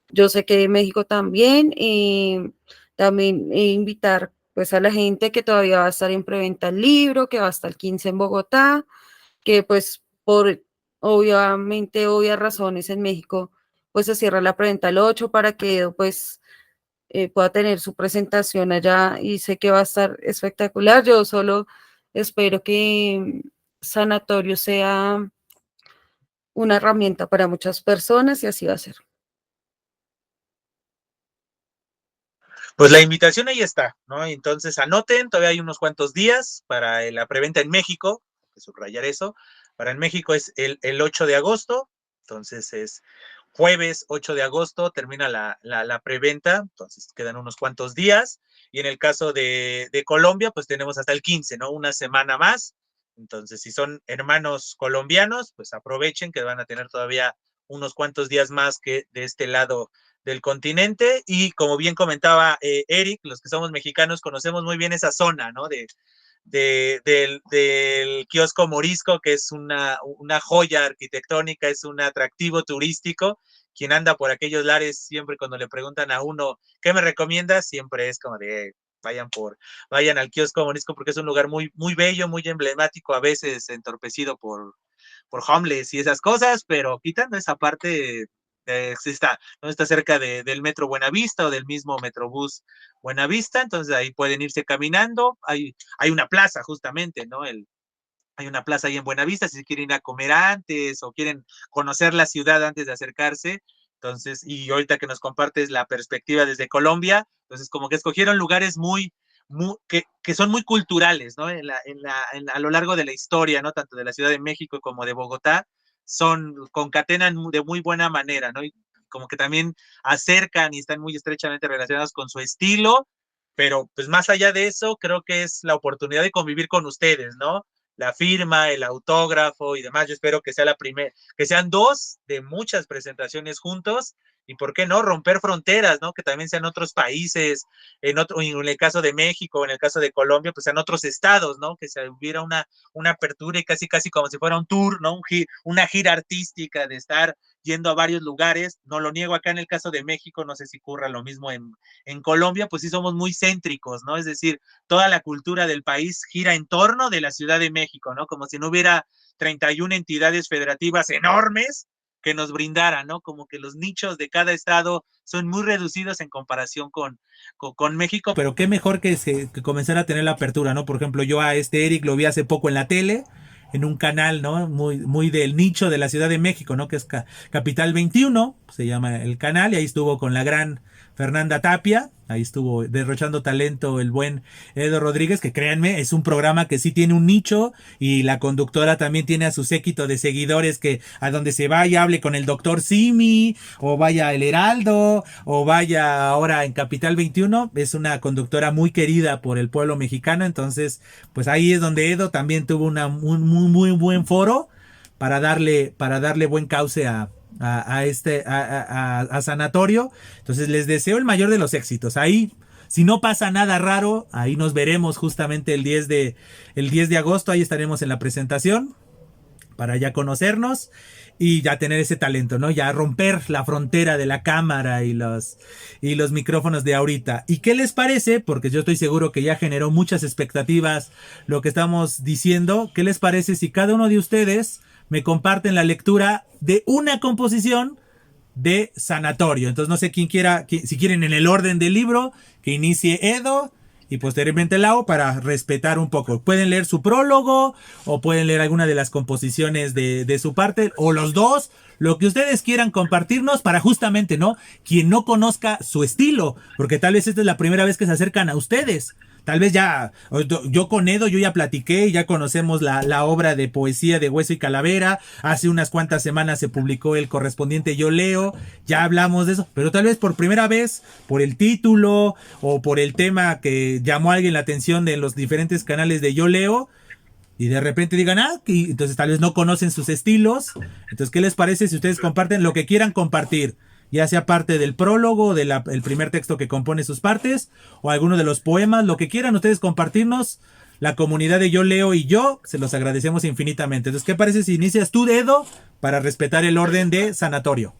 yo sé que México también, también invitar pues a la gente que todavía va a estar en preventa el libro, que va hasta el 15 en Bogotá, que pues por obviamente obvias razones en México, pues se cierra la preventa el 8 para que pues pueda tener su presentación allá y sé que va a estar espectacular. Yo solo espero que Sanatorio sea una herramienta para muchas personas y así va a ser. Pues la invitación ahí está, ¿no? Entonces anoten, todavía hay unos cuantos días para la preventa en México, hay que subrayar eso. Para en México es el 8 de agosto, entonces es jueves 8 de agosto, termina la preventa, entonces quedan unos cuantos días. Y en el caso de Colombia, pues tenemos hasta el 15, ¿no? Una semana más. Entonces, si son hermanos colombianos, pues aprovechen que van a tener todavía unos cuantos días más que de este lado del continente. Y como bien comentaba Eric, los que somos mexicanos conocemos muy bien esa zona, ¿no? del kiosco morisco, que es una joya arquitectónica, es un atractivo turístico. Quien anda por aquellos lares, siempre cuando le preguntan a uno, ¿qué me recomiendas? Siempre es como de, vayan al kiosco morisco, porque es un lugar muy, muy bello, muy emblemático, a veces entorpecido por homeless y esas cosas, pero quitando esa parte, no está cerca del metro Buenavista o del mismo Metrobús Buenavista, entonces ahí pueden irse caminando, hay una plaza justamente, ¿no? Hay una plaza ahí en Buenavista, si quieren ir a comer antes o quieren conocer la ciudad antes de acercarse. Entonces, y ahorita que nos compartes la perspectiva desde Colombia, entonces como que escogieron lugares que son muy culturales, ¿no? A lo largo de la historia, ¿no? Tanto de la Ciudad de México como de Bogotá, concatenan de muy buena manera, ¿no? Y como que también acercan y están muy estrechamente relacionados con su estilo, pero pues más allá de eso, creo que es la oportunidad de convivir con ustedes, ¿no? La firma, el autógrafo y demás. Yo espero que sea que sean 2 de muchas presentaciones juntos y por qué no romper fronteras, ¿no? Que también sean otros países, en el caso de México, en el caso de Colombia, pues sean otros estados, ¿no? Que se hubiera una apertura y casi como si fuera un tour, ¿no? Una gira artística de estar yendo a varios lugares. No lo niego acá en el caso de México, no sé si ocurra lo mismo en Colombia, pues sí somos muy céntricos, ¿no? Es decir, toda la cultura del país gira en torno de la Ciudad de México, ¿no? Como si no hubiera 31 entidades federativas enormes que nos brindaran, ¿no? Como que los nichos de cada estado son muy reducidos en comparación con México. Pero qué mejor que comenzar a tener la apertura, ¿no? Por ejemplo, yo a Eric lo vi hace poco en la tele, en un canal, ¿no? Muy, muy del nicho de la Ciudad de México, ¿no? Que es Capital 21, se llama el canal, y ahí estuvo con la gran Fernanda Tapia, ahí estuvo derrochando talento el buen Edo Rodríguez, que créanme, es un programa que sí tiene un nicho, y la conductora también tiene a su séquito de seguidores que a donde se vaya hable con el doctor Simi, o vaya el Heraldo, o vaya ahora en Capital 21, es una conductora muy querida por el pueblo mexicano. Entonces pues ahí es donde Edo también tuvo un muy, muy buen foro para darle buen cauce a Sanatorio. Entonces les deseo el mayor de los éxitos. Ahí, si no pasa nada raro, ahí nos veremos justamente el 10 de agosto. Ahí estaremos en la presentación para ya conocernos y ya tener ese talento, ¿no? Ya romper la frontera de la cámara y los micrófonos de ahorita. ¿Y qué les parece? Porque yo estoy seguro que ya generó muchas expectativas lo que estamos diciendo. ¿Qué les parece si cada uno de ustedes me comparten la lectura de una composición de Sanatorio? Entonces no sé quién quiera, si quieren en el orden del libro, que inicie Edo y posteriormente Lau, para respetar un poco. Pueden leer su prólogo o pueden leer alguna de las composiciones de su parte, o los dos, lo que ustedes quieran compartirnos, para justamente, ¿no? Quien no conozca su estilo, porque tal vez esta es la primera vez que se acercan a ustedes. Tal vez ya, yo con Edo, yo ya platiqué y ya conocemos la obra de poesía de Hueso y Calavera. Hace unas cuantas semanas se publicó el correspondiente Yo Leo, ya hablamos de eso, pero tal vez por primera vez, por el título o por el tema que llamó a alguien la atención de los diferentes canales de Yo Leo, y de repente digan, entonces tal vez no conocen sus estilos. Entonces, ¿qué les parece si ustedes comparten lo que quieran compartir? Ya sea parte del prólogo, el primer texto que compone sus partes, o alguno de los poemas, lo que quieran ustedes compartirnos. La comunidad de Yo Leo y yo se los agradecemos infinitamente. Entonces, ¿qué parece si inicias tú, Edo, para respetar el orden de Sanatorio?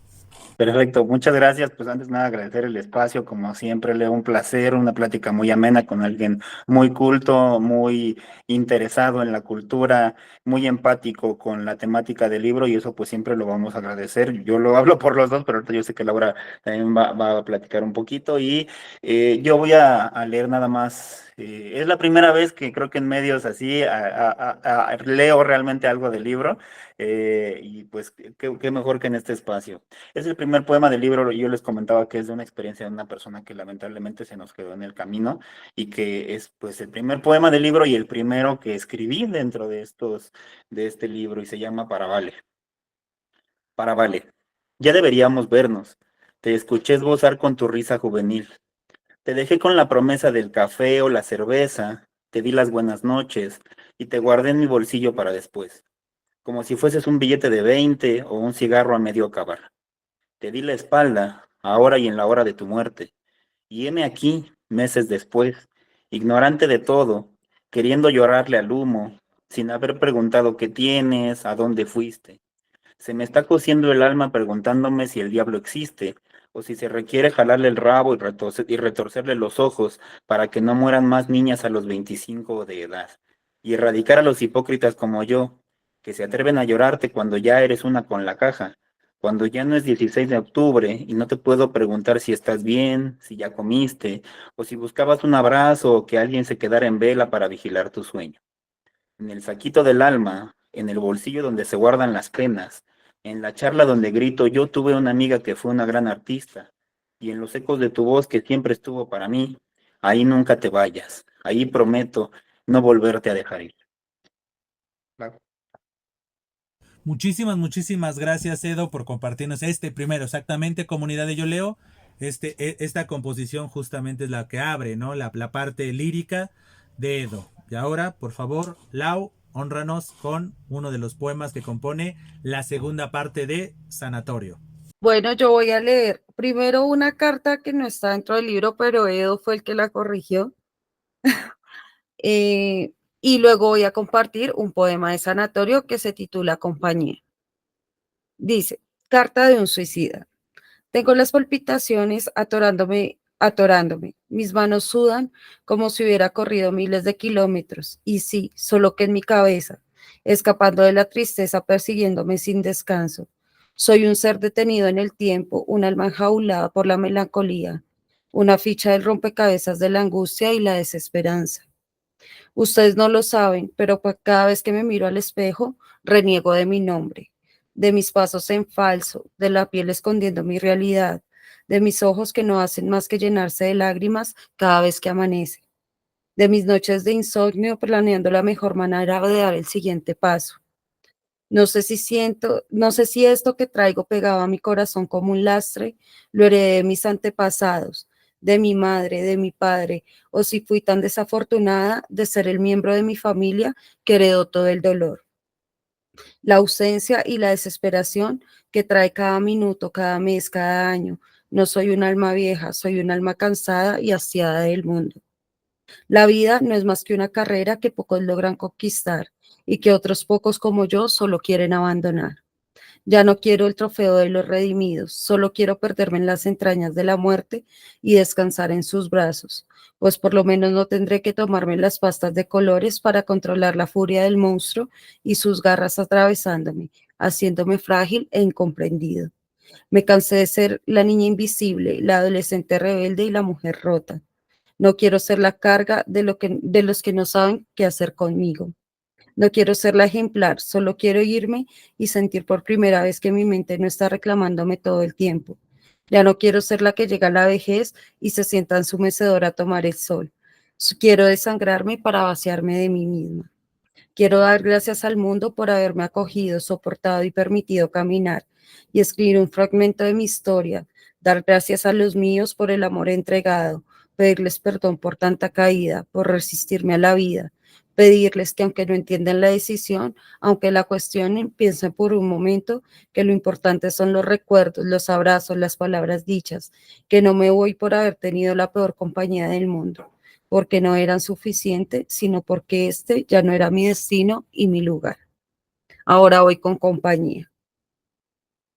Perfecto, muchas gracias. Pues antes de nada agradecer el espacio, como siempre, Leo, un placer, una plática muy amena con alguien muy culto, muy interesado en la cultura, muy empático con la temática del libro, y eso pues siempre lo vamos a agradecer. Yo lo hablo por los dos, pero ahorita yo sé que Laura también va a platicar un poquito, y yo voy a leer nada más. Es la primera vez que creo que en medios así leo realmente algo del libro, y pues qué mejor que en este espacio. Es el primer poema del libro. Yo les comentaba que es de una experiencia de una persona que lamentablemente se nos quedó en el camino, y que es pues el primer poema del libro y el primero que escribí dentro de este libro, y se llama Para Vale. Para Vale. Ya deberíamos vernos. Te escuché esbozar con tu risa juvenil. Te dejé con la promesa del café o la cerveza. Te di las buenas noches y te guardé en mi bolsillo para después, como si fueses un billete de 20 o un cigarro a medio acabar. Te di la espalda, ahora y en la hora de tu muerte, y heme aquí, meses después, ignorante de todo, queriendo llorarle al humo, sin haber preguntado qué tienes, a dónde fuiste. Se me está cosiendo el alma preguntándome si el diablo existe, o si se requiere jalarle el rabo y retorcerle los ojos para que no mueran más niñas a los 25 de edad, y erradicar a los hipócritas como yo, que se atreven a llorarte cuando ya eres una con la caja, cuando ya no es 16 de octubre y no te puedo preguntar si estás bien, si ya comiste, o si buscabas un abrazo o que alguien se quedara en vela para vigilar tu sueño. En el saquito del alma, en el bolsillo donde se guardan las penas, en la charla donde grito, yo tuve una amiga que fue una gran artista, y en los ecos de tu voz que siempre estuvo para mí, ahí nunca te vayas, ahí prometo no volverte a dejar ir. Claro. Muchísimas gracias, Edo, por compartirnos primero, exactamente, comunidad de Yo Leo. Esta composición justamente es la que abre, ¿no? La parte lírica de Edo. Y ahora, por favor, Lau, hónranos con uno de los poemas que compone la segunda parte de Sanatorio. Bueno, yo voy a leer primero una carta que no está dentro del libro, pero Edo fue el que la corrigió. Y luego voy a compartir un poema de Sanatorio que se titula Compañía. Dice, carta de un suicida. Tengo las palpitaciones atorándome. Mis manos sudan como si hubiera corrido miles de kilómetros. Y sí, solo que en mi cabeza, escapando de la tristeza, persiguiéndome sin descanso. Soy un ser detenido en el tiempo, un alma enjaulada por la melancolía, una ficha del rompecabezas de la angustia y la desesperanza. Ustedes no lo saben, pero cada vez que me miro al espejo, reniego de mi nombre, de mis pasos en falso, de la piel escondiendo mi realidad, de mis ojos que no hacen más que llenarse de lágrimas cada vez que amanece, de mis noches de insomnio planeando la mejor manera de dar el siguiente paso. No sé si esto que traigo pegado a mi corazón como un lastre, lo heredé de mis antepasados, de mi madre, de mi padre, o si fui tan desafortunada de ser el miembro de mi familia que heredó todo el dolor, la ausencia y la desesperación que trae cada minuto, cada mes, cada año. No soy un alma vieja, soy un alma cansada y hastiada del mundo. La vida no es más que una carrera que pocos logran conquistar y que otros pocos como yo solo quieren abandonar. Ya no quiero el trofeo de los redimidos, solo quiero perderme en las entrañas de la muerte y descansar en sus brazos, pues por lo menos no tendré que tomarme las pastas de colores para controlar la furia del monstruo y sus garras atravesándome, haciéndome frágil e incomprendido. Me cansé de ser la niña invisible, la adolescente rebelde y la mujer rota. No quiero ser la carga de los que no saben qué hacer conmigo. No quiero ser la ejemplar, solo quiero irme y sentir por primera vez que mi mente no está reclamándome todo el tiempo. Ya no quiero ser la que llega a la vejez y se sienta en su mecedora a tomar el sol. Quiero desangrarme para vaciarme de mí misma. Quiero dar gracias al mundo por haberme acogido, soportado y permitido caminar y escribir un fragmento de mi historia. Dar gracias a los míos por el amor entregado, pedirles perdón por tanta caída, por resistirme a la vida, pedirles que aunque no entiendan la decisión, aunque la cuestionen, piensen por un momento que lo importante son los recuerdos, los abrazos, las palabras dichas, que no me voy por haber tenido la peor compañía del mundo porque no eran suficientes, sino porque este ya no era mi destino y mi lugar. Ahora voy con compañía.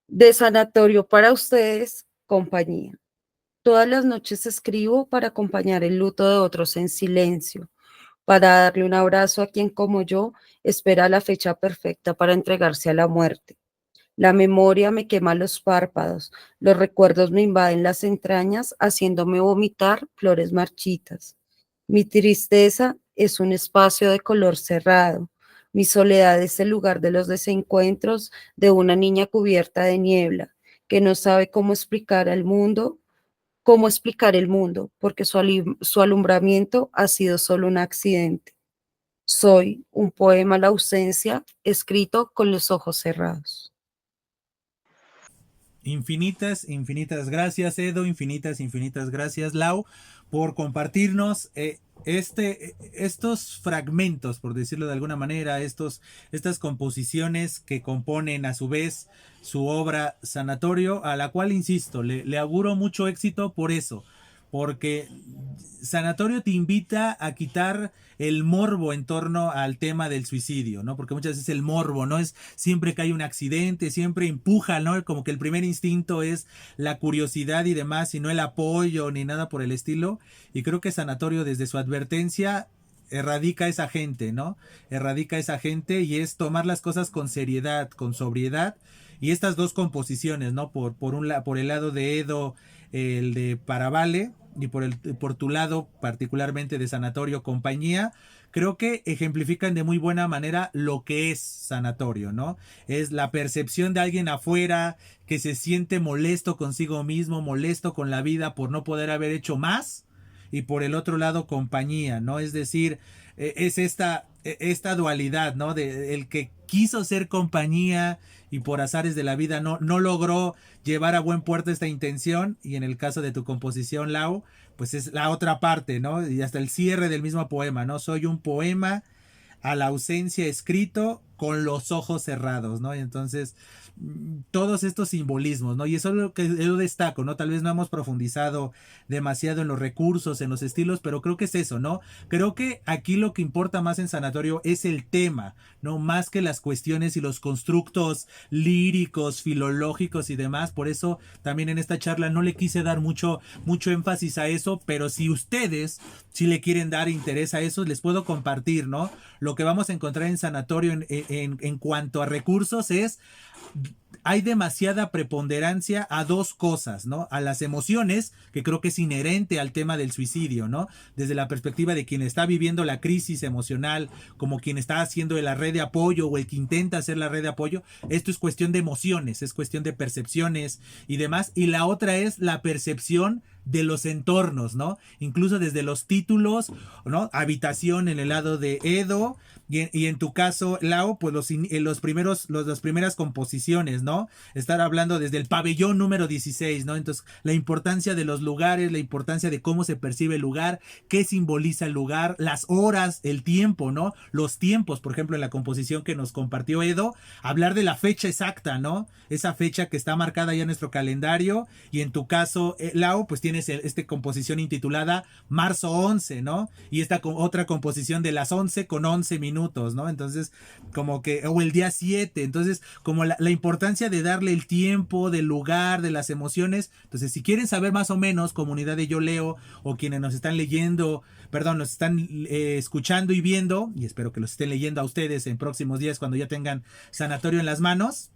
De sanatorio para ustedes, compañía. Todas las noches escribo para acompañar el luto de otros en silencio, para darle un abrazo a quien como yo espera la fecha perfecta para entregarse a la muerte. La memoria me quema los párpados, los recuerdos me invaden las entrañas, haciéndome vomitar flores marchitas. Mi tristeza es un espacio de color cerrado. Mi soledad es el lugar de los desencuentros de una niña cubierta de niebla, que no sabe cómo explicar el mundo, porque su alumbramiento ha sido solo un accidente. Soy un poema a la ausencia, escrito con los ojos cerrados. Infinitas gracias, Edo, infinitas gracias, Lau, por compartirnos estos fragmentos, por decirlo de alguna manera, estas composiciones que componen a su vez su obra Sanatorio, a la cual, insisto, le auguro mucho éxito por eso, porque Sanatorio te invita a quitar el morbo en torno al tema del suicidio, ¿no? Porque muchas veces el morbo, ¿no? Es siempre que hay un accidente, siempre empuja, ¿no? Como que el primer instinto es la curiosidad y demás, y no el apoyo ni nada por el estilo. Y creo que Sanatorio, desde su advertencia, erradica esa gente, ¿no? Erradica esa gente, y es tomar las cosas con seriedad, con sobriedad. Y estas dos composiciones, ¿no? Por el lado de Edo, el de Paravale, y por tu lado, particularmente de Sanatorio Compañía, creo que ejemplifican de muy buena manera lo que es Sanatorio, ¿no? Es la percepción de alguien afuera que se siente molesto consigo mismo, molesto con la vida por no poder haber hecho más, y por el otro lado Compañía, ¿no? Es decir, es esta dualidad, ¿no? De el que quiso ser compañía y por azares de la vida no logró llevar a buen puerto esta intención, y en el caso de tu composición, Lau, pues es la otra parte, ¿no? Y hasta el cierre del mismo poema, ¿no? Soy un poema a la ausencia escrito con los ojos cerrados, ¿no? Y entonces todos estos simbolismos, ¿no? Y eso es lo que yo destaco, ¿no? Tal vez no hemos profundizado demasiado en los recursos, en los estilos, pero creo que es eso, ¿no? Creo que aquí lo que importa más en Sanatorio es el tema, ¿no? Más que las cuestiones y los constructos líricos, filológicos y demás. Por eso también en esta charla no le quise dar mucho énfasis a eso, pero si ustedes si le quieren dar interés a eso, les puedo compartir, ¿no? Lo que vamos a encontrar en Sanatorio en cuanto a recursos es, hay demasiada preponderancia a dos cosas, ¿no? A las emociones, que creo que es inherente al tema del suicidio, ¿no? Desde la perspectiva de quien está viviendo la crisis emocional, como quien está haciendo la red de apoyo o el que intenta hacer la red de apoyo, esto es cuestión de emociones, es cuestión de percepciones y demás. Y la otra es la percepción de los entornos, ¿no? Incluso desde los títulos, ¿no? Habitación en el lado de Edo, y en tu caso, Lau, pues las primeras composiciones, ¿no? Estar hablando desde el pabellón número 16, ¿no? Entonces, la importancia de los lugares, la importancia de cómo se percibe el lugar, qué simboliza el lugar, las horas, el tiempo, ¿no? Los tiempos, por ejemplo, en la composición que nos compartió Edo, hablar de la fecha exacta, ¿no? Esa fecha que está marcada ya en nuestro calendario, y en tu caso, Lau, pues tienes esta composición intitulada Marzo 11, ¿no? Y esta otra composición de las 11 con 11 minutos, ¿no? Entonces, como que, o el día 7, entonces, como la importancia de darle el tiempo, del lugar, de las emociones. Entonces, si quieren saber más o menos, comunidad de Yo Leo, o quienes nos están leyendo, nos están escuchando y viendo, y espero que los estén leyendo a ustedes en próximos días cuando ya tengan Sanatorio en las manos,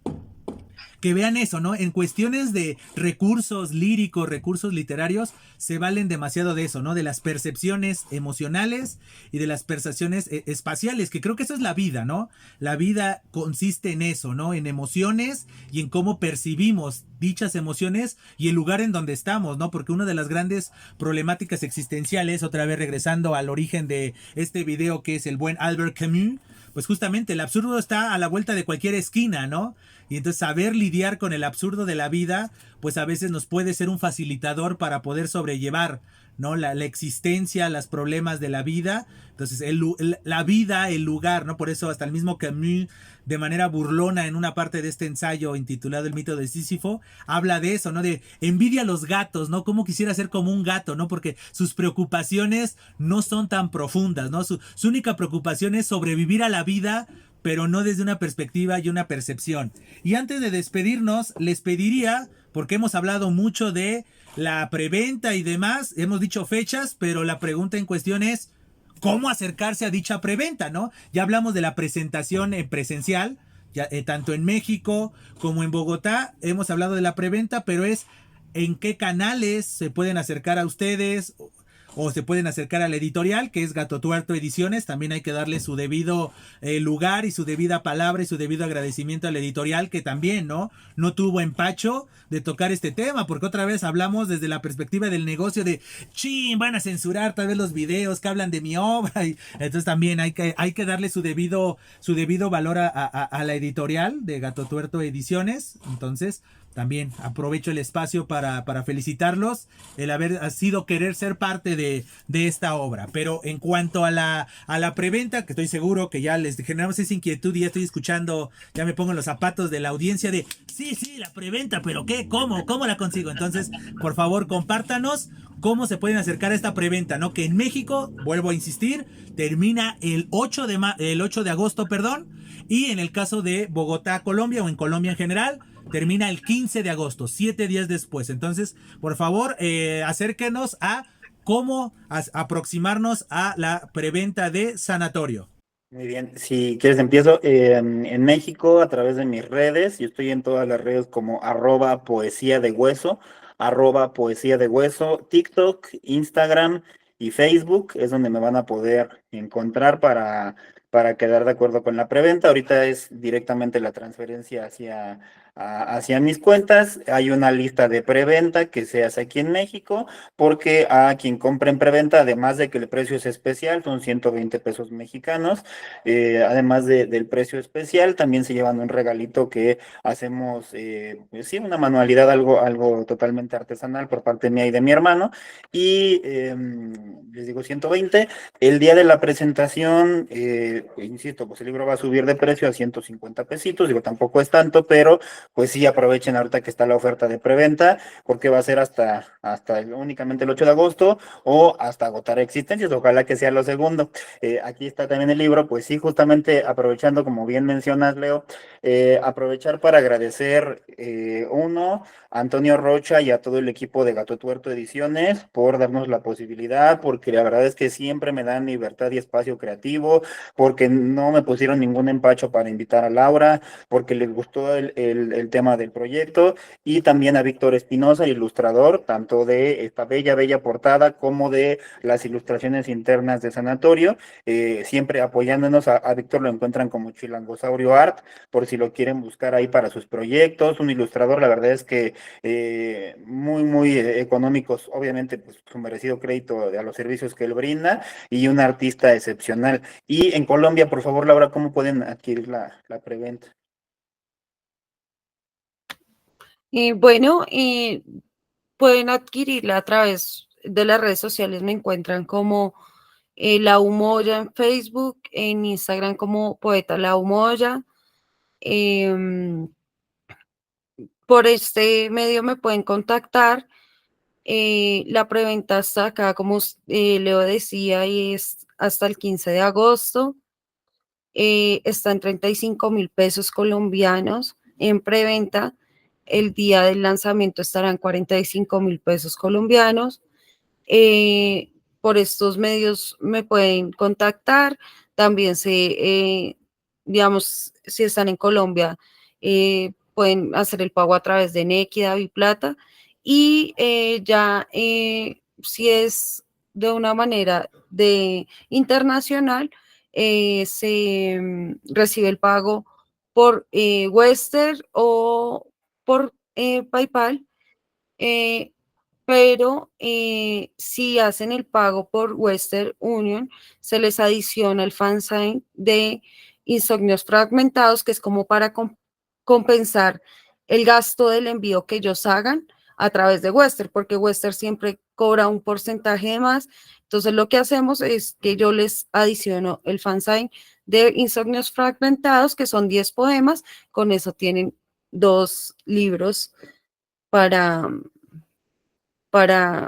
que vean eso, ¿no? En cuestiones de recursos líricos, recursos literarios, se valen demasiado de eso, ¿no? De las percepciones emocionales y de las percepciones espaciales, que creo que eso es la vida, ¿no? La vida consiste en eso, ¿no? En emociones y en cómo percibimos dichas emociones y el lugar en donde estamos, ¿no? Porque una de las grandes problemáticas existenciales, otra vez regresando al origen de este video que es el buen Albert Camus, pues justamente el absurdo está a la vuelta de cualquier esquina, ¿no? Y entonces saber lidiar con el absurdo de la vida, pues a veces nos puede ser un facilitador para poder sobrellevar, ¿no? La existencia, los problemas de la vida. Entonces, la vida, el lugar, ¿no? Por eso hasta el mismo Camus, de manera burlona, en una parte de este ensayo intitulado El mito de Sísifo, habla de eso, ¿no? De envidia a los gatos, ¿no? Cómo quisiera ser como un gato, ¿no? Porque sus preocupaciones no son tan profundas, ¿no? Su única preocupación es sobrevivir a la vida, pero no desde una perspectiva y una percepción. Y antes de despedirnos, les pediría, porque hemos hablado mucho de la preventa y demás, hemos dicho fechas, pero la pregunta en cuestión es ¿cómo acercarse a dicha preventa, no? Ya hablamos de la presentación presencial, ya, tanto en México como en Bogotá, hemos hablado de la preventa, pero es en qué canales se pueden acercar a ustedes, o se pueden acercar a la editorial, que es Gato Tuerto Ediciones. También hay que darle su debido lugar y su debida palabra y su debido agradecimiento a la editorial, que también, ¿no? No tuvo empacho de tocar este tema, porque otra vez hablamos desde la perspectiva del negocio de, chin, van a censurar tal vez los videos que hablan de mi obra, y entonces también hay que darle su debido valor a la editorial de Gato Tuerto Ediciones. Entonces, también aprovecho el espacio para felicitarlos el haber sido querer ser parte de esta obra. Pero en cuanto a la preventa, que estoy seguro que ya les generamos esa inquietud y ya estoy escuchando, ya me pongo en los zapatos de la audiencia de sí, la preventa, pero ¿qué? ¿Cómo la consigo? Entonces, por favor, compártanos cómo se pueden acercar a esta preventa, ¿no? Que en México, vuelvo a insistir, termina el 8 de agosto, perdón, y en el caso de Bogotá, Colombia, o en Colombia en general, termina el 15 de agosto, 7 días después. Entonces, por favor, acérquenos a cómo aproximarnos a la preventa de Sanatorio. Muy bien, si quieres empiezo. En México, a través de mis redes, yo estoy en todas las redes como @poesía de hueso, TikTok, Instagram y Facebook, es donde me van a poder encontrar para quedar de acuerdo con la preventa. Ahorita es directamente la transferencia hacia mis cuentas. Hay una lista de preventa que se hace aquí en México, porque a quien compre en preventa, además de que el precio es especial, son 120 pesos mexicanos. Además del precio especial, también se llevan un regalito que hacemos, pues sí, una manualidad, algo totalmente artesanal por parte mía y de mi hermano. Y les digo 120. El día de la presentación, insisto, pues el libro va a subir de precio a 150 pesitos. Digo, tampoco es tanto, pero pues sí, aprovechen ahorita que está la oferta de preventa, porque va a ser únicamente el 8 de agosto o hasta agotar existencias. Ojalá que sea lo segundo. Aquí está también el libro, pues sí, justamente aprovechando, como bien mencionas, Leo, aprovechar para agradecer, uno, a Antonio Rocha y a todo el equipo de Gato Tuerto Ediciones por darnos la posibilidad, porque la verdad es que siempre me dan libertad y espacio creativo, porque no me pusieron ningún empacho para invitar a Laura, porque les gustó el tema del proyecto, y también a Víctor Espinosa, ilustrador, tanto de esta bella portada como de las ilustraciones internas de Sanatorio. Siempre apoyándonos. A Víctor lo encuentran como Chilangosaurio Art, por si lo quieren buscar ahí para sus proyectos. Un ilustrador, la verdad es que muy económicos, obviamente, pues su merecido crédito a los servicios que él brinda, y un artista excepcional. Y en Colombia, por favor, Laura, ¿cómo pueden adquirir la preventa? Bueno, pueden adquirirla a través de las redes sociales. Me encuentran como La Humoya en Facebook, en Instagram como Poeta La Humoya. Em, por este medio me pueden contactar. La preventa está acá, como Leo decía, y es hasta el 15 de agosto. Está en 35.000 pesos colombianos en preventa. El día del lanzamiento estarán 45.000 pesos colombianos. Eh, por estos medios me pueden contactar. También digamos, si están en Colombia, pueden hacer el pago a través de Nequi, Daviplata. Y si es de una manera internacional, se recibe el pago por Western o por PayPal. eh, pero si hacen el pago por Western Union, se les adiciona el fansign de Insomnios Fragmentados, que es como para compensar el gasto del envío que ellos hagan a través de Western, porque Western siempre cobra un porcentaje de más. Entonces lo que hacemos es que yo les adiciono el fansign de Insomnios Fragmentados, que son 10 poemas. Con eso tienen 2 libros para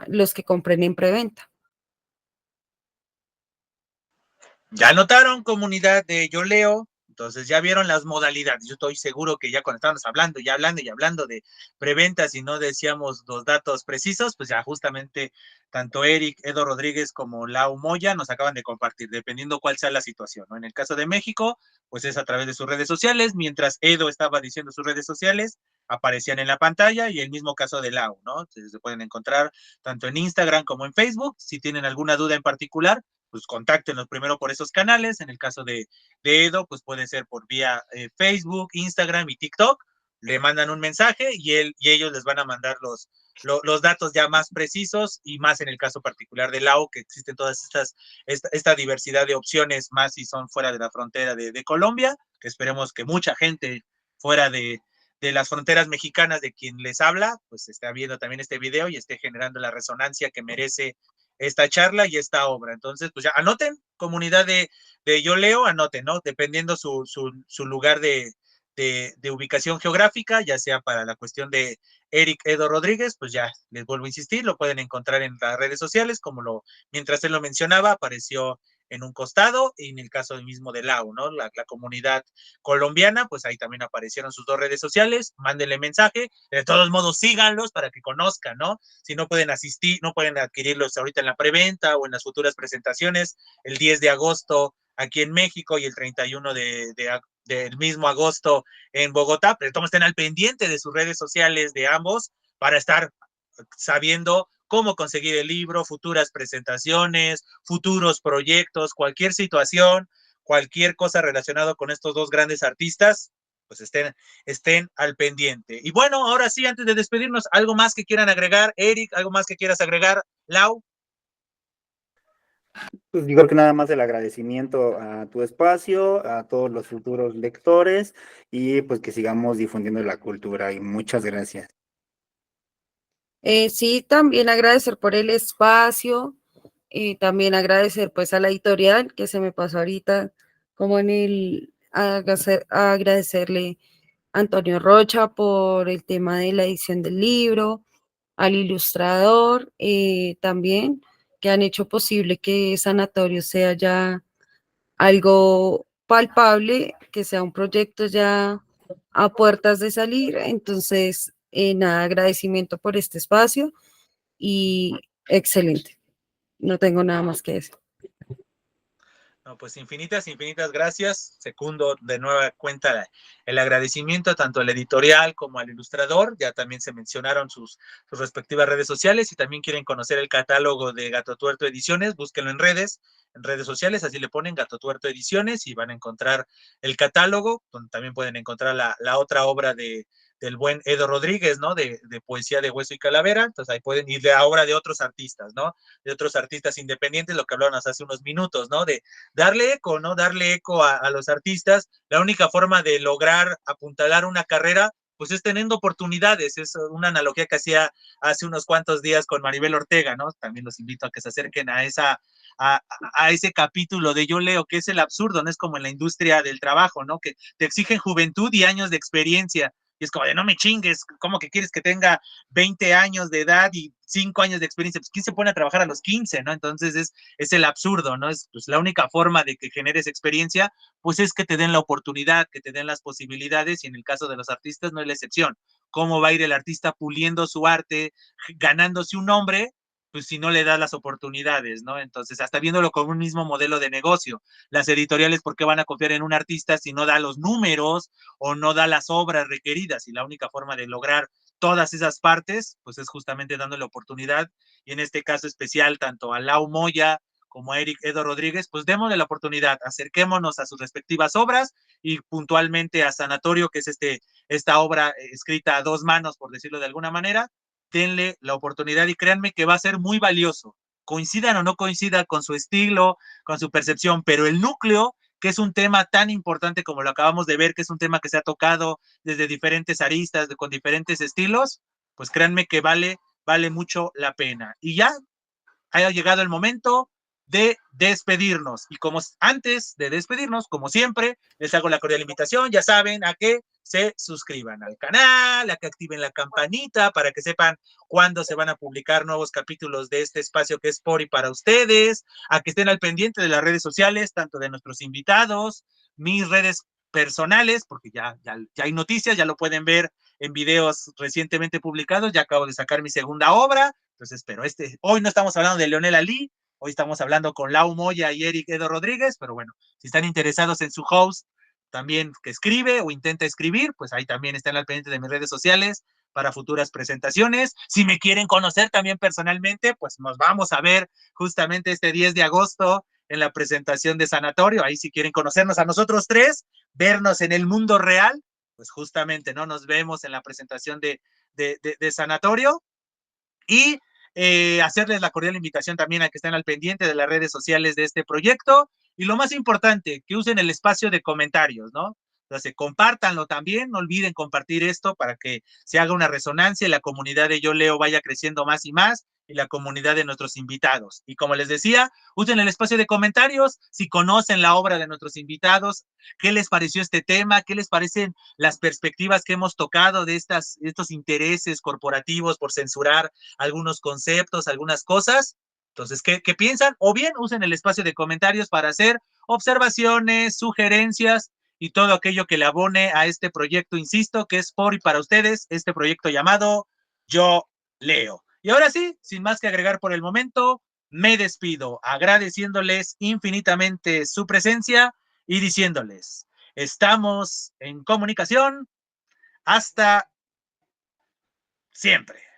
los que compren en preventa. Ya notaron, comunidad de Yo Leo, entonces ya vieron las modalidades. Yo estoy seguro que ya cuando estábamos hablando de preventas y no decíamos los datos precisos, pues ya justamente tanto Eric, Edo Rodríguez como Lau Moya nos acaban de compartir, dependiendo cuál sea la situación, ¿no? En el caso de México, pues es a través de sus redes sociales, mientras Edo estaba diciendo sus redes sociales, aparecían en la pantalla, y el mismo caso de Lau, ¿no? Entonces se pueden encontrar tanto en Instagram como en Facebook. Si tienen alguna duda en particular, pues contáctenos primero por esos canales. En el caso de Edo, pues puede ser por vía Facebook, Instagram y TikTok. Le mandan un mensaje y ellos les van a mandar los datos ya más precisos, y más en el caso particular de Lau, que existen todas esta diversidad de opciones, más si son fuera de la frontera de Colombia, que esperemos que mucha gente fuera de las fronteras mexicanas de quien les habla, pues esté viendo también este video y esté generando la resonancia que merece esta charla y esta obra. Entonces, pues ya anoten, comunidad de Yo Leo, anoten, ¿no? Dependiendo su lugar de de ubicación geográfica, ya sea para la cuestión de Eric Edo Rodríguez, pues ya les vuelvo a insistir, lo pueden encontrar en las redes sociales, mientras él lo mencionaba, apareció en un costado, y en el caso mismo de Lau, ¿no? La comunidad colombiana, pues ahí también aparecieron sus 2 redes sociales, mándenle mensaje, de todos modos síganlos para que conozcan, ¿no? Si no pueden asistir, no pueden adquirirlos ahorita en la preventa o en las futuras presentaciones, el 10 de agosto aquí en México y el 31 del mismo agosto en Bogotá, pero todos estén al pendiente de sus redes sociales de ambos para estar sabiendo cómo conseguir el libro, futuras presentaciones, futuros proyectos, cualquier situación, cualquier cosa relacionada con estos 2 grandes artistas, pues estén al pendiente. Y bueno, ahora sí, antes de despedirnos, ¿algo más que quieran agregar, Eric? ¿Algo más que quieras agregar, Lau? Pues yo creo que nada más el agradecimiento a tu espacio, a todos los futuros lectores, y pues que sigamos difundiendo la cultura, y muchas gracias. Sí, también agradecer por el espacio, también agradecer pues a la editorial que se me pasó ahorita, como agradecerle a Antonio Rocha por el tema de la edición del libro, al ilustrador también, que han hecho posible que Sanatorio sea ya algo palpable, que sea un proyecto ya a puertas de salir. Entonces, nada, agradecimiento por este espacio y excelente. No tengo nada más que decir. No, pues infinitas gracias. Secundo de nueva cuenta el agradecimiento tanto al editorial como al ilustrador. Ya también se mencionaron sus respectivas redes sociales. Si también quieren conocer el catálogo de Gato Tuerto Ediciones, búsquenlo en redes sociales, así le ponen Gato Tuerto Ediciones y van a encontrar el catálogo, donde también pueden encontrar la otra obra del buen Edo Rodríguez, ¿no? De poesía de hueso y calavera. Entonces ahí pueden ir de la obra de otros artistas, ¿no? De otros artistas independientes, lo que hablábamos hace unos minutos, ¿no? De darle eco, ¿no? Darle eco a los artistas. La única forma de lograr apuntalar una carrera, pues es teniendo oportunidades. Es una analogía que hacía hace unos cuantos días con Maribel Ortega, ¿no? También los invito a que se acerquen a ese capítulo de Yo Leo, que es el absurdo, ¿no? Es como en la industria del trabajo, ¿no? Que te exigen juventud y años de experiencia. Y es como de no me chingues, ¿cómo que quieres que tenga 20 años de edad y 5 años de experiencia? Pues ¿quién se pone a trabajar a los 15, ¿no? Entonces es el absurdo, ¿no? Es pues, la única forma de que generes experiencia, pues es que te den la oportunidad, que te den las posibilidades, y en el caso de los artistas no es la excepción. ¿Cómo va a ir el artista puliendo su arte, ganándose un nombre? Pues si no le das las oportunidades, ¿no? Entonces, hasta viéndolo como un mismo modelo de negocio, las editoriales, ¿por qué van a confiar en un artista si no da los números o no da las obras requeridas? Y la única forma de lograr todas esas partes, pues es justamente dándole oportunidad, y en este caso especial, tanto a Lau Moya como a Eric Edo Rodríguez, pues démosle la oportunidad, acerquémonos a sus respectivas obras, y puntualmente a Sanatorio, que es esta obra escrita a 2 manos, por decirlo de alguna manera. Denle la oportunidad y créanme que va a ser muy valioso, coincidan o no coincidan con su estilo, con su percepción, pero el núcleo, que es un tema tan importante como lo acabamos de ver, que es un tema que se ha tocado desde diferentes aristas, con diferentes estilos, pues créanme que vale mucho la pena. Y ya haya llegado el momento de despedirnos. Y como antes de despedirnos, como siempre, les hago la cordial invitación, ya saben, a que se suscriban al canal, a que activen la campanita para que sepan cuándo se van a publicar nuevos capítulos de este espacio que es por y para ustedes, a que estén al pendiente de las redes sociales, tanto de nuestros invitados, mis redes personales, porque ya hay noticias, ya lo pueden ver en videos recientemente publicados, ya acabo de sacar mi segunda obra. Entonces, pero hoy no estamos hablando de Leonel Ali, hoy estamos hablando con Lau Moya y Eric Edo Rodríguez, pero bueno, si están interesados en su host, también que escribe o intenta escribir, pues ahí también están al pendiente de mis redes sociales para futuras presentaciones. Si me quieren conocer también personalmente, pues nos vamos a ver justamente este 10 de agosto en la presentación de Sanatorio. Ahí si quieren conocernos a nosotros 3, vernos en el mundo real, pues justamente, ¿no? Nos vemos en la presentación de Sanatorio. Y hacerles la cordial invitación también a que estén al pendiente de las redes sociales de este proyecto, y lo más importante, que usen el espacio de comentarios, ¿no? Entonces, compártanlo también, no olviden compartir esto para que se haga una resonancia y la comunidad de Yo Leo vaya creciendo más y más, y la comunidad de nuestros invitados. Y como les decía, usen el espacio de comentarios si conocen la obra de nuestros invitados, qué les pareció este tema, qué les parecen las perspectivas que hemos tocado de estos intereses corporativos por censurar algunos conceptos, algunas cosas. Entonces, ¿qué piensan? O bien usen el espacio de comentarios para hacer observaciones, sugerencias y todo aquello que le abone a este proyecto, insisto, que es por y para ustedes, este proyecto llamado Yo Leo. Y ahora sí, sin más que agregar por el momento, me despido agradeciéndoles infinitamente su presencia y diciéndoles, estamos en comunicación. Hasta siempre.